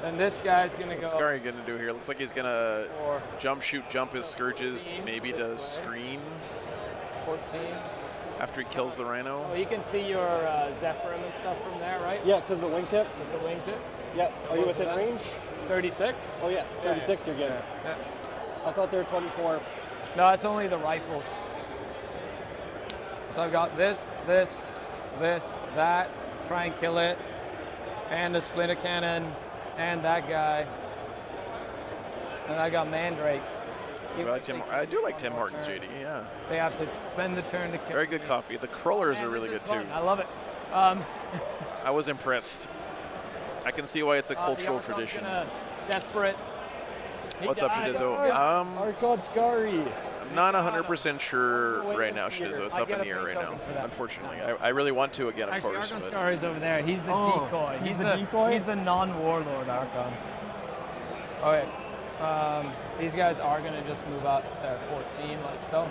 Then this guy's gonna What's go Scary gonna do here? Looks like he's gonna for jump, shoot, jump his Scourges, 14 maybe this to way. screen 14. after he kills the Rhino. So you can see your Zephyrim and stuff from there, right? Yeah, because the wingtip. Is the wingtips? Yeah. So Are you both of within them. range? 36? Oh yeah, 36. You're good. Yeah. I thought they were 24. No, it's only the rifles. So I've got this, that, try and kill it, and the splinter cannon, and that guy. And I got mandrakes. I do like Tim Hortons, JD. Yeah, They have to spend the turn to kill. very good copy. The crawlers Man, are really this good is too. fun. I love it. I was impressed. I can see why it's a The cultural Archon's tradition. gonna desperate. He What's up, died. Shadizo? Archon Scary. I'm not 100% sure right now, Here. Shadizo. It's I up get in a the air free right now. token for that. Unfortunately, I really want to again, of Actually, course. Archon but- Scar is over there. He's the Oh, decoy. he's the decoy? He's the non-warlord Archon. Okay. These guys are gonna just move up there 14 like so.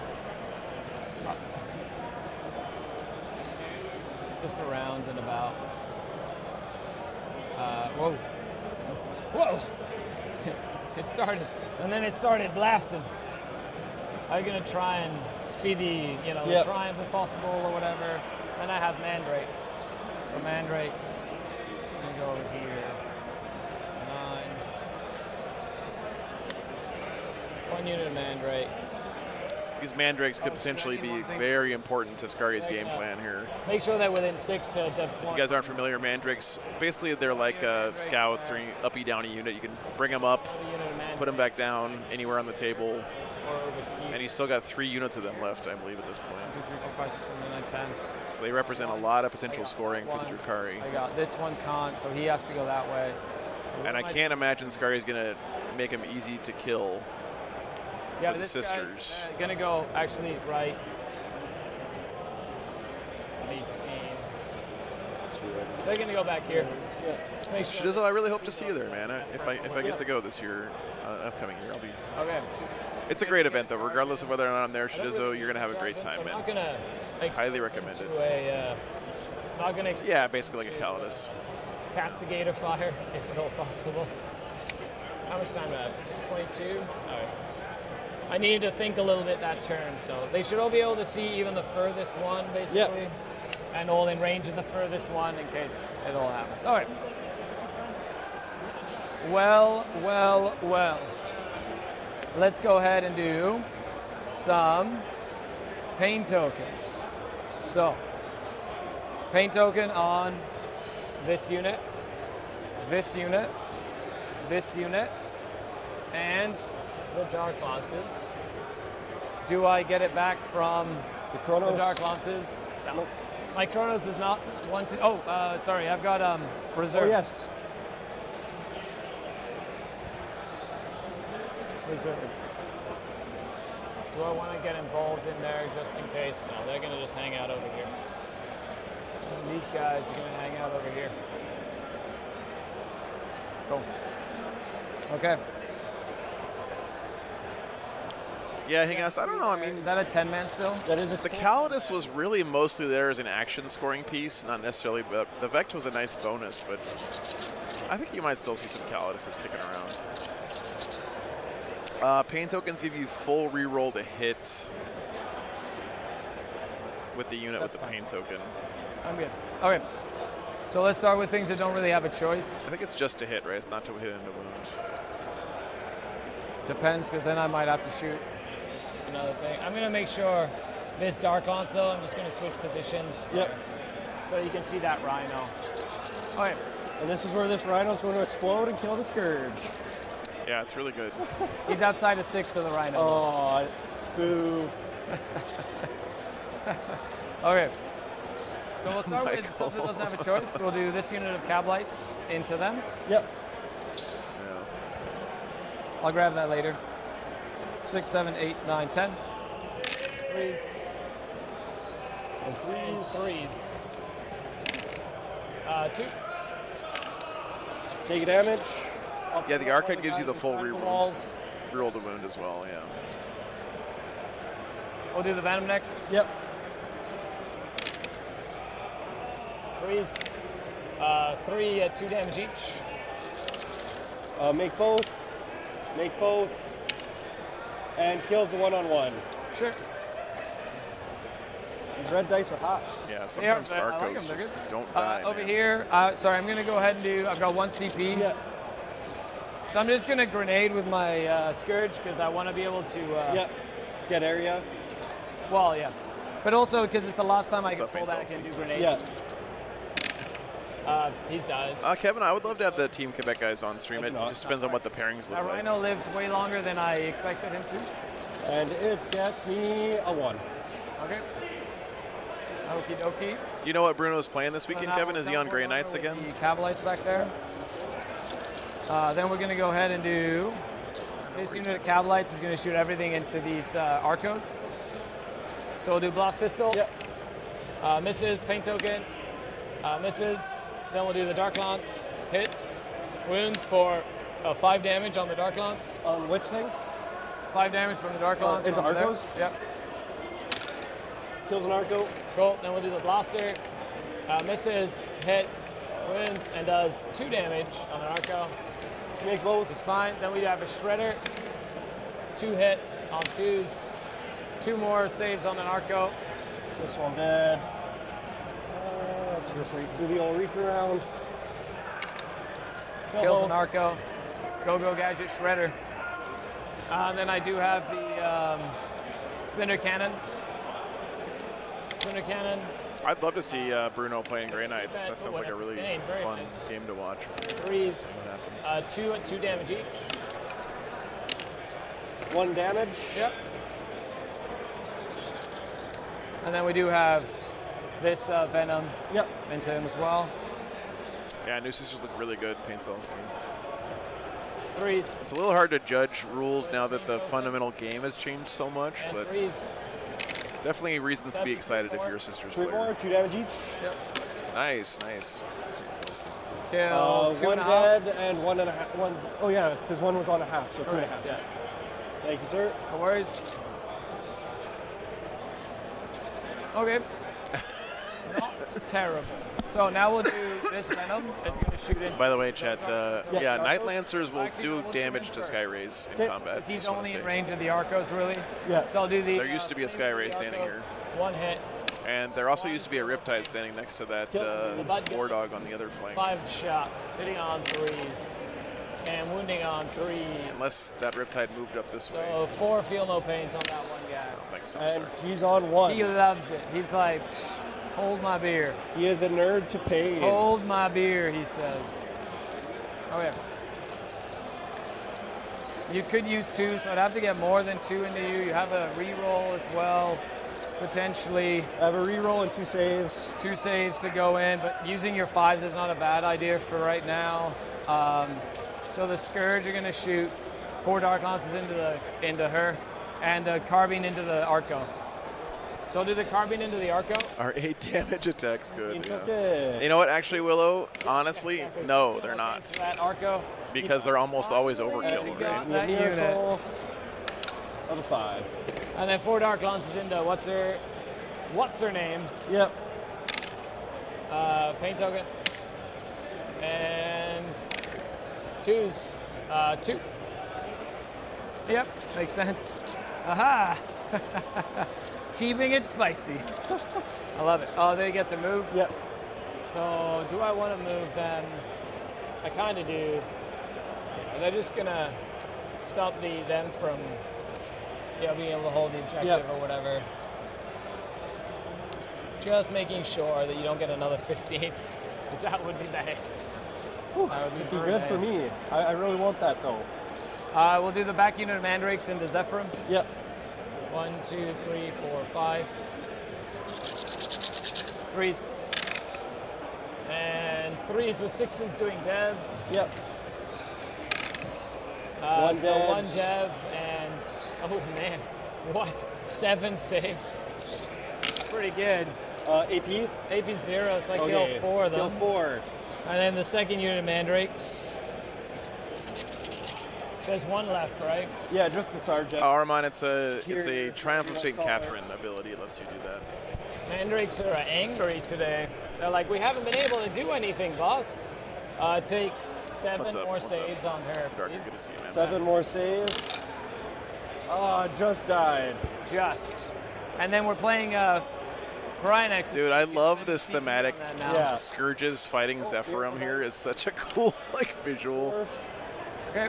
Just around and about. Whoa. Whoa! It started, and then it started blasting. I'm gonna try and see the, the Yep. triumph if possible or whatever. Then I have mandrakes. So mandrakes, I'm gonna go over here. So 9. 1 unit of mandrakes. These mandrakes could potentially be very important to Scari's game plan here. Make sure they're within 6 to deploy. If you guys aren't familiar, mandrakes, basically they're like scouts or uppy downy unit. You can bring them up, put them back down anywhere on the table, and he's still got 3 units of them left, I believe, at this point. 1, 2, 3, 4, 5, 6, 7, 8, 9, 10. So they represent a lot of potential scoring for the Drukhari. I got this one can't, so he has to go that way. So what And I am can't imagine Scari's going to make him easy to kill. Yeah, for the this guy's, sisters. gonna go actually right. 18. They're gonna go back here. Make sure. Shidizo, I really hope to see you there, man. If I get to go this year, upcoming year, I'll be. Okay. It's a great event, though. Regardless of whether or not I'm there, Shidizo, you're gonna have a great time, I'm man. not gonna Highly recommend it. Not gonna Yeah, basically like a Calidus. castigator fire if at all possible. How much time do I have? 22? Alright. I needed to think a little bit that turn, so they should all be able to see even the furthest one, basically. And all in range of the furthest one in case it all happens. Alright. Well. Let's go ahead and do some pain tokens. So, pain token on this unit, this unit, this unit, and the Dark Lances. Do I get it back from The Chronos. the Dark Lances? Nope. My Chronos is not one to. Oh, sorry, I've got reserves. Oh, yes. Reserves. Do I want to get involved in there just in case? No, they're going to just hang out over here. And these guys are going to hang out over here. Cool. Okay. Yeah, I think I don't know. I mean, Is that a 10-man still? That is a the Calidus was really mostly there as an action scoring piece, not necessarily, but the Vect was a nice bonus, but I think you might still see some Caliduses kicking around. Pain tokens give you full reroll to hit with the unit That's with the fine. pain token. I'm good. Okay. So let's start with things that don't really have a choice. I think it's just to hit, right? It's not to hit into wound. Depends, because then I might have to shoot. Another thing. I'm going to make sure this Dark Lance, though, I'm just going to switch positions. Yep. So you can see that Rhino. All right. And this is where this Rhino's going to explode and kill the Scourge. Yeah, it's really good. He's outside of 6 of the Rhino. Oh, boo. Okay. So we'll start with Michael. something that doesn't have a choice. We'll do this unit of cab lights into them. Yep. Yeah. I'll grab that later. 6, 7, 8, 9, 10. Threes. And threes. Threes. 2. Take damage. Yeah, the Arcade gives you the full reroll. reroll. Reroll the wound as well, yeah. We'll do the Venom next. Yep. Threes. 3 at 2 damage each. Make both. Make both. And kills the one-on-one. Sure. These red dice are hot. Yeah, sometimes I like Arcos them, they're just good. don't die, Over man. here, sorry, I'm going to go ahead and do, I've got 1 CP. Yeah. So I'm just going to grenade with my Scourge because I want to be able to, Yep. Get area. well, yeah. But also because it's the last time I can up, pull back Faint and do Cells? grenades. Yeah. He dies. Kevin, I would love to have the Team Quebec guys on stream. It not. just depends on what the pairings look That like. Rhino lived way longer than I expected him to. And it gets me a 1. Okay. Okie dokie. Do you know what Bruno's playing this weekend, So now Kevin? we'll Is he on teleport Grey over Knights with again? The Cavalites back there. Then we're going to go ahead and do this unit of Cavalites is going to shoot everything into these Arcos. So we'll do Blast Pistol. Yep. Misses, paint token, misses. Then we'll do the Dark Lance, hits, wounds for 5 damage on the Dark Lance. On which thing? 5 damage from the Dark Lance. into over there. Arcos? Yep. Kills an Arco. Cool. Then we'll do the Blaster, misses, hits, wounds, and does 2 damage on an Arco. Make both. It's fine. Then we have a Shredder, 2 hits on 2s, 2 more saves on an Arco. This one dead. Let's just do the old reach around. Kill Kills both. an Arco. Go Gadget Shredder. And then I do have the Splinter Cannon. Splinter Cannon. I'd love to see Bruno playing Grey Knights. That sounds like a really Sustained, very fun nice. game to watch. 3s, What happens? 2 at 2 damage each. 1 damage. Yep. And then we do have this Venom Yep. into him as well. Yeah, new sisters look really good. Paint cells. 3s It's a little hard to judge rules now that the fundamental game has changed so much, and but 3s. definitely reasons to be excited if you're a sisters 3 player. more, 2 damage each. Nice, nice. Kill two one and a half. dead and 1.5. Oh yeah, because one was on a half, so 2.5. Yeah. Thank you, sir. No worries. Okay. Not terrible. So now we'll do this Venom. It's going to shoot into. By the way, chat, Yeah. yeah, Night Lancers will Actually, do we'll do damage him to first. Sky Rays in Okay. combat. He's just wanna only in say. range of the Arcos, really. Yeah. So I'll do the. There used to be a Sky Ray standing here. One hit, And there also used to be a Riptide standing next to that War Dog on the other flank. 5 shots, hitting on 3s, and wounding on 3. Unless that Riptide moved up this way. So 4 feel no pains on that one guy. I don't think so, And sorry. he's on 1. He loves it. He's like, "Psh, hold my beer. He is a nerd to pain. Hold my beer, he says. Oh yeah. You could use 2, so I'd have to get more than 2 into you. You have a reroll as well, potentially. I have a reroll and 2 saves. 2 saves to go in, but using your 5s is not a bad idea for right now. So the Scourge are going to shoot 4 Dark Lances into her, and a Carbine into the Arco. So I'll do the Carbine into the Arco. Our 8 damage attack's good. Yeah. Okay. You know what, actually, Willow? Honestly, no, they're not. Against that Arco. Because they're almost always overkill, There you go. right? That unit. Miracle of a 5. And then 4 Dark Lances into what's her name? Yep. Paint token. And 2s. 2. Yep, makes sense. Aha! Keeping it spicy. I love it. Oh, they get to move? Yep. So, do I want to move them? I kind of do. Yeah, they're just going to stop them from being able to hold the objective Yep. or whatever. Just making sure that you don't get another 15, because that would be bad. Whew, That would it'd be be very good for bad. me. I really want that though. We'll do the back unit of Mandrakes into Zephyrim. Yep. 1, 2, 3, 4, 5. 3s. And 3s with 6s doing devs. Yep. So dev. 1 dev and, oh man, what? 7 saves. Pretty good. AP. AP 0, so I Okay. killed 4 of them. Kill 4. And then the second unit of Mandrakes. There's 1 left, right? Yeah, just the sergeant. Armon, it's a Here, Triumph of here, St. call her. Catherine ability. It lets you do that. Mandrakes are angry today. They're like, we haven't been able to do anything, boss. Take 7 What's up? more What's up? saves on her, It's dark. Good to please. see you, man. 7 more saves. Just died. Just. And then we're playing Brian X. Dude, I love this thematic. Yeah. Scourges fighting Zephyrim here is such a cool visual. Okay.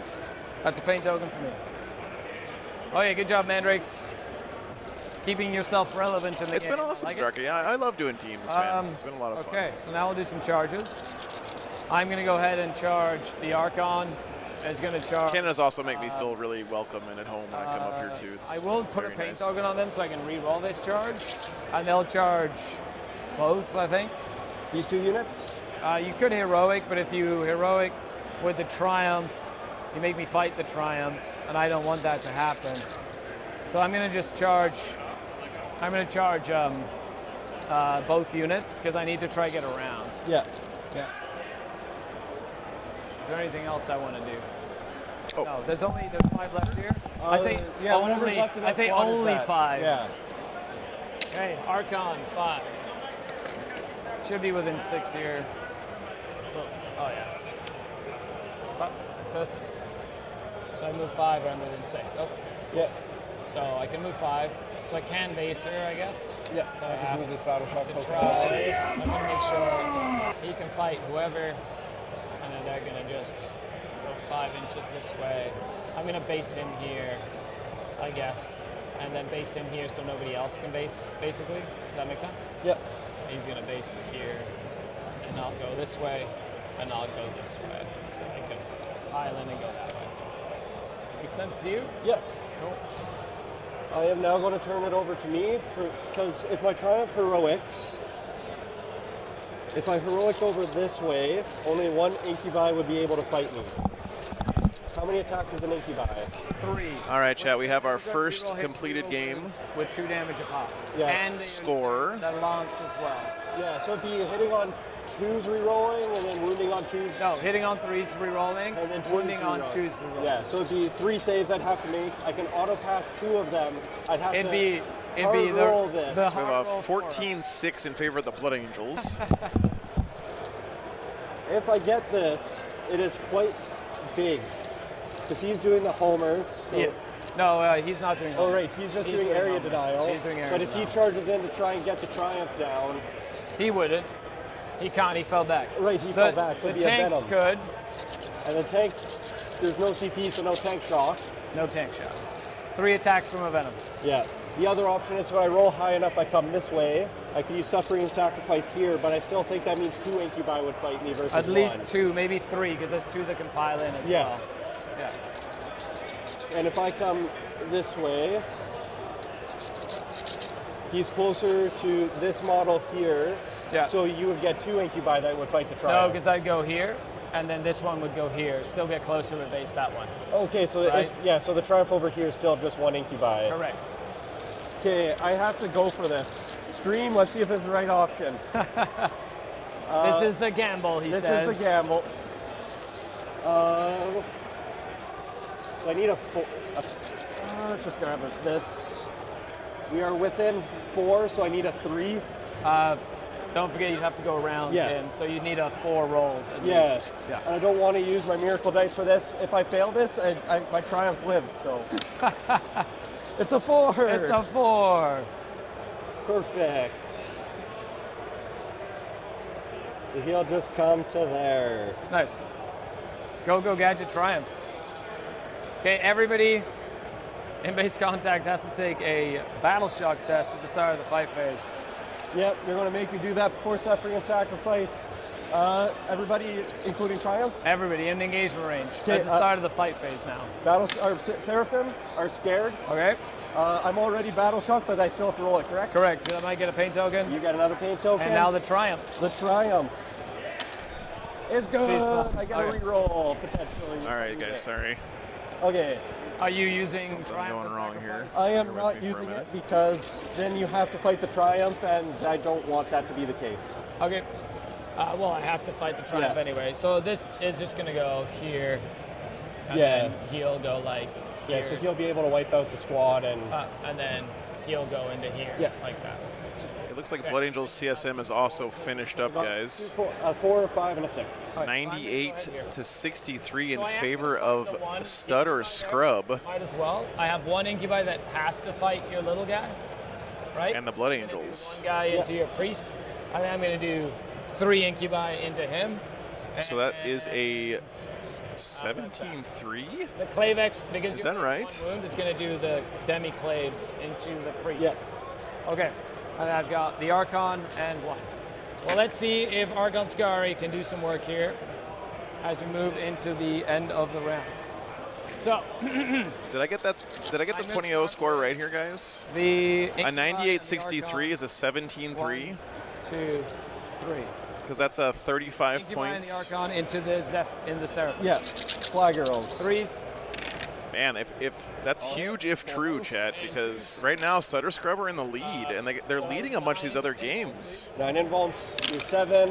That's a paint token for me. Oh yeah, good job, Mandrakes. Keeping yourself relevant in the It's game. been awesome, I like it. Starkey. I love doing teams, man. It's been a lot of fun. Okay, so now we'll do some charges. I'm going to go ahead and charge the Archon. It's going to charge. Canada's also make me feel really welcome and at home when I come up here too. I will it's put a very paint nice. token on them so I can re-roll this charge. And they'll charge both, I think. These 2 units. You could heroic, but if you heroic with the Triumph, you make me fight the Triumph, and I don't want that to happen. So I'm going to just charge. I'm going to charge both units because I need to try to get around. Yeah. Yeah. Is there anything else I want to do? Oh. No, there's 5 left here. I say yeah, whatever's only. left in I that say squad is only that. 5. Yeah. Okay, Archon 5. Should be within 6 here. Oh yeah. This. So I move 5, or I'm within 6. Oh, Yeah. so I can move 5. So I can base her, I guess. Yeah. So I I just have move this battle shock to token. try. So I'm gonna make sure he can fight whoever, and then they're gonna just go 5 inches this way. I'm gonna base him here, I guess, and then base him here so nobody else can base. Basically, does that make sense? Yep. He's gonna base to here, and I'll go this way, and I'll go this way, so I can pile in and go that way. Makes sense to you? Yep. Cool. I am now going to turn it over to me because if my Triumph heroics, if I heroic over this way, only 1 Incubi would be able to fight me. How many attacks is an Incubi? 3. All right, chat. We have our You got first reroll hits, completed reroll game. wounds with 2 damage a pop. Yeah. And Score. the lance as well. Yeah, so it'd be hitting on 2s re-rolling and then wounding on 2s. No, hitting on 3s, re-rolling, And then 2s wounding on re-rolling. 2s, re-rolling. Yeah, so it'd be 3 saves I'd have to make. I can auto pass 2 of them. I'd have It'd to be hard roll this. the We hard have a roll for 14-6 in favor of the Blood Angels. If I get this, it is quite big. Because he's doing the homers. So Yes. No, he's not doing. Oh, homers. right, he's just doing area homers. denial. He's doing area but if he denial. charges in to try and get the Triumph down, He wouldn't. He can't. He fell back. right, he fell back, so the it'd be a tank Venom. could. And the tank, there's no CP, so no tank shock. No tank shot. 3 attacks from a Venom. Yeah. The other option is if I roll high enough, I come this way. I could use Suffering and Sacrifice here, but I still think that means 2 Incubi would fight me versus At least 1. 2, maybe 3, because there's 2 that can pile in as Yeah. well. Yeah. And if I come this way, he's closer to this model here. Yeah. So you would get 2 Incubi that would fight the Triumph. No, because I'd go here, and then this one would go here. Still get closer with base that one. Okay, so Right. so the Triumph over here is still just 1 Incubi. Correct. Okay, I have to go for this. Stream, let's see if it's the right option. This is the gamble, he This says. is the gamble. So I need a 4. Let's just grab this. We are within 4, so I need a 3. Don't forget you'd have to go around Yeah. him, so you'd need a 4 rolled at Yeah. least. Yeah. And I don't want to use my miracle dice for this. If I fail this, my Triumph lives, so. It's a 4. It's a 4. Perfect. So he'll just come to there. Nice. Go Gadget Triumph. Okay, everybody in base contact has to take a battle shock test at the start of the fight phase. Yep, you're going to make me do that before Suffering and Sacrifice. Everybody, including Triumph. Everybody in engagement range Okay, at the start of the fight phase now. Seraphim are scared. Okay? I'm already battle shocked, but I still have to roll it, correct? Correct. I might get a paint token. You got another paint token. And now the Triumph. the Triumph. It's good. She's fun. I got to Okay. re-roll, potentially. All right, guys, sorry. Okay. Are you using Something Triumph going and wrong here. Sacrifice? I Bear am with not me for a using minute. it because then you have to fight the Triumph, and I don't want that to be the case. Okay. Well, I have to fight the Triumph Yeah. anyway. So this is just going to go here. And Yeah. then he'll go like here. Yeah, so he'll be able to wipe out the squad and. And then he'll go into here. Yeah. Like that. It looks like Blood Angels CSM is also finished up, Got guys. 4, a 5, and a 6. 98 to 63 in So I have to favor fight of the one Stud or Incubi there. Scrub Might as well. I have 1 Incubi that has to fight your little guy, right? and the Blood I'm gonna do Angels. 1 guy into your priest, and then I'm going to do 3 Incubi into him. So that is a And 17-3? the Clavex, because Is you're that doing right? 1 wound, is going to do the demi-claves into the priest. Yeah. Okay, and I've got the Archon and 1. Well, let's see if Archon Skari can do some work here as we move into the end of the round. So, Did I get that? Did I get the 20-0 score right here, guys? the A 98-63 is a 17-3 1, 2, 3. because that's a 35 Incubi and the points. Archon into the Zeph in the Seraphim. Yeah, Fly Girls. 3s. Man, if that's huge if true, chat, because right now Sutter Scrub are in the lead, and they're leading a bunch of these other games. 9 invulns, you're 7.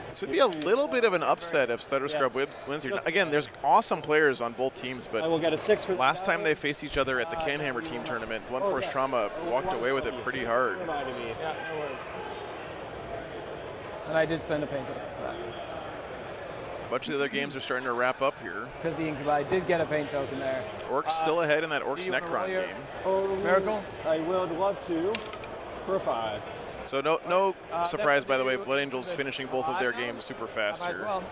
This would be a little bit of an upset if Sutter Scrub wins here. Again, there's awesome players on both teams, I but will get a 6 for last time they faced each other at the Canhammer team tournament, Blunt Force Trauma walked away with it pretty hard. Reminded me. Yeah, no worries. And I did spend a paint token for that. A bunch of the other games are starting to wrap up here. Because the Incubi did get a paint token there. Orcs still ahead in that Orcs you wanna roll Necron your- game. Oh, Miracle? I would love to for a 5. So no surprise, by the way, definitely Blood do Angels the finishing both of their five games rounds. super fast Might as here. well.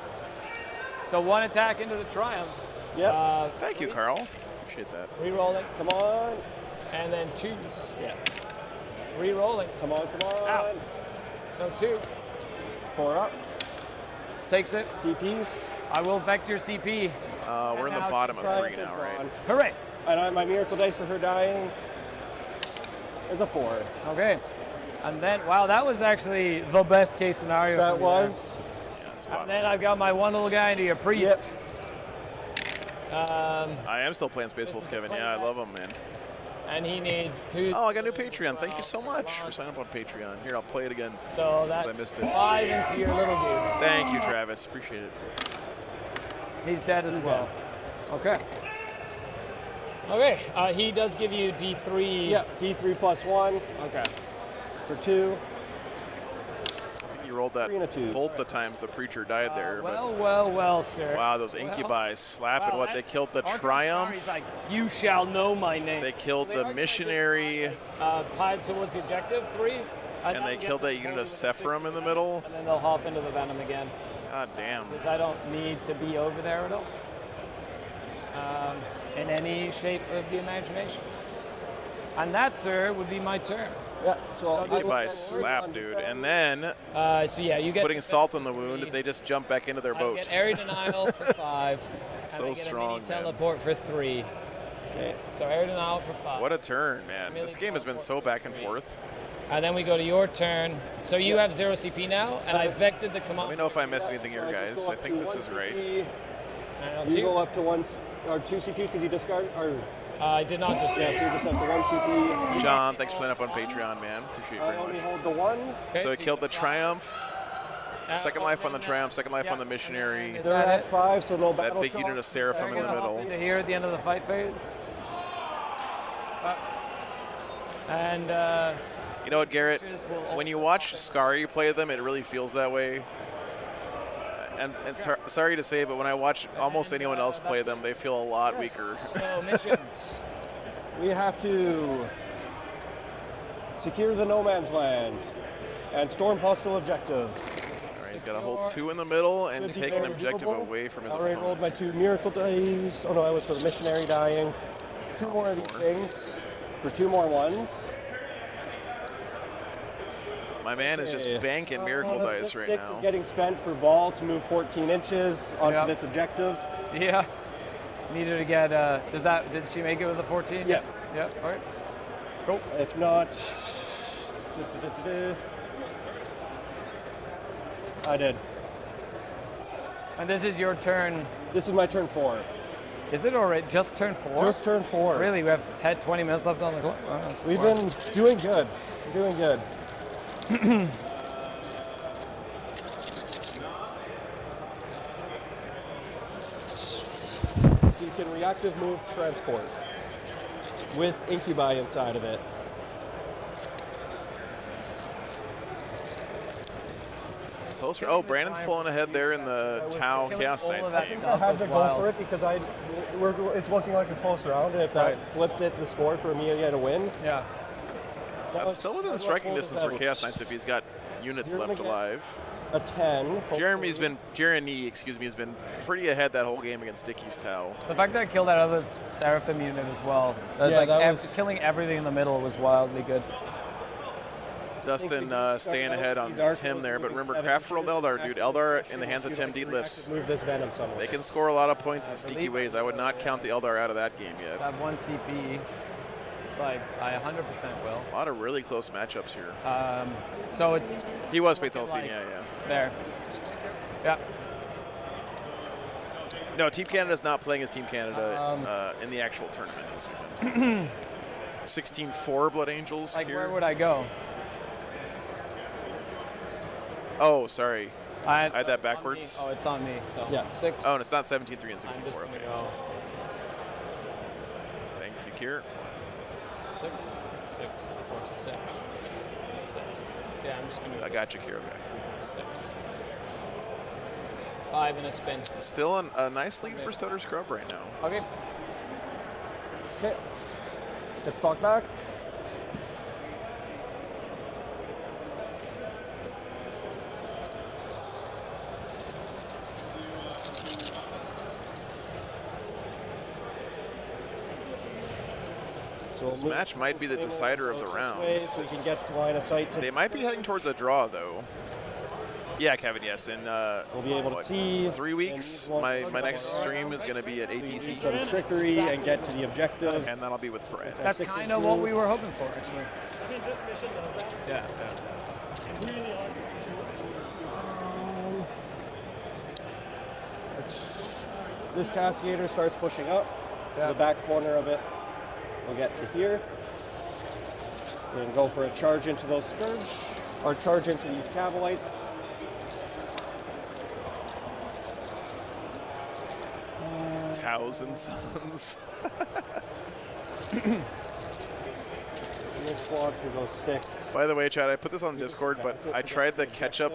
So 1 attack into the Triumph. Yep. Thank you, Carl. Appreciate that. Re-rolling. Come on. And then 2s. Yeah. Re-rolling. Come on, come on. Ow. So 2. 4 up. Takes it. CPs. I will vector CP. We're in the now bottom of Triumph 3 is now, right? gone. Hooray. And my miracle dice for her dying is a 4. Okay. And then, wow, that was actually the best case scenario. That for me was. Yeah, spot there. on. And then I've got my 1 little guy into your priest. I am still playing Space Wolf, Kevin. Yeah, I love him, man. And he needs 2. Oh, I got a new Patreon. Thank you so much for signing up on Patreon. Here, I'll play it again. So since I that's missed it. 5 into your little dude. Thank you, Travis. Appreciate it. He's dead as well. Okay. Okay, he does give you D3. Yeah, D3 plus 1 Okay. for 2. You rolled that 3 and a 2. both the times the preacher died there. Well, sir. But wow, those incubi slapping what? They killed the Arkham Triumph. Scari's like, you shall know my name. They killed They the are missionary. Pied towards the objective, 3. And they killed that unit of Sephirim in the middle. And then they'll hop into the Venom again. God damn. Because I don't need to be over there at all. In any shape of the imagination. And that, sir, would be my turn. Yeah, so Incubi slap, dude. And then So yeah, you get putting salt in the wound, they just jump back into their I boat. get Area Denial for 5. So and I get strong, a mini man. teleport for 3. Okay. So Area Denial for 5. What a turn, man. This game has been so back and forth. And then we go to your turn. So you have 0 CP now, and I vected the Let command. me know if I missed anything here, guys. I think this is right. You go up to 1 or 2 CP because you discard, or I did not yeah, discuss. so you're just up to 1 CP. John, thanks for signing up on Patreon, man. Appreciate it I very only much. hold the 1. So you it killed the get 5. Triumph. Second life on the Triumph, second life Yeah, on the Missionary. Is They're that at it? 5, so no That battle big shock. unit of Seraphim in the middle. To here at the end of the fight phase. And You know what, Garrett? switches will When you also watch happen. Scary play them, it really feels that way. And sorry to say, but when I watch almost anyone else play them, they feel a lot weaker. So missions. We have to secure the no man's land and storm hostile objectives. All right, he's got to hold 2 in the middle and Good take an keep objective movable. away from his Already opponent. rolled my 2 miracle dice. Oh no, that was for the missionary dying. 2 more of these things for 2 more ones. My man is just Okay. banking miracle dice this right 6 now. is getting spent for Vol to move 14 inches onto Yep. this objective. Yeah. Needed to get. Did she make it with a 14? Yeah. Yep. All right. If not, I did. And this is your turn. This is my turn 4. Is it already just turn 4? Just turn 4. Really? We have had 20 minutes left on the clock. Wow, that's We've smart. been doing good. Doing good. So you can reactive move transport with incubi inside of it. Closer. Oh, Brandon's pulling ahead there in the Tau killing Chaos all of Knights that game. stuff. I had was to go wild. for it because it's looking like a close round, and if that Right. flipped it, the score for Amelia to win. Yeah. That's still within that's striking what distance for pulled us Chaos Knights if he's got units You're left gonna get- alive. A 10. Jeremy, has been pretty ahead that whole game against Dickie's Tau. The fact that I killed that other Seraphim unit as well. That was Yeah, like that was- killing everything in the middle was wildly good. Dustin staying ahead on Tim there, but remember, Craft World Eldar, dude. Eldar in the hands of Tim Dietlifs. Move this Venom somewhere. They can score a lot of points in sneaky ways. I would not count the Eldar out of that game yet. I have 1 CP. It's like I 100% will. A lot of really close matchups here. So it's He was Fates looking Team, like- yeah. there. Yeah. No, Team Canada's not playing as Team Canada in the actual tournament this weekend. 16-4 Blood Angels Like here. where would I go? Oh, sorry. I had that backwards. Oh, it's on me. So Yeah. 6. Oh, and it's not 17-3 and I'm just 16-4. gonna Okay. go Thank you, Kier. 6, 6, or 6, 6. Yeah, I'm just gonna I go got you, Kier. Okay. 6. 5 and a spin. Still a nice lead for Stutter Scrub right now. Okay. Okay. Get the clock back. So This match might be the decider of the round. So we can get to line of sight. They might be heading towards a draw, though. Yeah, Kevin, yes. In We'll be able to what, see 3 weeks, my next stream is going to be at ATC, some trickery and get to the objective. and that'll be with Brad. That's 6 kind and of what 2. we were hoping for, actually. This mission does that. Yeah. This Cascadator starts pushing up to the back corner of it. We'll get to here. And go for a charge into those Scourge, or charge into these Cavalites. Cows and Sons. This squad can go 6. By the way, Chad, I put this on Discord, but I tried the ketchup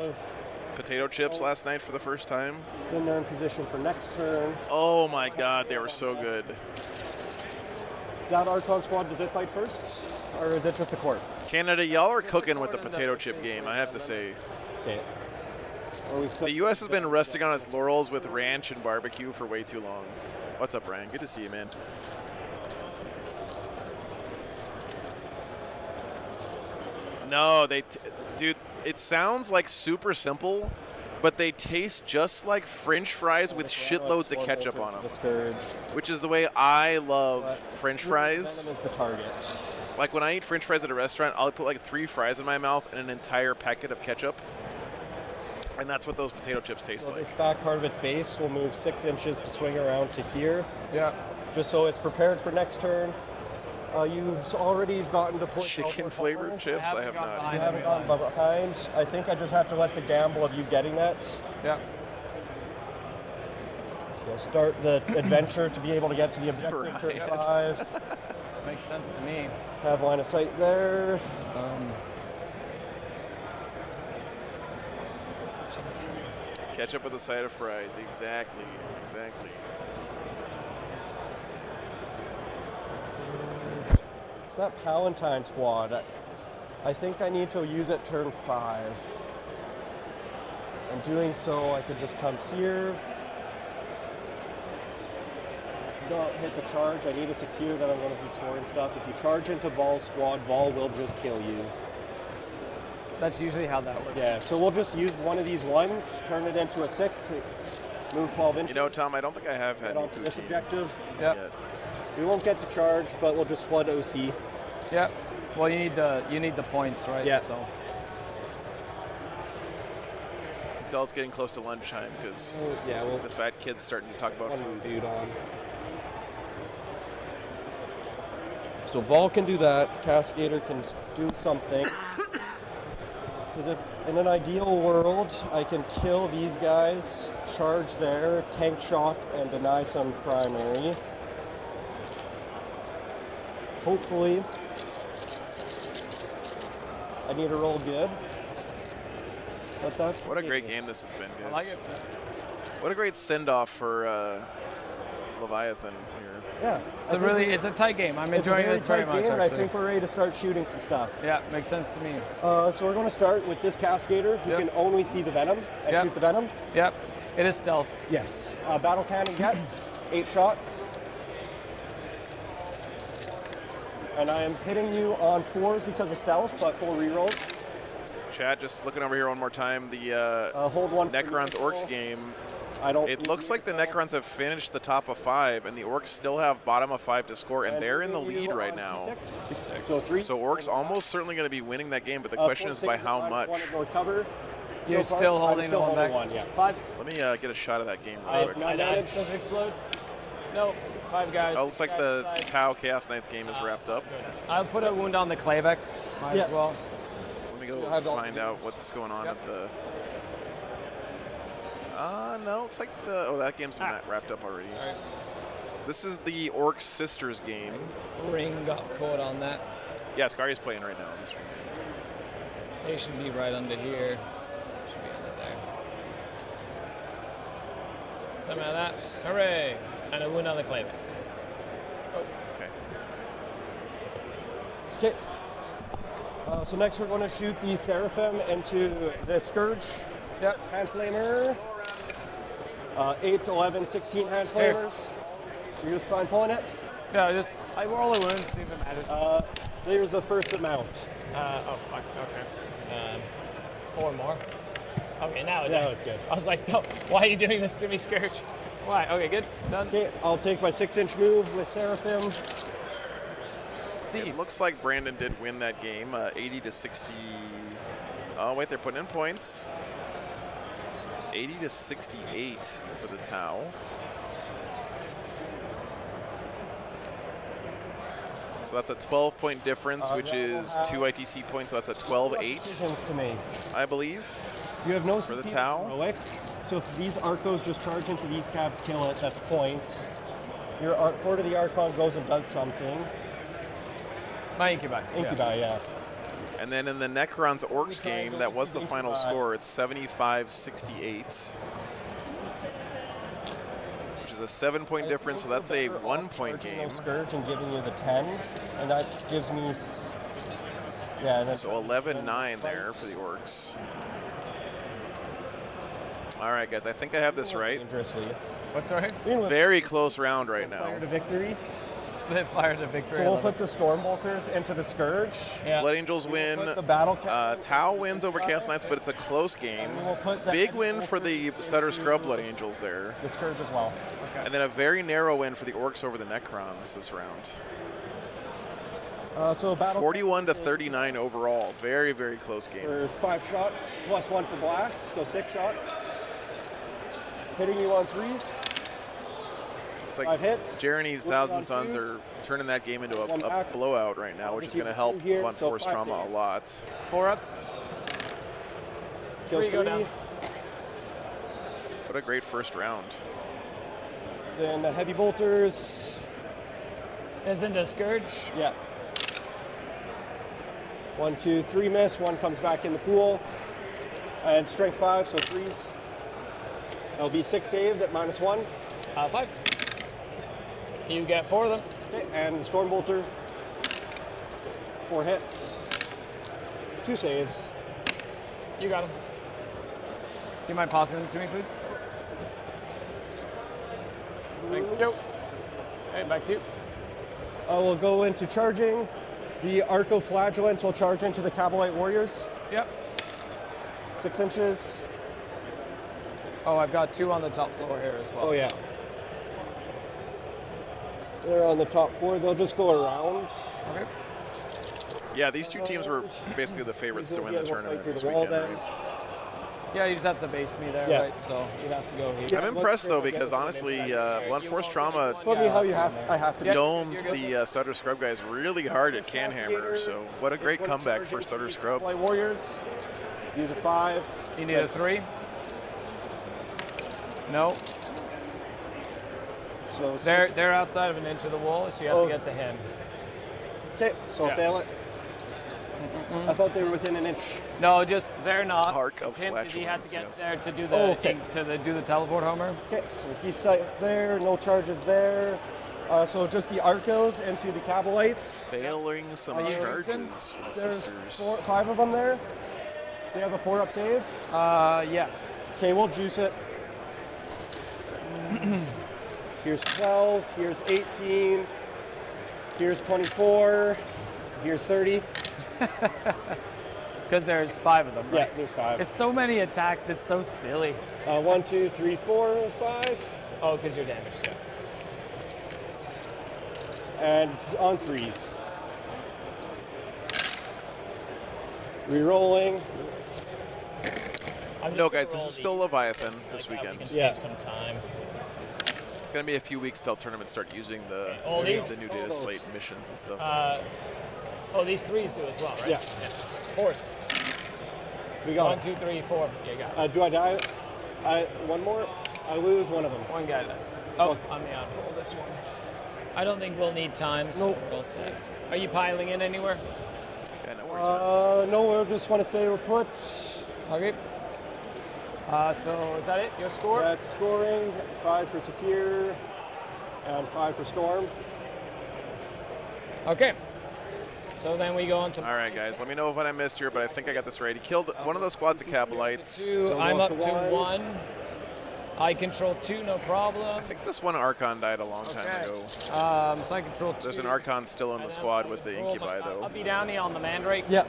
potato chips last night for the first time. Then they're in position for next turn. Oh my god, they were so good. That Archon squad, does it fight first? Or is it just the court? Canada, y'all are cooking with the potato chip game, I have to say. Okay. The U.S. has been resting on its laurels with ranch and barbecue for way too long. What's up, Ryan? Good to see you, man. No, dude, it sounds like super simple, but they taste just like French fries with shitloads of ketchup on them. Which is the way I love French fries. Venom is the target. Like when I eat French fries at a restaurant, I'll put like 3 fries in my mouth and an entire packet of ketchup. And that's what those potato chips taste like. This back part of its base will move 6 inches to swing around to here. Yeah. Just so it's prepared for next turn. You've already gotten to point chicken flavored chips? I have not. You haven't gotten behind. I think I just have to let the gamble of you getting that. Yeah. You'll start the adventure to be able to get to the objective turn 5. Makes sense to me. Have line of sight there. Ketchup with a side of fries. Exactly. Exactly. It's that Palatine squad. I think I need to use it turn 5. In doing so, I could just come here. Don't hit the charge. I need to secure that I'm going to be scoring stuff. If you charge into Vol's squad, Vol will just kill you. That's usually how that works. Yeah, so we'll just use one of these ones, turn it into a 6, move 12 inches. You know, Tom, I don't think I have had any this objective. Yep. We won't get to charge, but we'll just flood OC. Yep. Well, you need the points, right? Yeah. So. Until it's getting close to lunchtime because the fat kid's starting to talk about food. Dude on. So Vol can do that. Cascader can do something. Because if in an ideal world, I can kill these guys, charge there, tank shock, and deny some primary. Hopefully, I need to roll good. But that's what a great game this has been, guys. I like it. What a great send-off for Leviathan here. Yeah, it's a tight game. I'm enjoying this very much. Game, and actually. I think we're ready to start shooting some stuff. Yeah, makes sense to me. So we're going to start with this Cascader who can only see the Venom and shoot the Venom. Yep, it is stealth. Yes. Battle Cannon gets 8 shots. And I am hitting you on 4s because of stealth, but 4 rerolls. Chad, just looking over here one more time, the hold one Necrons Orcs game. It looks like the Necrons have finished the top of 5, and the Orcs still have bottom of 5 to score, and they're in the lead right now. So Orcs almost certainly going to be winning that game, but the question is by how much. You're still holding the one back. 5s. Let me get a shot of that game real quick. Does it explode? No. 5 guys. Oh, it looks like the Tau Chaos Knights game is wrapped up. I'll put a wound on the Clavex as well. Let me go find out what's going on at the... no, it's like that game's wrapped up already. Sorry. This is the Orcs Sisters game. Ring got caught on that. Yeah, Scari's playing right now on the stream. They should be right under here. Should be under there. Something like that. Hooray! And a wound on the Clavex. Oh. Okay. So next we're going to shoot the Seraphim into the Scourge. Yep. Hand Flamer. 8, 11, 16 Hand Flamers. You're just fine pulling it? Yeah, I roll a wound, see if it matters. There's the first amount. Oh, fuck. Okay. 4 more. Okay, now it does. That was good. I was like, why are you doing this to me, Scourge? Why? Okay, good. Done. Okay, I'll take my 6-inch move with Seraphim. It looks like Brandon did win that game, 80 to 60. Oh, wait, they're putting in points. 80 to 68 for the Tau. So that's a 12-point difference, which that will is have 2 ITC points, so that's a 12-8, Decisions to make. I believe. You have no For the CP Tau? heroic, so if these Arcos just charge into these cabs, kill it, that's points. Your Court of the Archon goes and does something. My Incubi. Incubi, yeah. And then in the Necrons Orcs try and game, go that was through the the final Incubi. score. It's 75-68. Which is a 7-point difference, so that's a 1-point Charging game. those Scourge and giving you the 10, and that gives me, yeah. And So 11-9 there for the Orcs. All right, guys, I think I have this right. Dangerously. What's right? Very close round right now. Fire to victory. Split fire to victory. So we'll put the Stormbolters into the Scourge. Yeah. Blood Angels win. Put the battle Tau wins over Chaos Knights, but it's a close game. And we'll put the Big heavy win for the bolters Stutter into Scrub Blood Angels there. The Scourge as well. And then a very narrow win for the Orcs over the Necrons this round. So battle 41-39 overall. Very, very close game. for 5 shots, plus 1 for blast, so 6 shots. Hitting you on 3s. It's like 5 hits. Jeremy's Working Thousand on Suns 2s. are turning that game into One a back. blowout right now, which is Obviously going to for help 2 here, Blunt so Force 5 Trauma saves. a lot. 4 ups. Kills 3 go 3. down. What a great first round. Then the heavy bolters. Isn't a Scourge. Yeah. 1, 2, 3 miss. 1 comes back in the pool. And strength 5, so 3s. That'll be 6 saves at -1. 5s. You get 4 of them. Okay, and the Stormbolter. 4 hits. 2 saves. You got them. Do you mind passing them to me, please? Thank you. Hey, back to you. We'll go into charging. The Arco-Flagellants will charge into the Cabalite Warriors. Yep. 6 inches. Oh, I've got 2 on the top floor here as well. Oh, yeah. They're on the top 4. They'll just go around. Okay. Yeah, these two teams were basically the favorites to win the tournament this weekend, right? Yeah, you just have to base me there, Yeah. right? So you'd have to go here. Yeah. I'm impressed though because honestly, Blunt Force Trauma Put me how you have. I have to. be. domed the Stutter Scrub guys really hard at Canhammer. So what a great comeback for Stutter Scrub. Cabalite Warriors. Use a 5. You need a 3? No. So They're outside of an inch of the wall, so you have to get to him. okay. So Yeah. fail it. I thought they were within an inch. No, just they're not. Arc of It's him 'cause he had to flatulence, get yes. there to do the Oh, okay. do the teleport homer. Okay. So he's there. No charges there. So just the Arcos into the Cabalites. Failing some Are you charges recent? for the There's sisters. 5 of them there. They have a 4-up save. Yes. Okay, we'll juice it. Here's 12, here's 18, here's 24, here's 30. Because there's 5 of them, Yeah, right? there's 5. It's so many attacks, it's so silly. 1, 2, 3, 4, 5. Oh, because you're damaged, yeah. And on 3s. Rerolling. I'm No, just guys, gonna this roll is still these, Leviathan because, this like, weekend. We can Yeah. save some time. It's gonna be a few weeks till tournaments start using the All these? new data slate missions and stuff. Oh, these 3s do as well, right? Yeah. 4s. We got 1, 2, 3, 4. Yeah, you got it. Do I die? One more? I lose one of them. One guy does. Oh, So- I'm the odd one. This one. I don't think we'll need time, so Nope. we'll set. Are you piling in anywhere? Yeah, no worries. No, we just want to stay put. Okay. So is that it? Your score? That's scoring. 5 for secure, and 5 for storm. Okay. So then we go on to All right, guys, let me know what I missed here, but I think I got this right. He killed one of those squads of Cabalites. 2. Go I'm up up to to one. 1. I control 2, no problem. I think this one Archon died a long time Okay. ago. So I control 2. There's an Archon still in the squad with the Incubi, though. Uppy downy on the mandrakes. Yeah.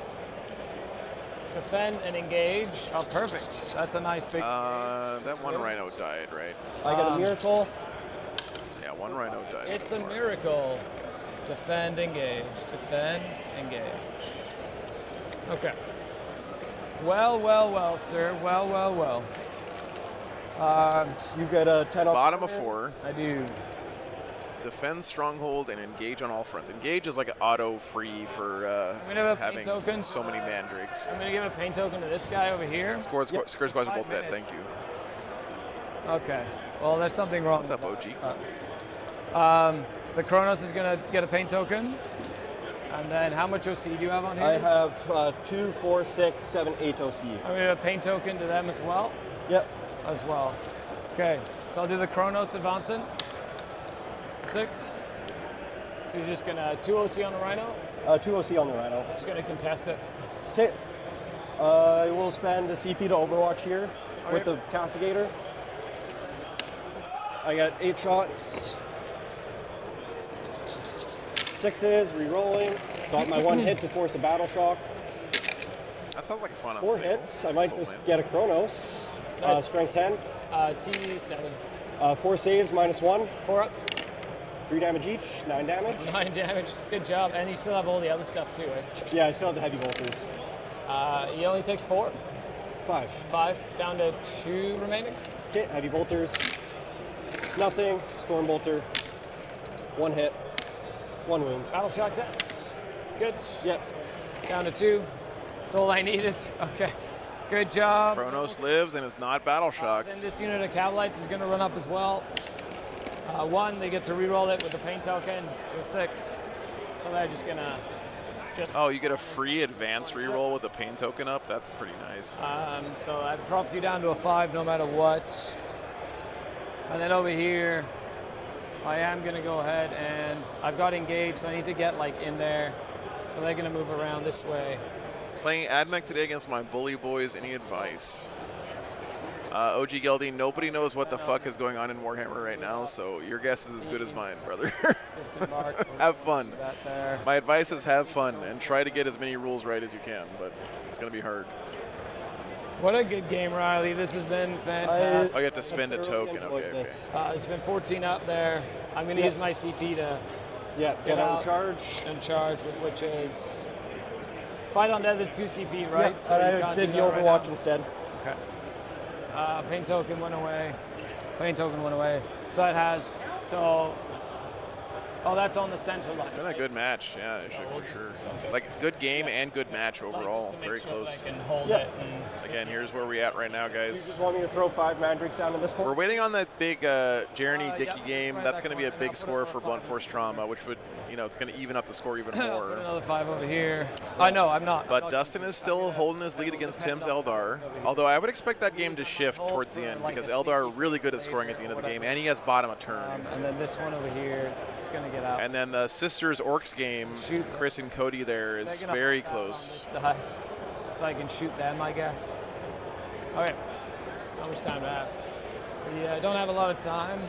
Defend and engage. Oh, perfect. That's a nice big. That one Rhino died, right? I got a miracle. Yeah, one Rhino died. It's so a far. miracle. Defend, engage. Defend, engage. Okay. Well, well, well, sir. Well, well, well. You get a 10 up. Bottom of 4. I do. defend stronghold and engage on all fronts. Engage is like an auto free for I'm gonna have a having paint token. so many mandrakes. I'm gonna give a paint token to this guy over here. Scourge Yep. squads are both dead. minutes. Thank you. Okay. Well, there's something wrong. What's up, OG? The Kronos is gonna get a paint token. And then how much OC do you have on here? I have 2, 4, 6, 7, 8 OC. I'm gonna give a paint token to them as well. Yep. As well. Okay. So I'll do the Kronos advancing. 6. So you're just gonna 2 OC on the Rhino. 2 OC on the Rhino. Just gonna contest it. Okay. I will spend a CP to Overwatch here with Okay. the Castigator. I got 8 shots. 6s, re-rolling. Got my 1 hit to force a battle shock. That sounds like a fun 4 unstable. hits. I might Cool, just man. get a Kronos. Nice. Strength 10. T7. 4 saves, -1. 4 ups. 3 damage each, 9 damage. 9 damage. Good job. And you still have all the other stuff too, eh? Yeah, I still have the heavy bolters. He only takes 4. 5. 5. Down to 2 remaining. Okay, heavy bolters. Nothing. Storm bolter. 1 hit. 1 wound. Battle shock test. Good. Yep. Down to 2. That's all I needed. Okay. Good job. Kronos lives and is not battle shocked. Then this unit of Cavalites is going to run up as well. 1, they get to reroll it with the paint token to a 6. So they're just going to Oh, you get a free advance reroll with a pain token up? That's pretty nice. so that drops you down to a 5 no matter what. And then over here, I am going to go ahead and I've got engaged, so I need to get like in there. So they're going to move around this way. Playing Admech today against my bully boys. Any advice? OG Geldy, nobody knows what the fuck is going on in Warhammer right now, so your guess is as good as mine, brother. Disembark. Have fun. That there. My advice is have fun and try to get as many rules right as you can, but it's going to be hard. What a good game, Riley. This has been fantastic. I get to spend a token. Enjoyed Okay, this. It's been 14 up there. I'm going to use my CP to Yeah, get out and charge. and charge, which is fight on death is 2 CP, right? Yeah, So and you I can't did do the that right Overwatch now. instead. Okay. Pain token went away. Pain token went away. So that has oh, that's on the center line. It's been a good match, yeah, actually, we'll for just sure. do something. Like, good game and good match Just overall. to make Very sure close. that I can hold Yeah. it and Again, here's where we're at right now, You guys. just want me to throw 5 mandrakes down in this We're corner? waiting on that big Jeremy yeah, Dickey just game. right That's that going to be a corner, big and I'll score put it for over Blunt 5. Force Trauma, which would, it's going to even up the score even I'll put more. another 5 over here. I know, I'm not. But Dustin is still holding his lead against Tim's Eldar, although I would expect that game to shift towards the end because Eldar are really good at scoring at the end of the game, and he has bottom of turn. And then this one over here is going to get out. And then the Sisters Orcs game, Shoot. Chris and Cody there is Taking up very that on close. this side, so I can shoot them, I guess. Okay, how much time do I have? We don't have a lot of time,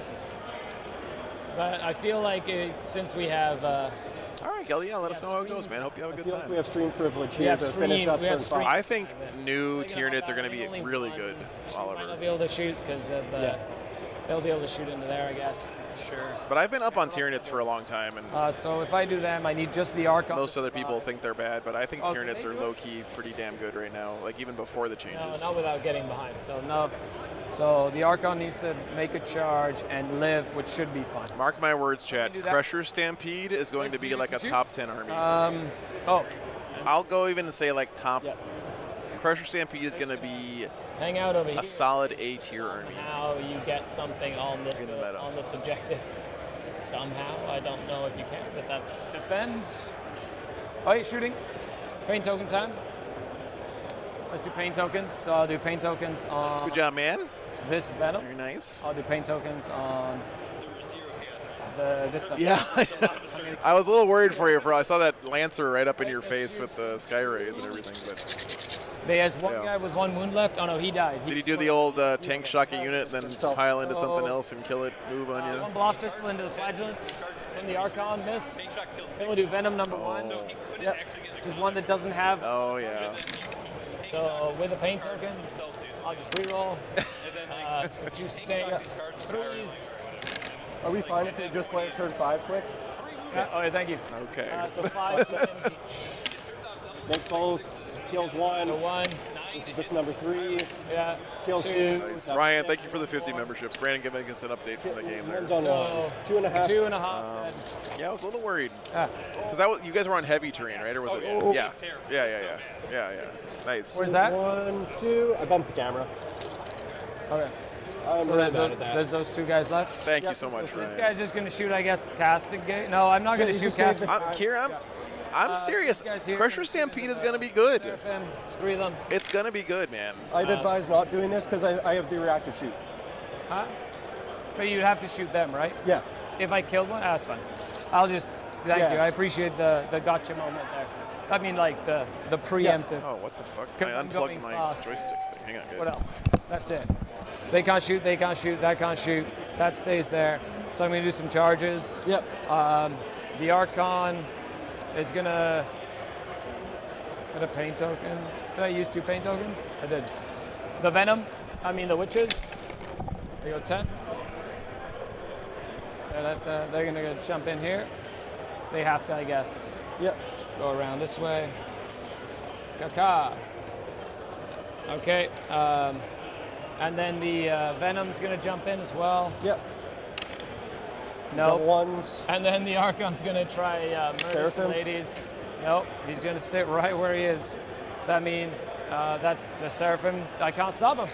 but I feel like since we have All right, Gelly, yeah, let us know how it goes, man. Hope you have a I good feel like time. we have stream privilege We here have to finish stream- up we have turn stream- 5. I think new Tyranids are going to be Only really one, good, two might not Oliver. be able to shoot because of the. Yeah. They'll be able to shoot into there, I guess. Sure. But I've been up on Tyranids for a long time, and So if I do them, I need just the arc. most other people think they're bad, but I think Okay. Tyranids are low-key pretty damn good right now, like even before the No, changes. not without getting behind. So no. So the Archon needs to make a charge and live, which should be fun. Mark my words, chat. do that. Crusher Stampede is going Let's to be do like a some shoot. top 10 army. Oh, I'll go even and say like top. Yeah. Crusher Stampede is going to be hang out over here. a solid A-tier army. Somehow you get something on this In the meta. on this objective. Somehow, I don't know if you can, but that's defend. Oh, yeah, shooting. Pain token time. Let's do pain tokens. So I'll do pain tokens on Good job, man. this Venom. Very nice. I'll do pain tokens on this Venom. Yeah, I was a little worried for you. I saw that Lancer right up in your face with the Sky Rays and everything. But There's one Yeah. guy with 1 wound left. Oh no, he died. did he do the old tank shock a unit, then pile into something else and kill it, move on One you? blast pistol into the flagellants from the Archon, missed. Then we'll do Venom number 1. Yep. Just one that doesn't have. Oh yeah. So with a pain token, I'll just reroll. So 2 sustains, 3s. Are we fine if we just play turn 5 quick? Oh, yeah, thank you. Okay. So 5 tokens each. Make both. Kills 1. So 1, This is the number 3. Yeah. Kills 2. Nice. Ryan, thank you for the 50 memberships. Brandon giving us an update from the game there. One's on So 2.5. 2.5. Yeah, I was a little worried. Ah, Because you guys were on heavy terrain, right? Or was it? Oh. Yeah. Yeah. Nice. where's that? 1, 2. I bumped the camera. Okay. I'm So really there's bad those, at that. there's those 2 guys left. Thank you Yep, so much, this This Ryan. guy's just gonna shoot, I guess, Castigate. No, I'm not gonna Yeah, you shoot just saved Castigate. the- I'm serious. these guys here Crusher are Stampede shooting, is going to be good. Seraphim. It's 3 of them. It's going to be good, man. I'd advise not doing this because I have the reactive shoot. Huh? But you'd have to shoot them, right? Yeah. If I killed one, that's fine. I'll just thank Yeah. you. I appreciate the gotcha moment there. I mean, like the preemptive. Oh, what the fuck? I 'Cause I'm going unplugged my fast. joystick thing. Hang on, guys. What else? That's it. They can't shoot. They can't shoot. That can't shoot. That stays there. So I'm gonna do some charges. Yep. The Archon is gonna get a paint token. Did I use 2 paint tokens? I did. The Venom. The Witches. They go 10. They're gonna jump in here. They have to, I guess, Yep. go around this way. Kaka. Okay. And then the Venom's gonna jump in as well. Yep. Nope. Double 1s. And then the Archon's gonna try murder some Seraphim? ladies. Nope. He's gonna sit right where he is. That means that's the Seraphim. I can't stop him.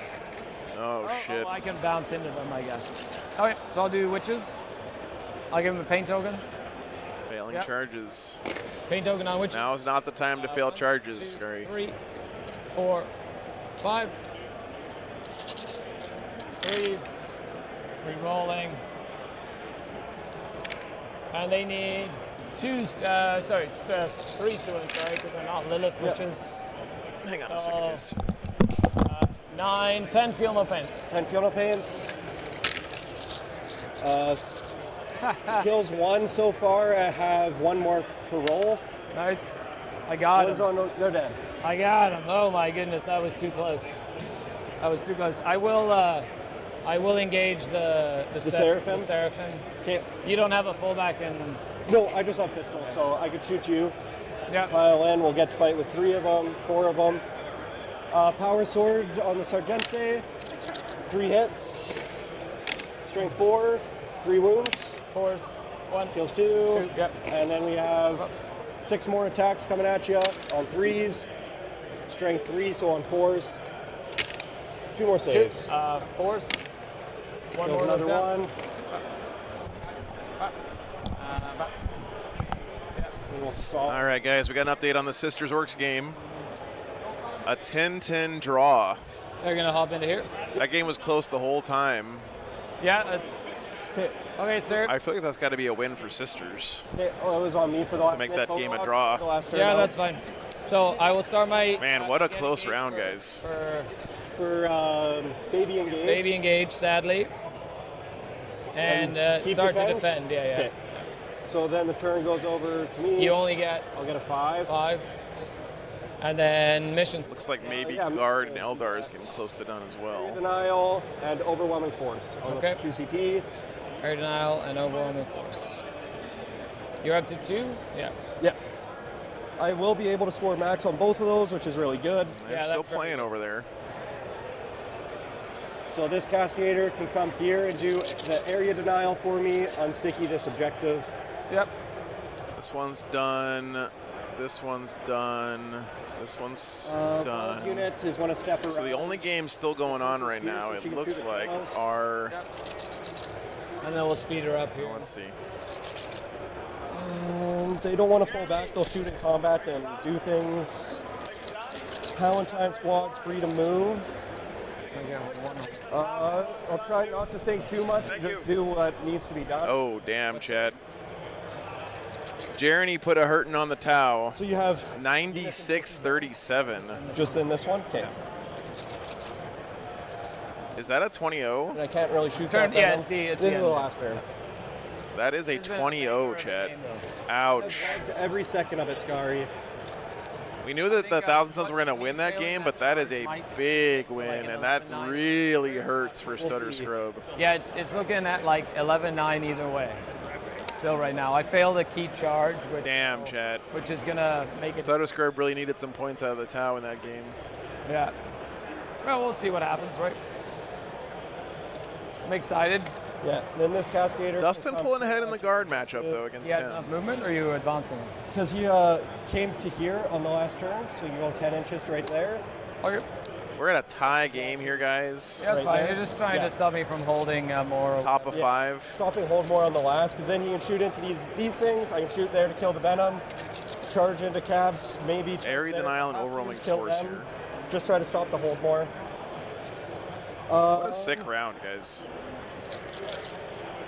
Oh, shit. Oh, I can bounce into them, I guess. Okay, so I'll do Witches. I'll give him a paint token. Failing Yep. charges. Paint token on Witches. Now's not the time to fail 1, charges, 2, Scurry. 3, 4, 5. 3s. Rerolling. And they need 2s. 3s to it, sorry, because they're not Lilith Yep. Witches. Hang on a second, guys. 9, 10 feel no pains. 10 Fiona Pains. Kills 1 so far. I have 1 more to roll. Nice. I got One's him. on. They're dead. I got him. Oh my goodness, that was too close. That was too close. I will engage the Seraphim? The Seraphim. Okay. You don't have a fullback in. No, I just have pistols, so I could shoot you. Yeah. Pile in. We'll get to fight with 3 of them, 4 of them. Power Sword on the Sargente. 3 hits. Strength 4. 3 wounds. 4s. 1. Kills 2. 2. Yep. And then we have 6 more attacks coming at you on 3s. Strength 3, so on 4s. 2 more 2. saves. 4s. 1 Kills more another goes down. 1. And we'll solve. All right, guys, we got an update on the Sisters Orcs game. A 10-10 draw. They're gonna hop into here. That game was close the whole time. Yeah, that's Okay. okay, sir. I feel like that's got to be a win for Sisters. Okay. Oh, it was on me for the last make minute that game a prologue, draw. the last turn Yeah, out. that's fine. So I will start my Man, what a get close engaged round, for- guys. For Baby Engage. baby engage, sadly, and keep start to defense? defend. Yeah, yeah. Okay. So then the turn goes over to me. You only get I'll get a 5. 5, and then missions. Looks like maybe yeah, Guard and Eldar is getting close to done as well. Denial and Overwhelming Force. On Okay. 2 CP. Air denial and overwhelming force. You're up to 2. Yeah. Yeah. I will be able to score max on both of those, which is really good. They're Yeah, still that's very playing over there. So this castigator can come here and do the area denial for me, unsticky this objective. Yep. This one's done. This one's done. This one's Pulse done. unit is going to step around. So the only games still going on right now, So she it can looks shoot at like, close. are. And then we'll speed her up here. Let's see. They don't want to fall back. They'll shoot in combat and do things. Palatine squad's free to move. I'll try not to think too much. Just do what needs to be done. Oh, damn, Chad. Jeremy put a hurting on the Tau. So you have 96-37. just in this one. Okay. Is that a 20-0? And I can't really shoot Turn- that. yeah, venom. it's the This end. is the last turn. That is a It's been 20-0, favorite Chad. game, though. Ouch. Every second of it, Scary. We knew that the Thousand Sons were going to win that game, but that is a big win, and that really hurts for Stutter Scrub. Yeah, it's looking at like 11-9 either way. Still right now. I failed a key charge, which Damn, Chad. which is gonna make it. Stutter Scrub really needed some points out of the Tau in that game. Yeah. Well, we'll see what happens, right? I'm excited. Yeah. Then this Cascader. Dustin pulling ahead in the guard matchup, though, against He has Tim. enough movement, or are you advancing? Because he came to here on the last turn, so you go 10 inches right there. Okay. We're at a tie game here, guys. Yeah, that's Right fine. there? You're just trying Yeah. to stop me from holding more. Top of Yeah. 5. Stopping hold more on the last, because then you can shoot into these things. I can shoot there to kill the Venom, charge into cabs, maybe. Area there, denial and have to overwhelming kill force them. here. Just try to stop the hold more. What a sick round, guys.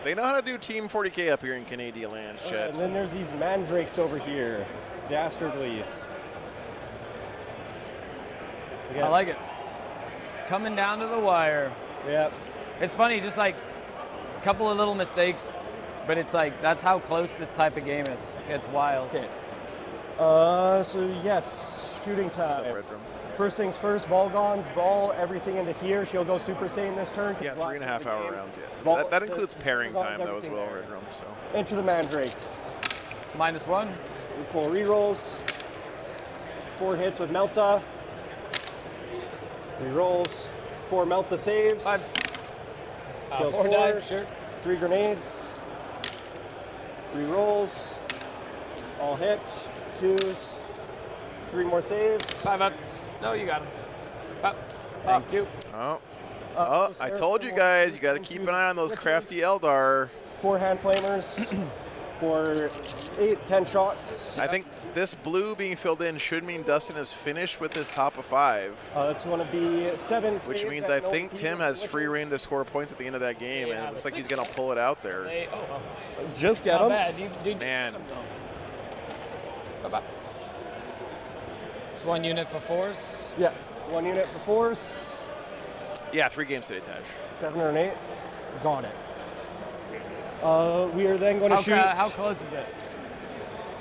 They know how to do Team 40K up here in Canadian land, Chet. And then there's these mandrakes over here. Dastardly. I like it. It's coming down to the wire. Yep. It's funny, just like a couple of little mistakes, but it's like that's how close this type of game is. It's wild. Okay. So yes, shooting What's up, time. Red Room? First things first, Volgon's Vol everything into here. She'll go Super Saiyan this turn. 'cause Yeah, it's last 3.5 turn of the hour game. rounds, yeah. Vol- That includes pairing Volgon's time, though, as everything well, there. Red Room. So. Into the mandrakes. -1. 4 rerolls. 4 hits with Melta. Rerolls. 4 Melta saves. 5. Kills 4 4. dive, sure. 3 grenades. Rerolls. All hit. 2s. 3 more saves. 5 ups. No, you got him. Up. Thank you. Oh, Oh, I told you guys, you got to keep an eye on those crafty Eldar. 4 hand flamers. For 8, 10 shots. I think this blue being filled in should mean Dustin is finished with his top of 5. It's going to be 7 Which saves means at I no think P Tim has glitches. free reign to score points at the end of that game, and Yeah, it looks the like he's 6 going to pull it out there. They, oh, well. Just get Not him. bad. You did. Man. Bye-bye. It's 1 unit for force. Yeah. 1 unit for force. Yeah, 3 games today, Taj. 7 or an 8. Got it. We are then going to shoot How close is it?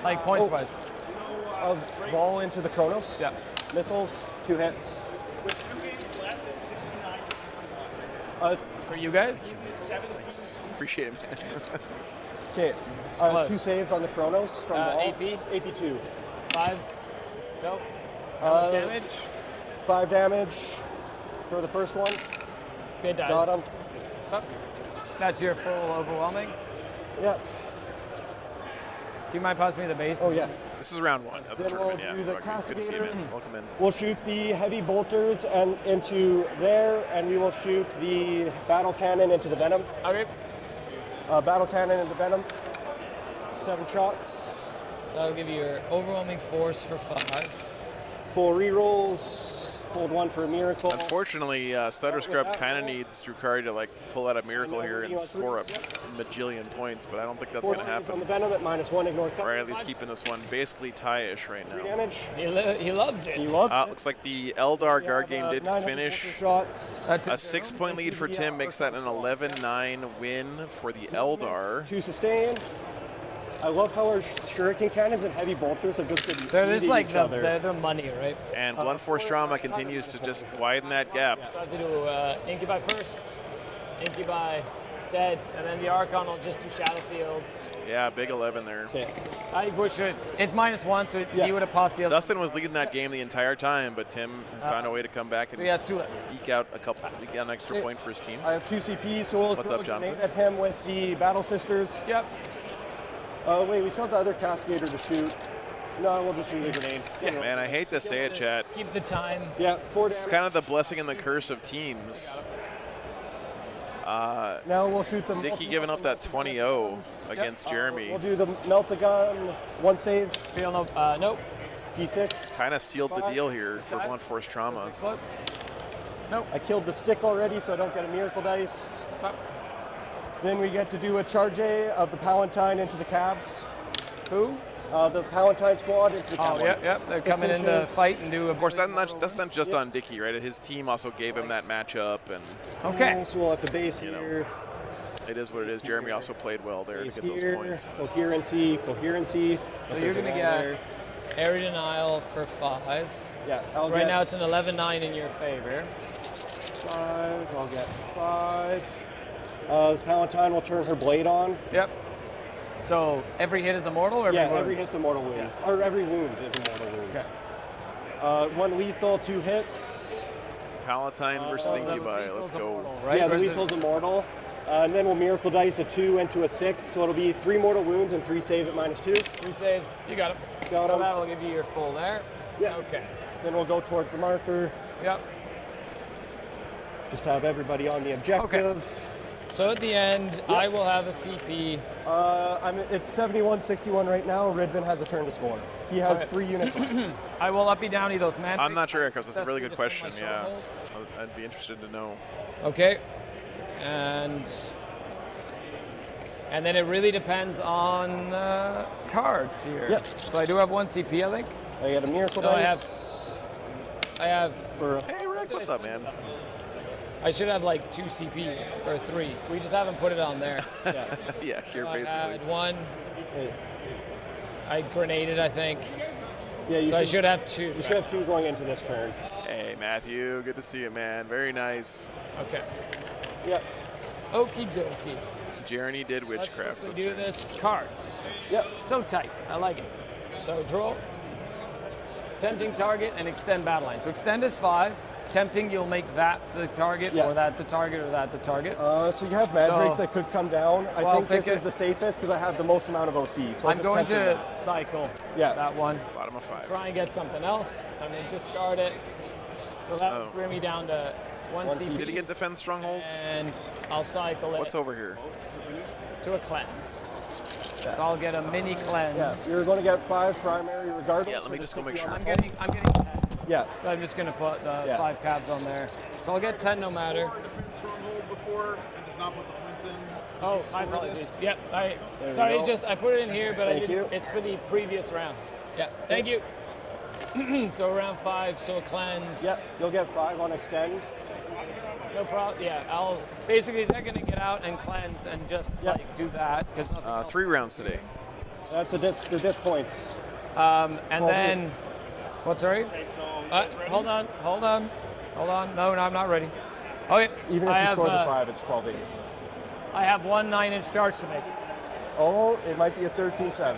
Like points wise. a ball into the Chronos. Yeah. Missiles, 2 hits. With 2 games left, it's 69 to 21. For you guys? Appreciate it, man. Okay. close. 2 saves on the Chronos from ball. AP? 82. 5s. Go. How much damage? 5 damage for the first one. Good dice. Got him. Oh. That's your full overwhelming. Yeah. Do you mind passing me the base? Oh, yeah. This is round 1 of the Then we'll tournament. Yeah, do the Welcome. Good to see you, Castigator. man. Welcome in. We'll shoot the heavy bolters and into there, and we will shoot the battle cannon into the Venom. Okay. Battle cannon into Venom. 7 shots. So I'll give you your overwhelming force for 5. 4 rerolls. Hold 1 for a miracle. Unfortunately, Stutter Scrub kind of needs Drukhari to like pull out a miracle here and score a majillion points, but I don't think that's 4 going to saves on happen. the Venom at -1. Ignore cut. Right, at least keeping this one basically tie-ish right 3 now. damage. He loves it. You love it. Looks like the Eldar We guard have, game did 9 finish. shots. That's A it. 6-point lead for Tim makes that an 11-9 win for the Eldar. 2 sustain. I love how our shuriken cannons and heavy bolters have just been They're just eating like each the, other. they're money, right? And Blunt Force Trauma continues to just widen that gap. So I have to do Incubi first, Incubi dead, and then the Archon will just do Shadow Fields. Yeah, big 11 there. Okay. I push it. It's -1, so Yeah. he would have passed the other. Dustin was leading that game the entire time, but Tim found a way to come back So he and has 2 left. eke out an extra point for his team. I have 2 CPs, so we'll What's throw up, a grenade Jonathan? at him with the Battle Sisters. Yep. Wait, we still have the other Cascader to shoot. No, we'll just shoot the grenade. Man, I hate to say it, chat. Keep the time. Yeah, 4 It's damage. kind of the blessing and the curse of teams. Now we'll shoot the. Dickey giving up that 20-0 against Jeremy. We'll do the Melt-A-Gun, 1 save, Feel no. Nope. D6. Kind of sealed the deal here for Blunt Force Trauma. Explode. Nope. I killed the stick already, so I don't get a miracle dice. Up. Then we get to do a charge of the Palatine into the cabs. Who? The Palatine squad into the cabs. Oh, yep. They're 6 coming in to inches. fight and do a. Of course, that's not just on Dickey, right? His team also gave him that matchup, and Okay. So we'll have the base You know, here. it is what it is. Jeremy also played well there Base to get those here. points. Coherency. So you're gonna get area denial for 5. Yeah, So right now it's an 11-9 in your favor. 5. I'll get 5. The Palatine will turn her blade on. Yep. So every hit is a mortal, or every Yeah, wound? every hit's a mortal wound. Or every wound is a mortal wound. Okay. 1 lethal, 2 hits. Palatine versus Incubi. Let's go. Right? Yeah, the Versus- lethal's immortal. And then we'll Miracle Dice a 2 into a 6. So it'll be 3 mortal wounds and 3 saves at -2. 3 saves. You got it. Got So 'em. that'll give you your full there. Yeah. Okay. Then we'll go towards the marker. Yep. Just have everybody on the objective. So at the end, I will have a CP. It's 71-61 right now. Ridvan has a turn to score. He has Okay. 3 units left. I will uppy downy those man. I'm not sure, Echoes. That's a really good Successfully question. defend Yeah, my stronghold. I'd be interested to know. Okay. And then it really depends on cards here. Yep. So I do have 1 CP, I think. I got a Miracle No, Dice. I have. For Hey, Rick, what's up, man? I should have like 2 CP or 3. We just haven't put it on there. yeah. Yeah, here I basically. had 1. Hey, I grenaded, I think. yeah, you So I should, should have 2. you should have 2 going into this turn. Hey, Matthew, good to see you, man. Very nice. Okay. Yep. Okie dokie. Jeremy did Let's witchcraft. quickly That's do right. this. Cards. Yep. So tight. I like it. So draw. Tempting target and extend battle line. So extend is 5. Tempting, you'll make that the target, Yeah. or that the target, or that the target. So you have Mandrakes So- that could come down. I Well, think this pick is it. the safest because I have the most amount of OC. So I'll I'm just going tempt to them. cycle Yeah. that one. Bottom of 5. Try and get something else. So I'm going to discard it. So that Oh. will bring me down to 1 CP. Did he get defense strongholds? And I'll cycle it What's over here? to a cleanse. So I'll get a mini cleanse. Yeah, you're going to get 5 primary regardless. Yeah, let me just go make sure. I'm getting 10. Yeah. So I'm just going to put the Yeah. 5 cabs on there. So I'll get 10 no matter. Defense stronghold before and does not put the points in. Oh, my apologies. Yep. we Sorry, go. I put it in here, but I Thank didn't. you. It's for the previous round. Yeah. Thank you. So round 5. So a cleanse. Yep. You'll get 5 on extend. No problem. Yeah. I'll basically they're gonna get out and cleanse and just Yep. like do that because 3 rounds today. That's the diff points. and Hold then what? Sorry. Okay, so Hold on. No, I'm not ready. Okay. Even if I he have, scores a 5, it's 12-8. I have 1 9-inch charge to make. Oh, it might be a 13-7.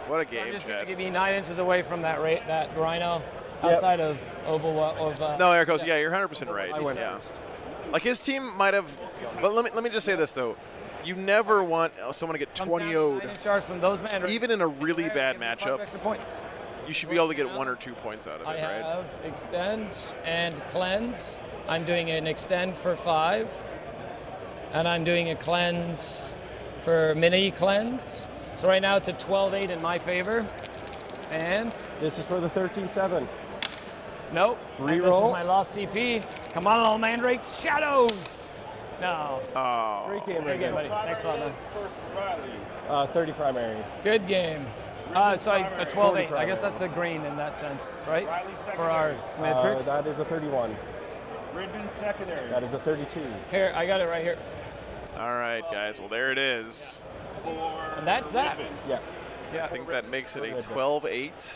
What a I'm game, just gonna Chad. give you 9 inches away from that that rhino outside of oval of. No, Eric goes, yeah, you're 100% right. I went Yeah. first. Like his team might have, but let me just say this though. You never want someone to get Comes down to 20-0'd. 9-inch charge from those men. Even in a really bad Give me 5 matchup, extra points. you should be able to get 1 or 2 points out of I it, right? have extend and cleanse. I'm doing an extend for 5, and I'm doing a cleanse for mini cleanse. So right now it's a 12-8 in my favor. And This is for the 13-7. nope. And this is Reroll. my lost CP. Come on, little mandrakes. Shadows. No. Oh, Great game, Good game, Reagan. buddy. Thanks a lot, man. is for Riley. 30 primary. Good game. So a 12-8. I guess primary. that's a green in that sense, right? Riley's For our secondaries. metrics. That is a 31. Ridvan secondaries. That is a 32. Here, I got it right here. all right, guys. Well, there it is. for And that's that. Ridvan. Yeah. I think that makes it a 12-8.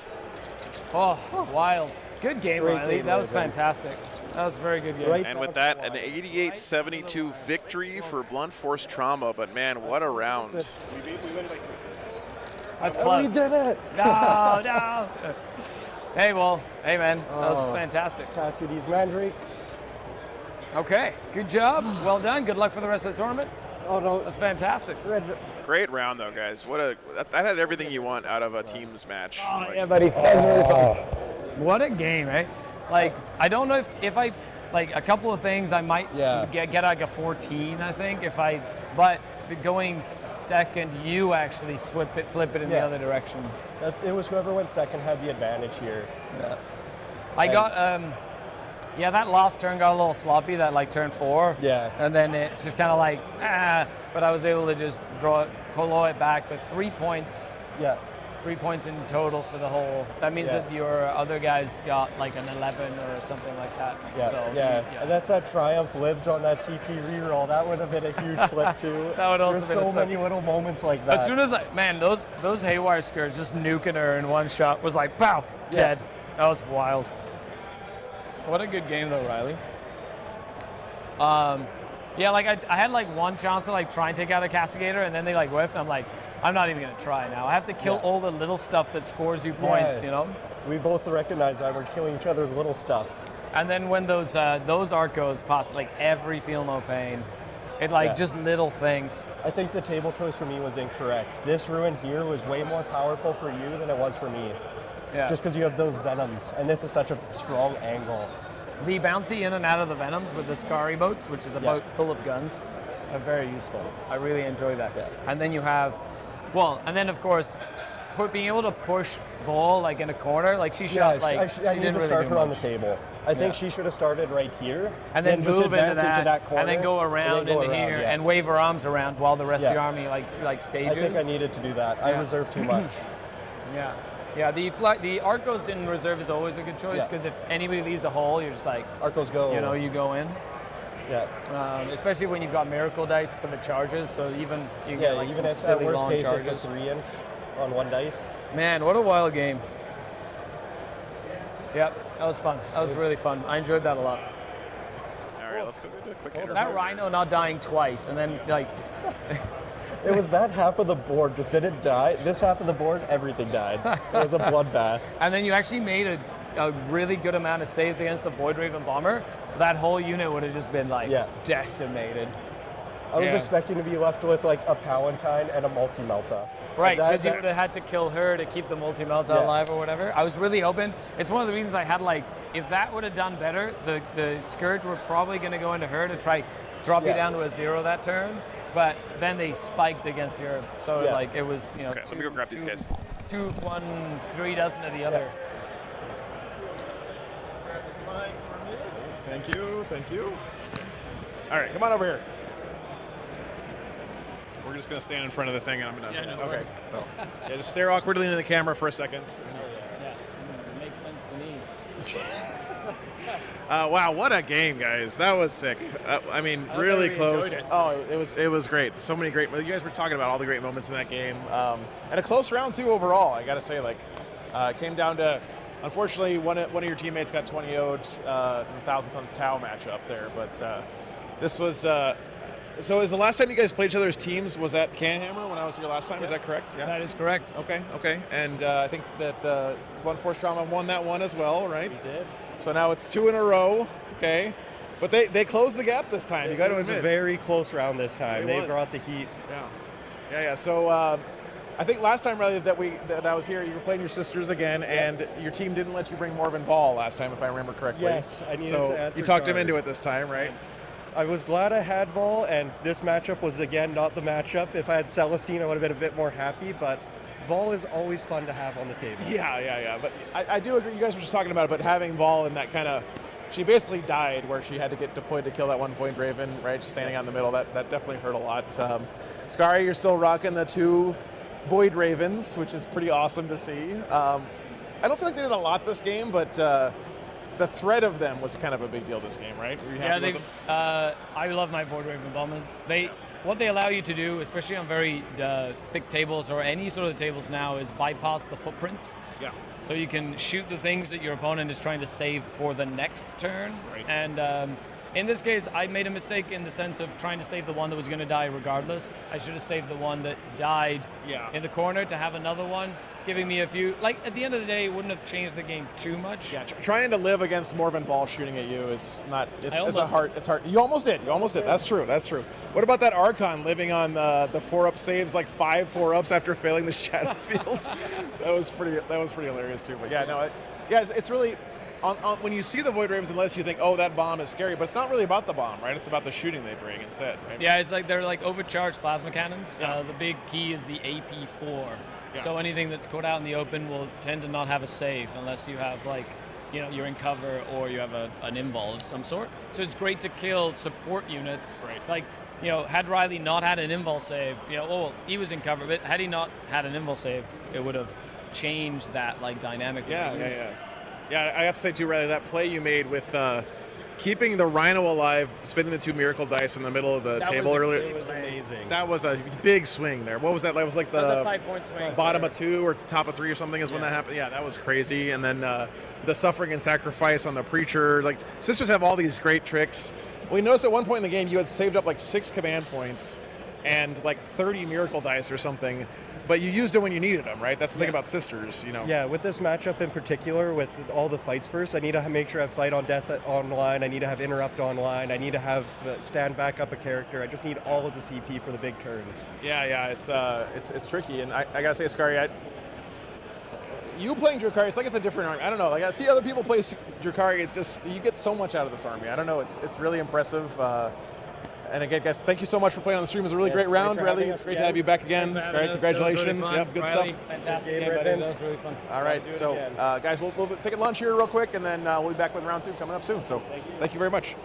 Oh, wild. Good game, Great Riley. game, That was Riley. fantastic. That was a very good game. Right. And with that, an 88-72 victory for Blunt Force Trauma. But man, what a round. We win by 3. That's Oh, close. we did it! No. Hey, well, hey, man. That was Oh. fantastic. Pass you these mandrakes. Okay, good job. Well done. Good luck for the rest of the tournament. Oh no, That's fantastic. Great round, though, guys. That had everything you want out of a team's match. Oh, Like, yeah, buddy. That was really fun. What a game, eh? Like, I don't know if I, like, a couple of things I might Yeah. get like a 14, I think, but going second, you actually flip it in the Yeah. other direction. It was whoever went second had the advantage here. Yeah. I got, that last turn got a little sloppy, that like turn 4. Yeah. And then it's just kind of like, but I was able to just claw it back. But 3 points, Yeah. 3 points in total for the whole. That means Yeah. that your other guys got like an 11 or something like that. Yeah, So, yeah. And that's that Triumph lived on that CP reroll. That would have been a huge flip too. That would also There's been a so flip. many little moments like that. As soon as those haywire skirts just nuking her in one shot was like, pow, dead. That was wild. What a good game though, Riley. Yeah, like I had like one chance to like try and take out a Castigator and then they like whiffed. I'm like, I'm not even going to try now. I have to kill all the little stuff that scores you points, you know? We both recognize that we're killing each other's little stuff. And then when those Arcos pass, like every feel no pain, it like just little things. I think the table choice for me was incorrect. This ruin here was way more powerful for you than it was for me. Yeah. Just because you have those venoms, and this is such a strong angle. The bouncy in and out of the venoms with the Scary boats, which is a boat full of guns, are very useful. I really enjoy that. Yeah. And then you have, and then of course, being able to push Vol like in a corner, like she shot like I she need didn't to really start do her on the much. table. I think she should have started right here, And then just move advance into that corner, and then go around into here yeah. and wave her arms around while the rest of the army like stages. I think I needed to do that. I reserved too much. Yeah, the Arcos in reserve is always a good choice because if anybody leaves a hole, you're just like, Arcos go. you know, you go in. Yeah. Especially when you've got miracle dice for the charges, so even you Yeah, get like even some if silly at worst long case charges. it's a 3-inch on one dice. Man, what a wild game. Yep, that was fun. That was really fun. I enjoyed that a lot. All right, let's go do a quick interview. That rhino not dying twice, and then like, It was that half of the board just didn't die. This half of the board, everything died. It was a bloodbath. and then you actually made a really good amount of saves against the Void Raven bomber. That whole unit would have just been like decimated. I was expecting to be left with like a Palantine and a multi-melta. Right, That- because you that- would have had to kill her to keep the multi-melta alive or whatever. I was really hoping. It's one of the reasons I had like, if that would have done better, the Scourge were probably going to go into her to try drop you down to a 0 that turn. But then they spiked against your, so like it was, you know. Okay, let me go grab these guys. 2, 1, 3 dozen of the other. Grab this mic from you. Thank you, thank you. All right, come on over here. We're just gonna stand in front of the thing and I'm gonna. Yeah, no okay. worries. So just stare awkwardly into the camera for a second. Yeah, makes sense to me. Wow, what a game, guys! That was sick. I mean, really close. Oh, it was great. So many great. You guys were talking about all the great moments in that game, and a close round too overall. I gotta say, like, it came down to, unfortunately, one of your teammates got 20-0'd in the Thousand Suns Tau matchup there. But this was. So is the last time you guys played each other's teams was at Canhammer when I was here last time? Is that correct? Yeah. That is correct. Okay. And I think that Blunt Force Trauma won that one as well, right? We did. So now it's 2 in a row, okay? But they closed the gap this time, you got to admit. It was a very close round this time. It They was. brought the heat. Yeah. So I think last time really that I was here, you were playing your sisters again, and your team didn't let you bring Morven Vol last time, if I remember correctly. Yes, I needed so to answer you talked him guard. into it this time, right? I was glad I had Vol, and this matchup was again not the matchup. If I had Celestine, I would have been a bit more happy, but Vol is always fun to have on the table. Yeah. But I do agree, you guys were just talking about it, but having Vol in that kind of, she basically died where she had to get deployed to kill that one Void Raven, right? Just standing out in the middle, that definitely hurt a lot. Skari, you're still rocking the 2 Void Ravens, which is pretty awesome to see. I don't feel like they did a lot this game, but the threat of them was kind of a big deal this game, right? Were you happy with them? I love my Void Raven bombers. What they allow you to do, especially on very thick tables or any sort of tables now, is bypass the footprints. Yeah. So you can shoot the things that your opponent is trying to save for the next turn. Right. And in this case, I made a mistake in the sense of trying to save the one that was going to die regardless. I should have saved the one that died in the corner to have another one, giving me a few. Like, at the end of the day, it wouldn't have changed the game too much. Yeah, trying to live against Morven Vol shooting at you is not. It's almost hard. You almost did. That's true. What about that Archon living on the 4-up saves, like 5 4-ups after failing the Shadow Fields? that was pretty hilarious too. But it's really. When you see the Void Ravens, unless you think, oh, that bomb is scary, but it's not really about the bomb, right? It's about the shooting they bring instead, right? Yeah, it's like they're like overcharged plasma cannons. The big key is the AP4. Yeah. So anything that's caught out in the open will tend to not have a save unless you have you're in cover or you have an invol of some sort. So it's great to kill support units. Right. Like, had Riley not had an invol save, he was in cover, but had he not had an invol save, it would have changed that dynamic. Yeah, I have to say too, Riley, that play you made with keeping the Rhino alive, spinning the 2 miracle dice in the middle of the table earlier. It was amazing. That was a big swing there. What was that? That was like That was a the 5-point swing. bottom of 2 or top of 3 or something is when that happened. Yeah, that was crazy. And then the suffering and sacrifice on the preacher. Like, sisters have all these great tricks. We noticed at one point in the game you had saved up like 6 command points and like 30 miracle dice or something. but you used them when you needed them, right? That's the thing Yeah. about sisters, you know. Yeah, with this matchup in particular, with all the fights first, I need to make sure I have fight on death online. I need to have interrupt online. I need to have stand back up a character. I just need all of the CP for the big turns. Yeah, it's tricky, and I gotta say, Scary, you playing Drukhari, it's like it's a different army. I don't know. Like I see other people play Drukhari, it just you get so much out of this army. I don't know. It's really impressive. And again, guys, thank you so much for playing on the stream. It was a really great round, Riley. It's great to have you back again. Thanks for Scary, having us. That was really congratulations. fun. Yep, good Riley, stuff. Fantastic Good game, game, buddy. Brendan. That was really fun. All right, do it so again. guys, we'll take a lunch here real quick, and then we'll be back with round 2 coming up soon. So thank you very much.